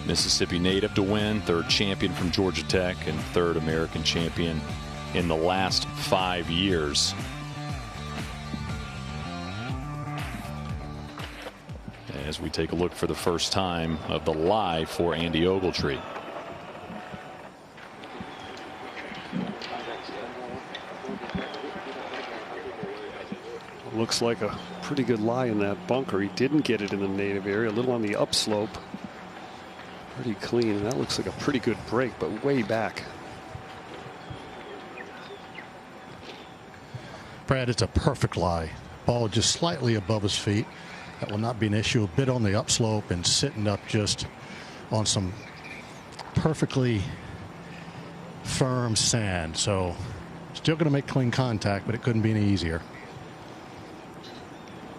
Mississippi native to win, 3rd champion from Georgia Tech, and 3rd American champion in the last 5 years. As we take a look for the first time of the live for Andy Ogletree. Looks like a pretty good lie in that bunker. He didn't get it in the native area, a little on the upslope. Pretty clean, and that looks like a pretty good break, but way back. Brad, it's a perfect lie. Ball just slightly above his feet. That will not be an issue. A bit on the upslope and sitting up just on some perfectly firm sand. So still going to make clean contact, but it couldn't be any easier.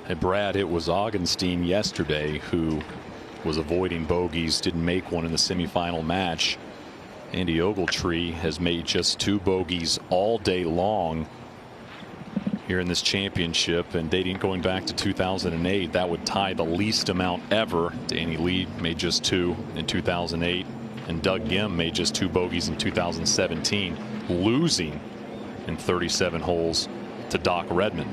Hey, Brad, it was Augenstein yesterday who was avoiding bogeys, didn't make one in the semifinal match. Andy Ogletree has made just 2 bogeys all day long here in this championship, and dating going back to 2008, that would tie the least amount ever. Danny Lee made just 2 in 2008, and Doug Gim made just 2 bogeys in 2017, losing in 37 holes to Doc Redman.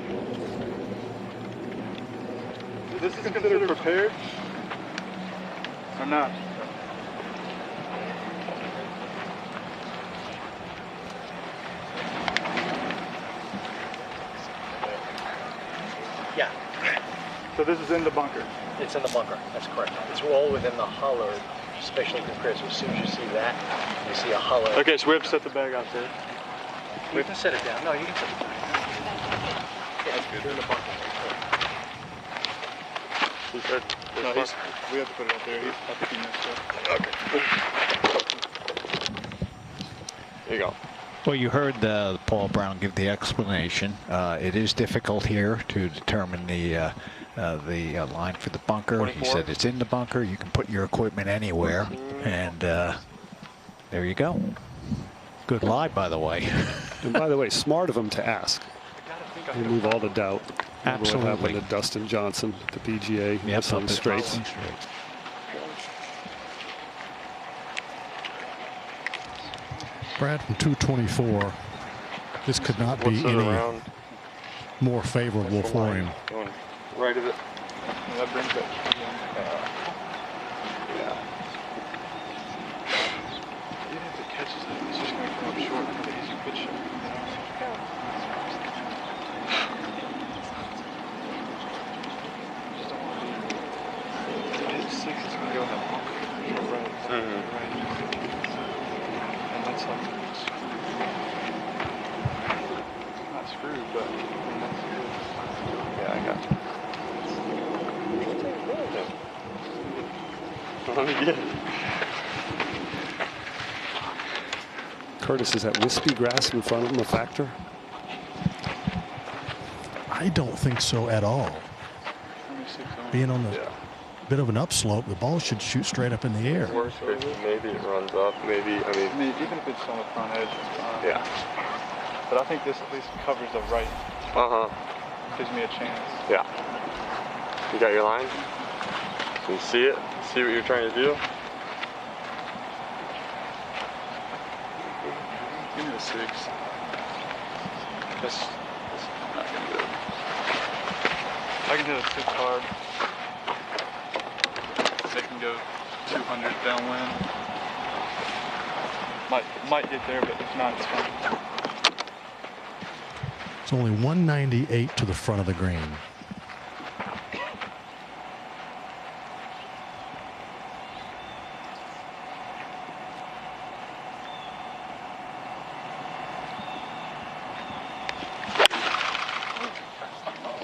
This is considered prepared or not? Yeah. So this is in the bunker? It's in the bunker. That's correct. It's all within the hollow, especially compared to as soon as you see that, you see a hollow. Okay, so we have to set the bag out there. We can set it down. No, you can set it down. Yeah, you're in the bunker. No, we have to put it out there. I think he messed up. Okay. There you go. Well, you heard Paul Brown give the explanation. It is difficult here to determine the line for the bunker. 24. He said it's in the bunker. You can put your equipment anywhere, and there you go. Good lie, by the way. And by the way, smart of him to ask. Remove all the doubt. Absolutely. What happened to Dustin Johnson, the PGA, yep, some straights. Brad, from 224, this could not be any more favorable for him. Going right at it. And that brings it. Yeah. Even if it catches it, it's just going to come up short. It's an easy pitch shot. Let me get it. Curtis, is that wispy grass in front of him a factor? I don't think so at all. Being on the bit of an upslope, the ball should shoot straight up in the air. Worst case, maybe it runs up. Maybe, I mean, even if it's on the front edge, it's fine. Yeah. But I think this at least covers the right. Gives me a chance. Yeah. You got your line? Can you see it? See what you're trying to do? Give me the 6. That's not gonna do it. I can hit a 6 hard. They can go 200 downwind. Might get there, but if not, it's fine. It's only 198 to the front of the green.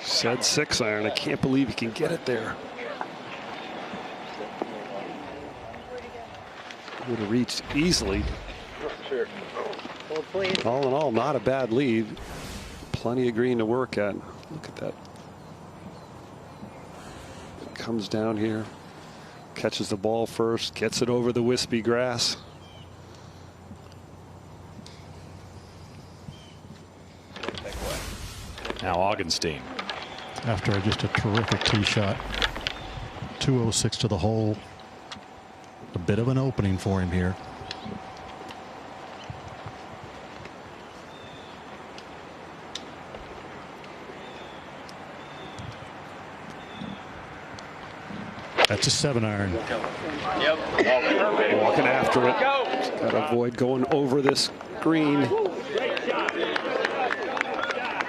Said 6 iron. I can't believe he can get it there. Would have reached easily. Sure. All in all, not a bad lead. Plenty of green to work at. Look at that. Comes down here, catches the ball first, gets it over the wispy grass. Now Augenstein. After just a terrific tee shot. 206 to the hole. A bit of an opening for him here. That's a 7 iron. Walking after it. Got to avoid going over this green.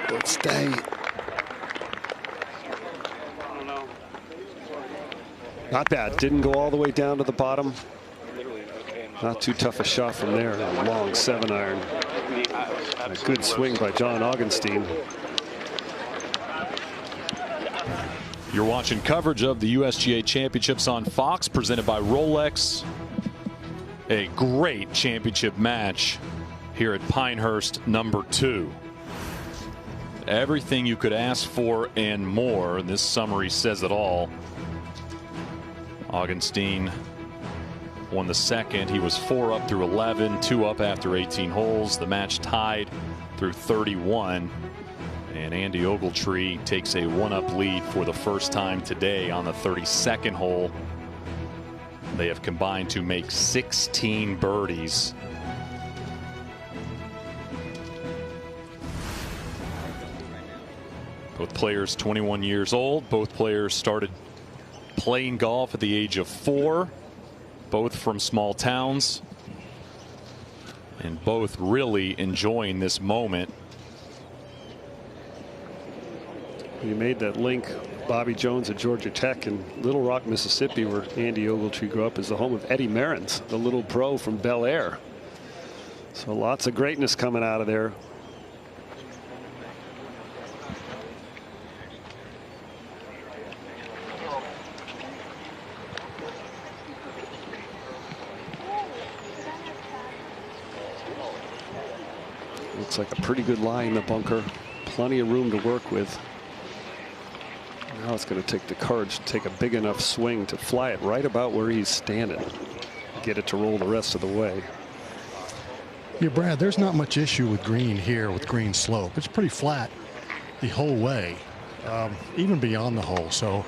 Good stay. Not bad. Didn't go all the way down to the bottom. Not too tough a shot from there. A long 7 iron. And a good swing by John Augenstein. You're watching coverage of the USGA Championships on Fox, presented by Rolex. A great championship match here at Pinehurst #2. Everything you could ask for and more. This summary says it all. Augenstein won the second. He was 4 up through 11, 2 up after 18 holes. The match tied through 31. And Andy Ogletree takes a 1-up lead for the first time today on the 32nd hole. They have combined to make 16 birdies. Both players 21 years old. Both players started playing golf at the age of 4. Both from small towns. And both really enjoying this moment. You made that link. Bobby Jones at Georgia Tech and Little Rock, Mississippi, where Andy Ogletree grew up, is the home of Eddie Merrens, the little pro from Bel Air. So lots of greatness coming out of there. Looks like a pretty good lie in the bunker. Plenty of room to work with. Now it's going to take the courage to take a big enough swing to fly it right about where he's standing. Get it to roll the rest of the way. Yeah, Brad, there's not much issue with green here with green slope. It's pretty flat the whole way, even beyond the hole. So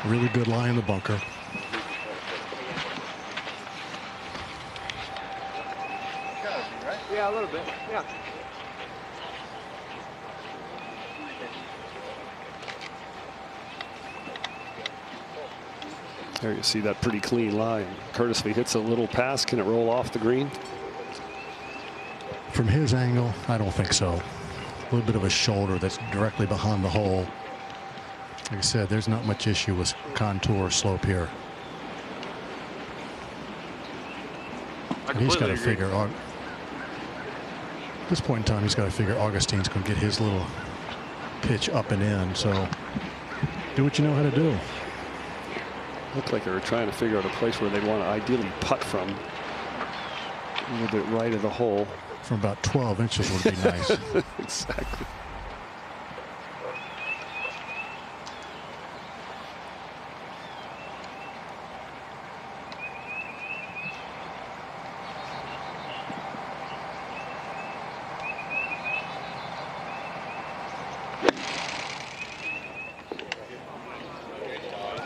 really good lie in the bunker. Yeah, a little bit. Yeah. There you see that pretty clean lie. Curtis, if he hits a little pass, can it roll off the green? From his angle, I don't think so. A little bit of a shoulder that's directly behind the hole. Like I said, there's not much issue with contour or slope here. And he's got to figure out, at this point in time, he's got to figure Augustine's going to get his little pitch up and in. So do what you know how to do. Looked like they were trying to figure out a place where they'd want to ideally putt from. A little bit right of the hole. From about 12 inches would be nice. Exactly.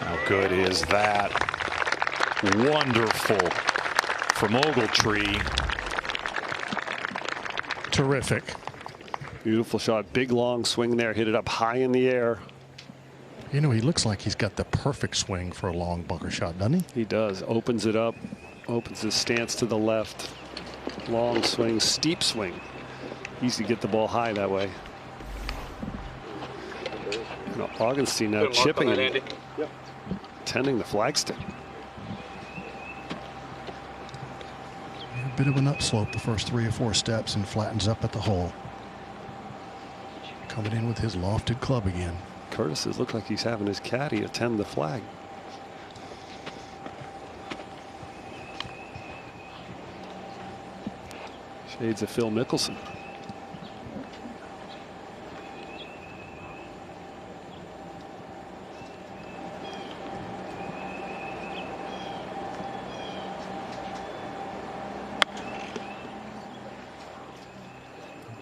How good is that? Wonderful from Ogletree. Terrific. Beautiful shot. Big long swing there. Hit it up high in the air. You know, he looks like he's got the perfect swing for a long bunker shot, doesn't he? He does. Opens it up. Opens his stance to the left. Long swing. Steep swing. Easy to get the ball high that way. You know, Augenstein now chipping and tending the flagstick. A bit of an upslope the first 3 or 4 steps and flattens up at the hole. Coming in with his lofted club again. Curtis has looked like he's having his caddy attend the flag. Shades of Phil Mickelson.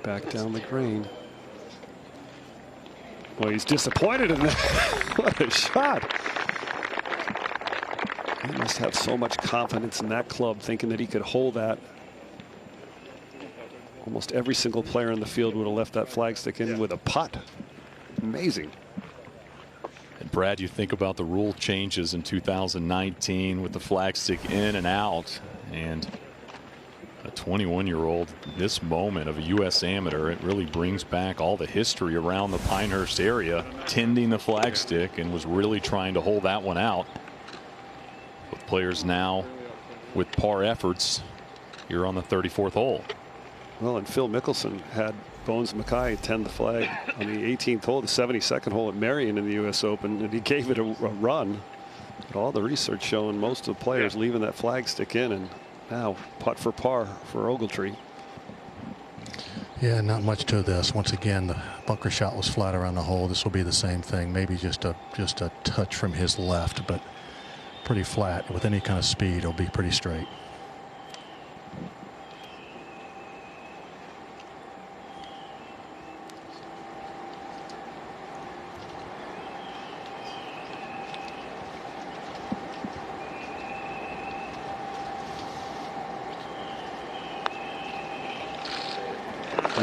Back down the green. Well, he's disappointed in that. What a shot. He must have so much confidence in that club, thinking that he could hold that. Almost every single player in the field would have left that flagstick in with a putt. Amazing. And Brad, you think about the rule changes in 2019 with the flagstick in and out, and a 21-year-old, this moment of a U.S. Amateur, it really brings back all the history around the Pinehurst area, tending the flagstick, and was really trying to hold that one out. With players now with par efforts here on the 34th hole. Well, and Phil Mickelson had Bones Mackay tend the flag on the 18th hole, the 72nd hole at Marion in the U.S. Open, and he gave it a run. But all the research showing most of the players leaving that flagstick in, and now putt for par for Ogletree. Yeah, not much to this. Once again, the bunker shot was flat around the hole. This will be the same thing. Maybe just a touch from his left, but pretty flat. With any kind of speed, it'll be pretty straight.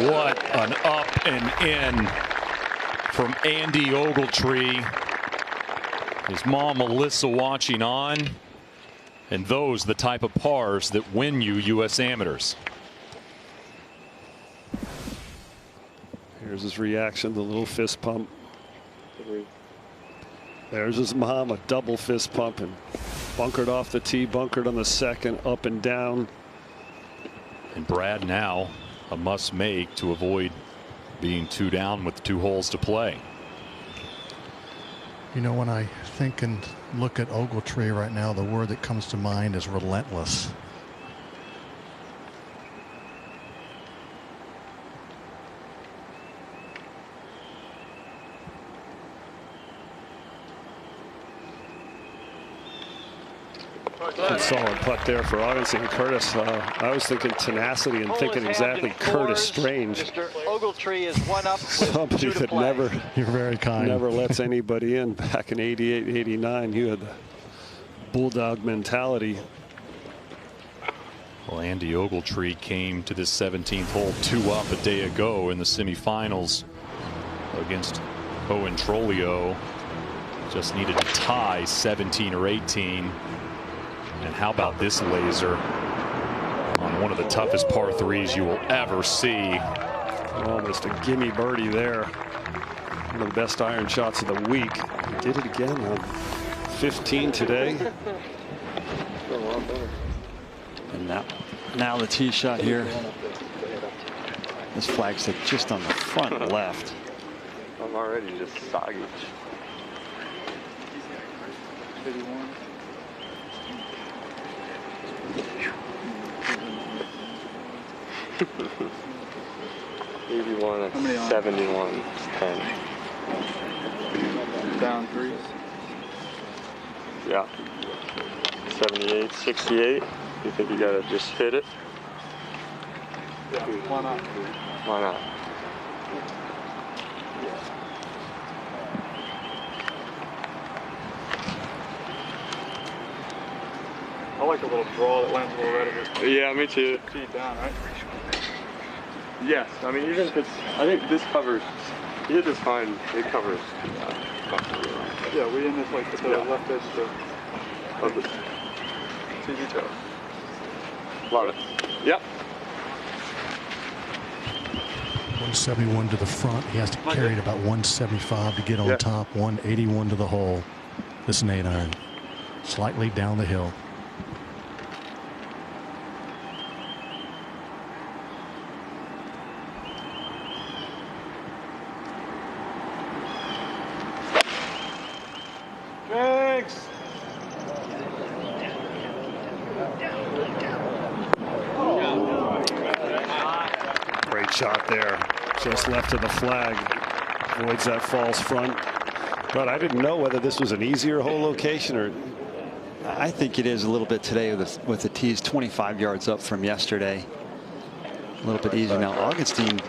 What an up and in from Andy Ogletree. His mom Melissa watching on. And those the type of pars that win you U.S. Amateurs. Here's his reaction, the little fist pump. There's his mom, a double fist pump, and bunkered off the tee, bunkered on the second, up and down. And Brad now a must make to avoid being 2 down with 2 holes to play. You know, when I think and look at Ogletree right now, the word that comes to mind is relentless. Good solid putt there for Augenstein. Curtis, I was thinking tenacity and thinking exactly Curtis Strange. Mr. Ogletree is 1 up with Somebody 2 to that play. never, You're very kind. Never lets anybody in. Back in '88, '89, you had the bulldog mentality. Well, Andy Ogletree came to this 17th hole 2 up a day ago in the semifinals against Owen Trolio. Just needed to tie 17 or 18. And how about this laser? on one of the toughest par threes you will ever see. Almost a gimme birdie there. One of the best iron shots of the week. He did it again on 15 today. And now the tee shot here. This flagstick just on the front left. I'm already just soggy. 81 at 71, 10. Down 3. Yeah. 78, 68. You think you gotta just hit it? Yeah, why not? Why not? I like a little draw that lands a little right of it. Yeah, me too. Feet down, right? Yes, I mean, even if it's, I think this covers, you hit this fine, it covers. Yeah, we in this like the left edge of the TV toe. Love it. Yep. 171 to the front. He has to carry it about 175 to get on top. 181 to the hole. This is an 8-iron. Slightly down the hill. Thanks. Great shot there. Just left of the flag. Avoids that false front. But I didn't know whether this was an easier hole location or. I think it is a little bit today with the tees 25 yards up from yesterday. A little bit easier now. Augustine,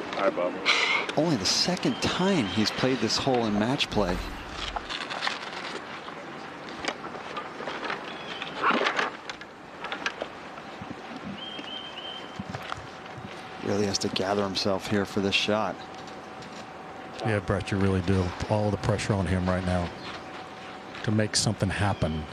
only the second time he's played this hole in match play. Really has to gather himself here for this shot. Yeah, Brett, you really do. All the pressure on him right now to make something happen.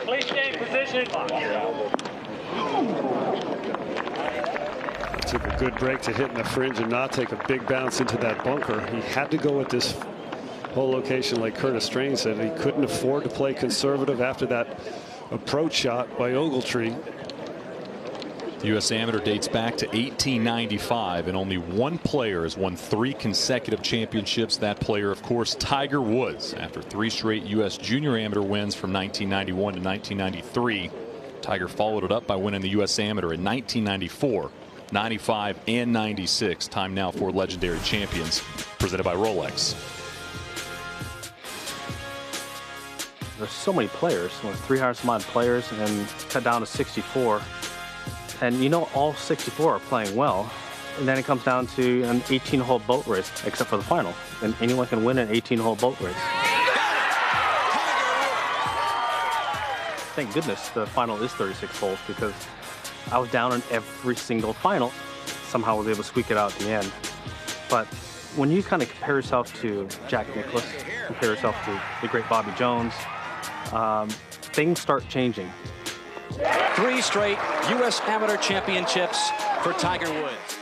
Please stay in position. Took a good break to hit in the fringe and not take a big bounce into that bunker. He had to go with this hole location, like Curtis Strange said. He couldn't afford to play conservative after that approach shot by Ogletree. The U.S. Amateur dates back to 1895, and only one player has won 3 consecutive championships. That player, of course, Tiger Woods. After 3 straight U.S. Junior Amateur wins from 1991 to 1993, Tiger followed it up by winning the U.S. Amateur in 1994, 95, and 96. Time now for Legendary Champions, presented by Rolex. There's so many players, 300 some odd players, and cut down to 64. And you know all 64 are playing well. And then it comes down to an 18-hole boat race, except for the final. And anyone can win an 18-hole boat race. Thank goodness the final is 36 holes, because I was down in every single final. Somehow I was able to squeak it out at the end. But when you kind of compare yourself to Jack Nicklaus, compare yourself to the great Bobby Jones, things start changing. 3 straight U.S. Amateur Championships for Tiger Woods.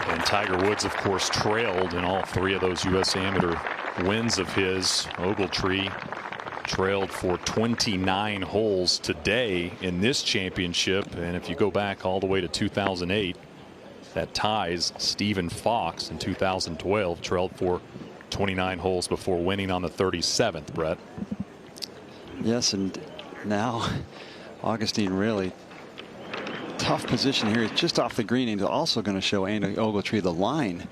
And Tiger Woods, of course, trailed in all 3 of those U.S. Amateur wins of his. Ogletree trailed for 29 holes today in this championship. And if you go back all the way to 2008, that ties Stephen Fox in 2012, trailed for 29 holes before winning on the 37th, Brett. Yes, and now Augustine really tough position here. He's just off the green, and also going to show Andy Ogletree the line.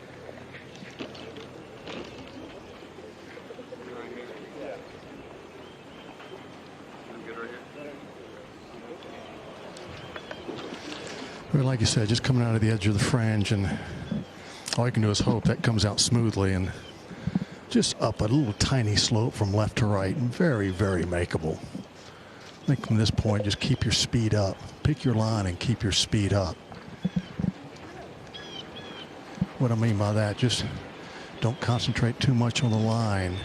But like you said, just coming out of the edge of the fringe, and all you can do is hope that comes out smoothly and just up a little tiny slope from left to right. Very, very makeable. I think from this point, just keep your speed up. Pick your line and keep your speed up. What I mean by that, just don't concentrate too much on the line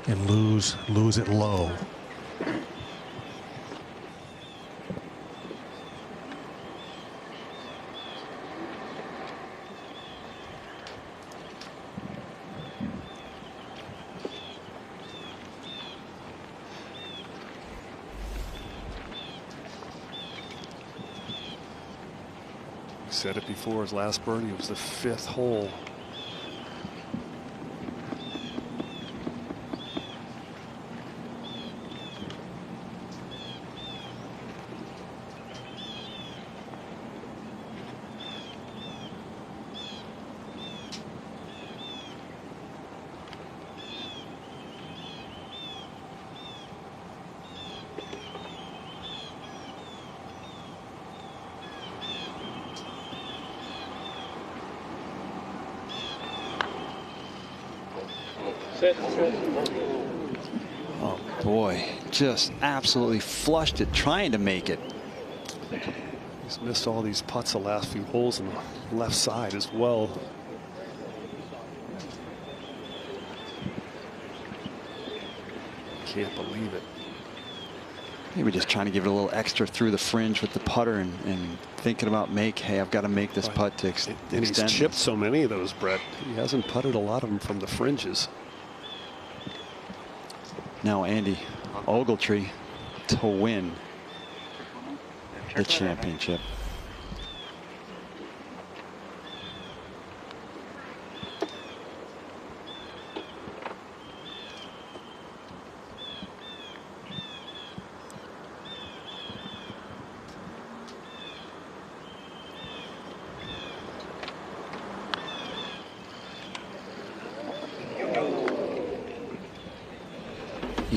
and lose it low. Said it before, his last birdie was the 5th hole. Oh boy, just absolutely flushed it trying to make it. He's missed all these putts the last few holes on the left side as well. Can't believe it. Maybe just trying to give it a little extra through the fringe with the putter and thinking about hey, I've got to make this putt to extend. And he's chipped so many of those, Brett. He hasn't putted a lot of them from the fringes. Now Andy Ogletree to win the championship.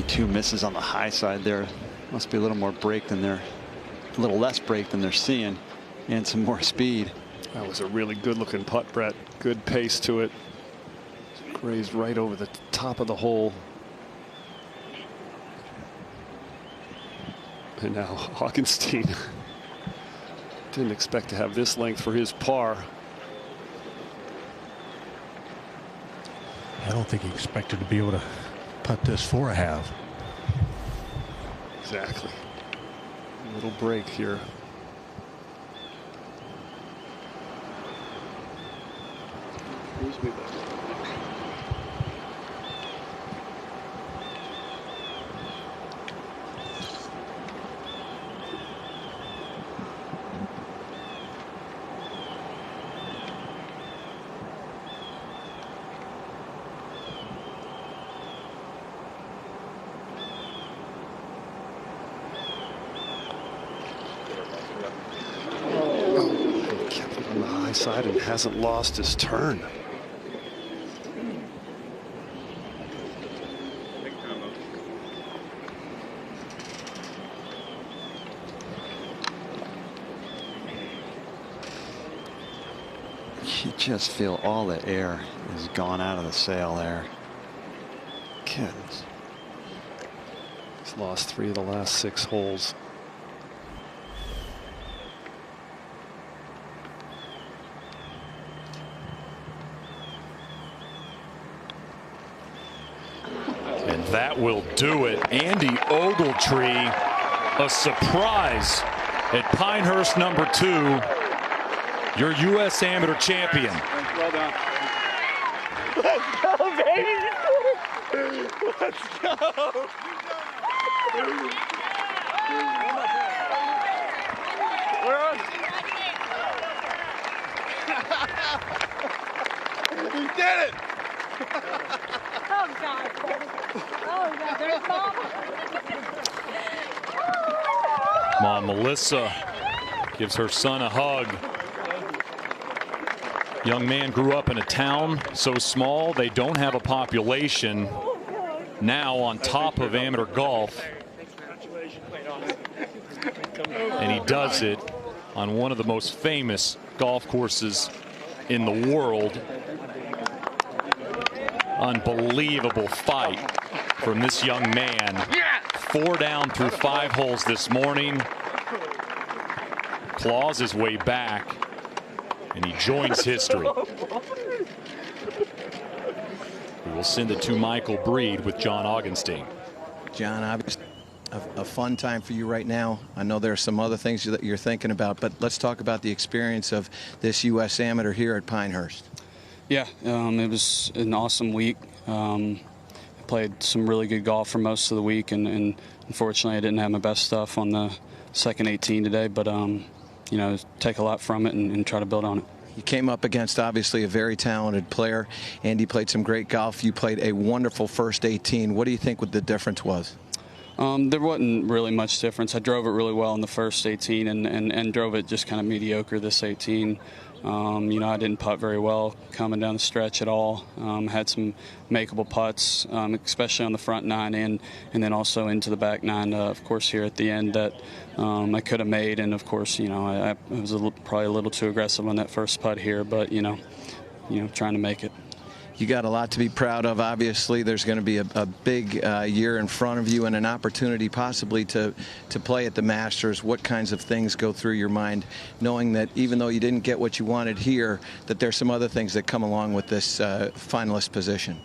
Two misses on the high side there. Must be a little more break than a little less break than they're seeing, and some more speed. That was a really good looking putt, Brett. Good pace to it. Grazed right over the top of the hole. And now Augenstein didn't expect to have this length for his par. I don't think he expected to be able to putt this for a half. Exactly. A little break here. Side and hasn't lost his turn. You just feel all the air has gone out of the sail there. Goodness. He's lost 3 of the last 6 holes. That will do it. Andy Ogletree, a surprise at Pinehurst #2, your U.S. Amateur champion. Well done. Let's go, baby. Let's go. We're on. We did it. Oh, God. Oh, God. There's Mom Melissa gives her son a hug. Young man grew up in a town so small they don't have a population. Now on top of amateur golf. And he does it on one of the most famous golf courses in the world. Unbelievable fight from this young man. 4 down through 5 holes this morning. Claws his way back, and he joins history. We will send it to Michael Breed with John Augenstein. John, obviously a fun time for you right now. I know there are some other things that you're thinking about, but let's talk about the experience of this U.S. Amateur here at Pinehurst. Yeah, it was an awesome week. I played some really good golf for most of the week, and unfortunately I didn't have my best stuff on the second 18 today, but you know, take a lot from it and try to build on it. You came up against obviously a very talented player. Andy played some great golf. You played a wonderful first 18. What do you think what the difference was? There wasn't really much difference. I drove it really well in the first 18 and drove it just kind of mediocre this 18. You know, I didn't putt very well coming down the stretch at all. Had some makeable putts, especially on the front 9 and then also into the back 9, of course, here at the end that I could have made. And, of course, you know, I was probably a little too aggressive on that first putt here, but, you know, trying to make it. You got a lot to be proud of. Obviously, there's going to be a big year in front of you and an opportunity possibly to play at the Masters. What kinds of things go through your mind, knowing that even though you didn't get what you wanted here, that there's some other things that come along with this finalist position?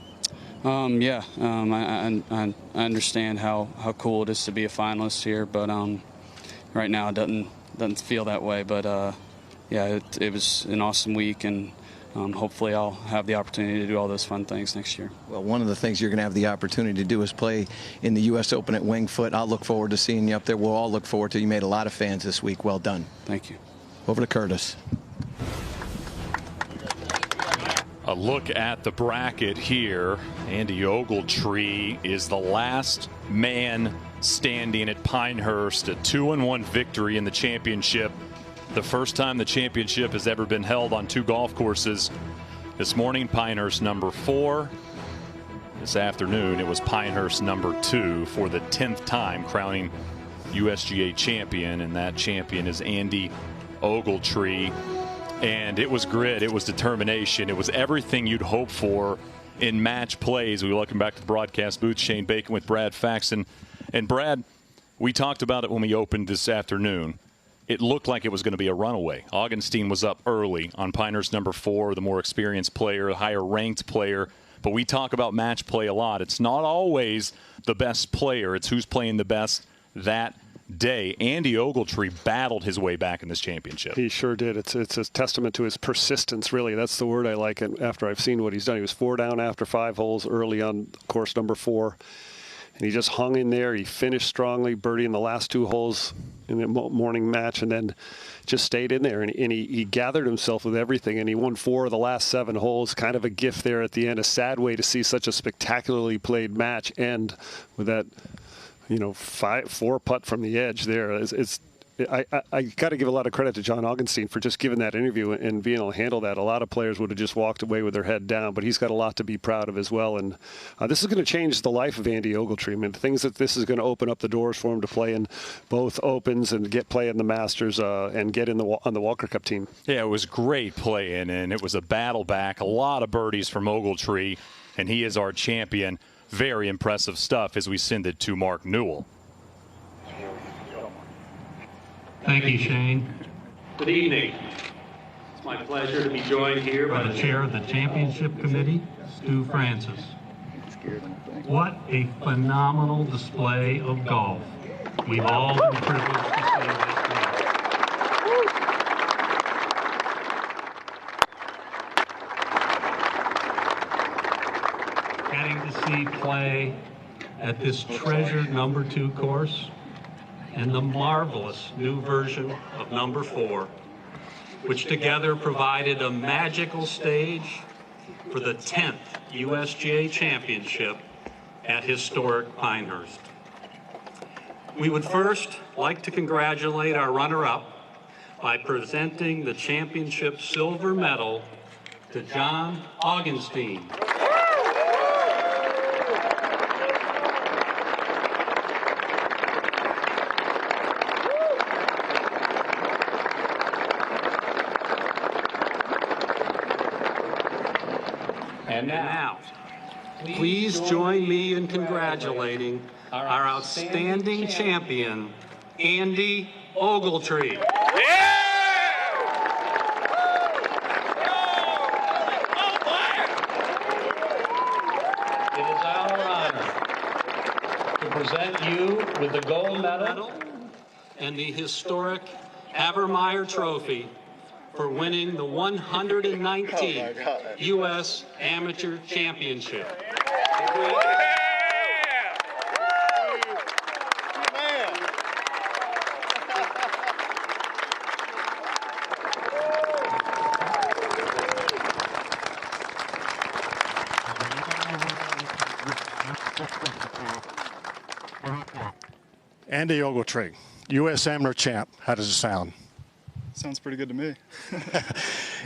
Yeah, I understand how cool it is to be a finalist here, but right now it doesn't feel that way. But yeah, it was an awesome week, and hopefully I'll have the opportunity to do all those fun things next year. Well, one of the things you're going to have the opportunity to do is play in the U.S. Open at Winged Foot. I'll look forward to seeing you up there. We'll all look forward to. You made a lot of fans this week. Well done. Thank you. Over to Curtis. A look at the bracket here. Andy Ogletree is the last man standing at Pinehurst. A 2-1 victory in the championship. The first time the championship has ever been held on 2 golf courses. This morning, Pinehurst number 4. This afternoon, it was Pinehurst number 2 for the 10th time crowning USGA champion, and that champion is Andy Ogletree. And it was grit, it was determination, it was everything you'd hope for in match plays. We welcome back to the broadcast booth Shane Bacon with Brad Faxon. And Brad, we talked about it when we opened this afternoon. It looked like it was going to be a runaway. Augenstein was up early on Pinehurst number 4, the more experienced player, the higher ranked player. But we talk about match play a lot. It's not always the best player. It's who's playing the best that day. Andy Ogletree battled his way back in this championship. He sure did. It's a testament to his persistence, really. That's the word I like. And after I've seen what he's done, he was 4 down after 5 holes early on course number 4. And he just hung in there. He finished strongly, birdieing the last 2 holes in the morning match, and then just stayed in there. And he gathered himself with everything, and he won 4 of the last 7 holes. Kind of a gift there at the end. A sad way to see such a spectacularly played match end with that, 4 putt from the edge there. I got to give a lot of credit to John Augenstein for just giving that interview and being able to handle that. A lot of players would have just walked away with their head down, but he's got a lot to be proud of as well. And this is going to change the life of Andy Ogletree. I mean, things that this is going to open up the doors for him to play in both Opens and play in the Masters and get on the Walker Cup team. Yeah, it was great playing, and it was a battle back. A lot of birdies from Ogletree, and he is our champion. Very impressive stuff as we send it to Mark Newell. Thank you, Shane. Good evening. It's my pleasure to be joined here by the chair of the championship committee, Stu Francis. What a phenomenal display of golf. We've all been privileged to see this week. Getting to see play at this treasured number 2 course and the marvelous new version of number 4, which together provided a magical stage for the 10th USGA Championship at historic Pinehurst. We would first like to congratulate our runner-up by presenting the championship silver medal to John Augenstein. And now, please join me in congratulating our outstanding champion, Andy Ogletree. It is our honor to present you with the gold medal and the historic Havermeyer Trophy for winning the 119th U.S. Amateur Championship. Andy Ogletree, U.S. Amateur champ. How does it sound? Sounds pretty good to me.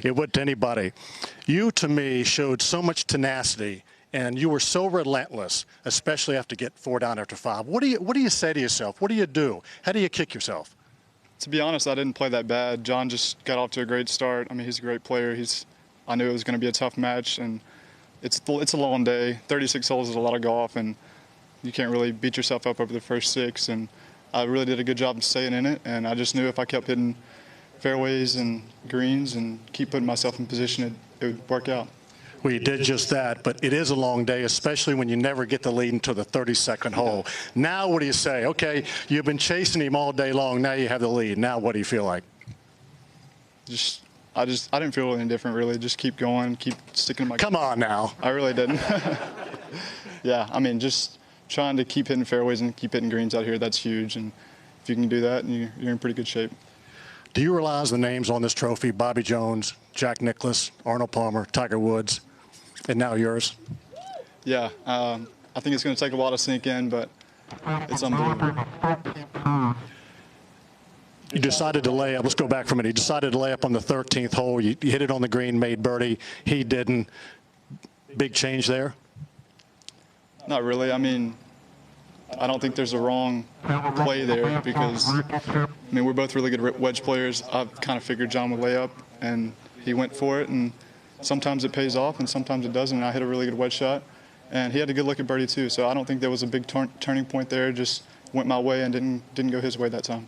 It would to anybody. You, to me, showed so much tenacity, and you were so relentless, especially after get 4 down after 5. What do you say to yourself? What do you do? How do you kick yourself? To be honest, I didn't play that bad. John just got off to a great start. I mean, he's a great player. I knew it was going to be a tough match, and it's a long day. 36 holes is a lot of golf, and you can't really beat yourself up over the first 6. And I really did a good job of staying in it, and I just knew if I kept hitting fairways and greens and keep putting myself in position, it would work out. Well, you did just that, but it is a long day, especially when you never get the lead until the 32nd hole. Now, what do you say? Okay, you've been chasing him all day long. Now you have the lead. Now, what do you feel like? I didn't feel any different, really. Just keep going, keep sticking to my. Come on now. I really didn't. Yeah, I mean, just trying to keep hitting fairways and keep hitting greens out here. That's huge, and if you can do that, you're in pretty good shape. Do you realize the names on this trophy? Bobby Jones, Jack Nicklaus, Arnold Palmer, Tiger Woods, and now yours? Yeah, I think it's going to take a while to sink in, but it's unbelievable. You decided to lay up. Let's go back for a minute. You decided to lay up on the 13th hole. You hit it on the green, made birdie. He didn't. Big change there? Not really. I mean, I don't think there's a wrong play there because, I mean, we're both really good wedge players. I kind of figured John would lay up, and he went for it. And sometimes it pays off, and sometimes it doesn't. And I hit a really good wedge shot, and he had a good look at birdie too. So I don't think there was a big turning point there. Just went my way and didn't go his way that time.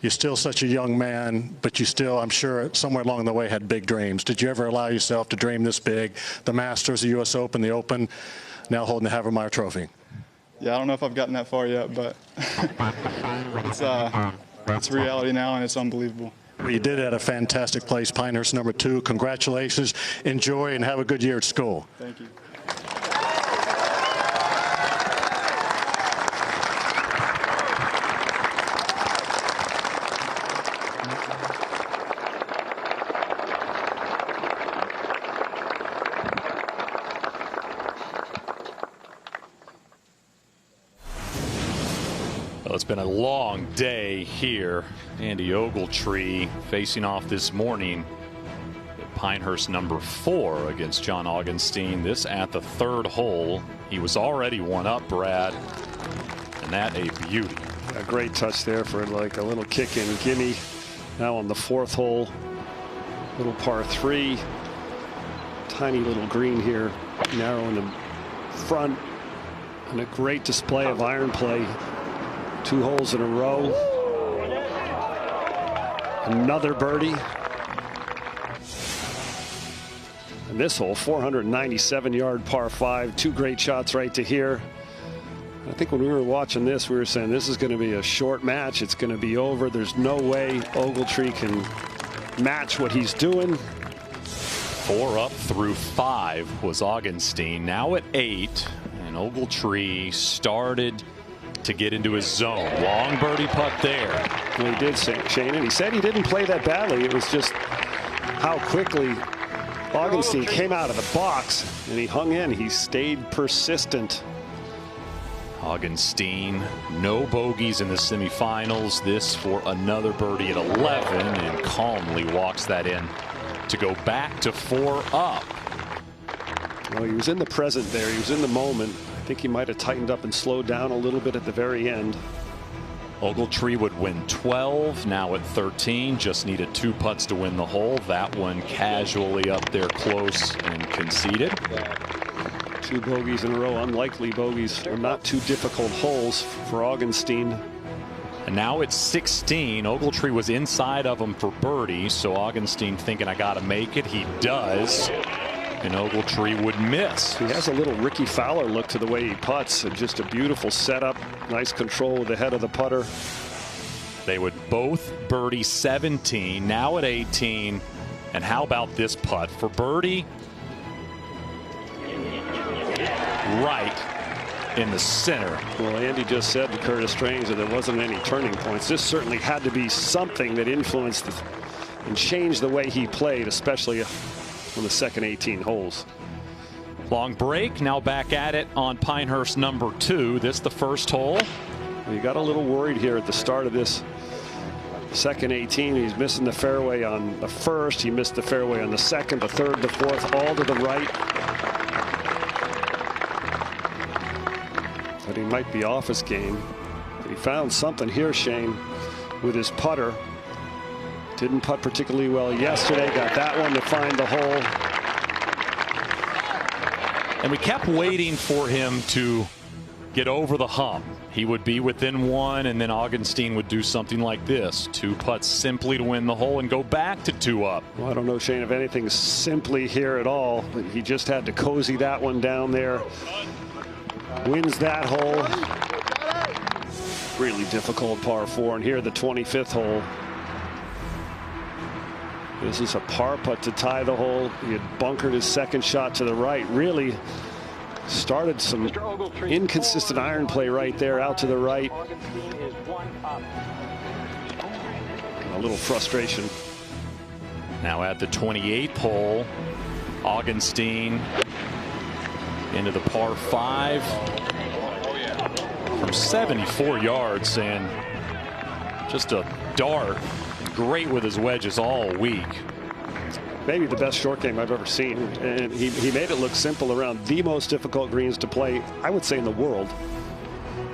You're still such a young man, but you still, I'm sure, somewhere along the way had big dreams. Did you ever allow yourself to dream this big? The Masters, the U.S. Open, the Open, now holding the Havermeyer Trophy. Yeah, I don't know if I've gotten that far yet, but it's reality now, and it's unbelievable. Well, you did it at a fantastic place, Pinehurst #2. Congratulations. Enjoy and have a good year at school. Thank you. Well, it's been a long day here. Andy Ogletree facing off this morning at Pinehurst #4 against John Augenstein. This at the 3rd hole. He was already one up, Brad, and that a beauty. A great touch there for like a little kick in gimme. Now on the 4th hole, little par 3, tiny little green here, narrow in the front, and a great display of iron play. 2 holes in a row. Another birdie. And this hole, 497-yard par 5. 2 great shots right to here. I think when we were watching this, we were saying this is going to be a short match. It's going to be over. There's no way Ogletree can match what he's doing. 4 up through 5 was Augenstein. Now at 8, and Ogletree started to get into his zone. Long birdie putt there. Well, he did, Shane, and he said he didn't play that badly. It was just how quickly Augenstein came out of the box, and he hung in. He stayed persistent. Augenstein, no bogeys in the semifinals. This for another birdie at 11, and calmly walks that in to go back to 4 up. Well, he was in the present there. He was in the moment. I think he might have tightened up and slowed down a little bit at the very end. Ogletree would win 12, now at 13, just needed 2 putts to win the hole. That one casually up there close and conceded. 2 bogeys in a row, unlikely bogeys, or not too difficult holes for Augenstein. And now it's 16. Ogletree was inside of him for birdie, so Augenstein thinking, I got to make it. He does. And Ogletree would miss. He has a little Ricky Fowler look to the way he putts. Just a beautiful setup. Nice control with the head of the putter. They would both birdie 17, now at 18. And how about this putt for birdie? Right in the center. Well, Andy just said to Curtis Strange that there wasn't any turning points. This certainly had to be something that influenced and changed the way he played, especially on the second 18 holes. Long break, now back at it on Pinehurst number 2. This the first hole. You got a little worried here at the start of this second 18. He's missing the fairway on the first. He missed the fairway on the second, the third, the fourth, all to the right. But he might be off his game. But he found something here, Shane, with his putter. Didn't putt particularly well yesterday. Got that one to find the hole. And we kept waiting for him to get over the hump. He would be within 1, and then Augenstein would do something like this. 2 putts simply to win the hole and go back to 2 up. Well, I don't know, Shane, if anything's simply here at all. But he just had to cozy that one down there. Wins that hole. Really difficult par 4. And here the 25th hole. This is a par putt to tie the hole. He had bunkered his second shot to the right. Really started some inconsistent iron play right there, out to the right. A little frustration. Now at the 28th hole, Augenstein into the par 5 from 74 yards, and just a dart. Great with his wedges all week. Maybe the best short game I've ever seen, and he made it look simple around the most difficult greens to play, I would say, in the world.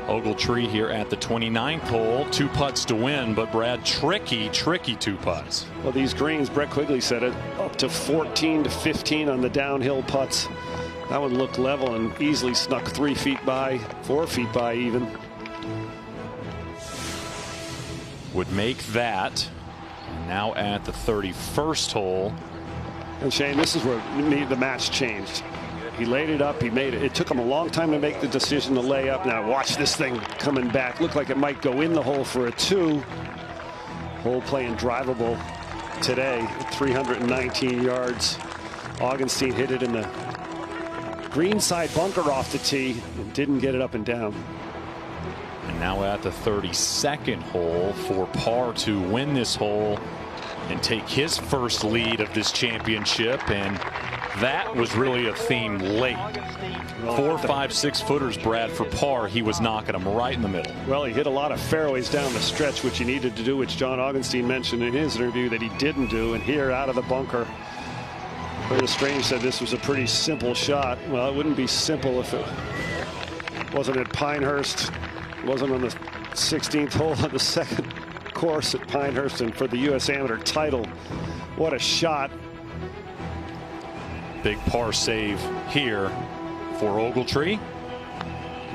Ogletree here at the 29th hole, 2 putts to win, but Brad, tricky 2 putts. Well, these greens, Brett Quigley said it, up to 14 to 15 on the downhill putts. That one looked level and easily snuck 3 feet by, 4 feet by even. Would make that. Now at the 31st hole. And Shane, this is where the match changed. He laid it up. He made it. It took him a long time to make the decision to lay up. Now watch this thing coming back. Looked like it might go in the hole for a 2. Hole playing drivable today at 319 yards. Augenstein hit it in the green side bunker off the tee and didn't get it up and down. And now at the 32nd hole for par to win this hole and take his first lead of this championship. And that was really a theme late. 4, 5, 6 footers, Brad, for par. He was knocking them right in the middle. Well, he hit a lot of fairways down the stretch, which he needed to do, which John Augenstein mentioned in his interview that he didn't do. And here out of the bunker, Curtis Strange said this was a pretty simple shot. Well, it wouldn't be simple if it wasn't at Pinehurst. It wasn't on the 16th hole on the second course at Pinehurst and for the U.S. Amateur title. What a shot. Big par save here for Ogletree.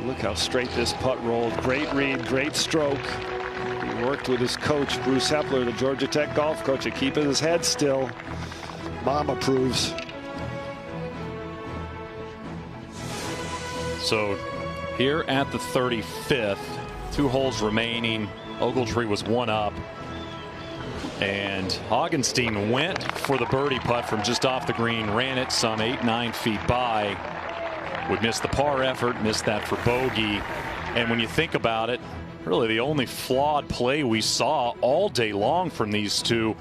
Look how straight this putt rolled. Great read, great stroke. He worked with his coach, Bruce Hepler, the Georgia Tech golf coach, at keeping his head still. Mom approves. So here at the 35th, 2 holes remaining. Ogletree was 1 up. And Augenstein went for the birdie putt from just off the green, ran it some 8, 9 feet by. Would miss the par effort, missed that for bogey. And when you think about it, really the only flawed play we saw all day long from these two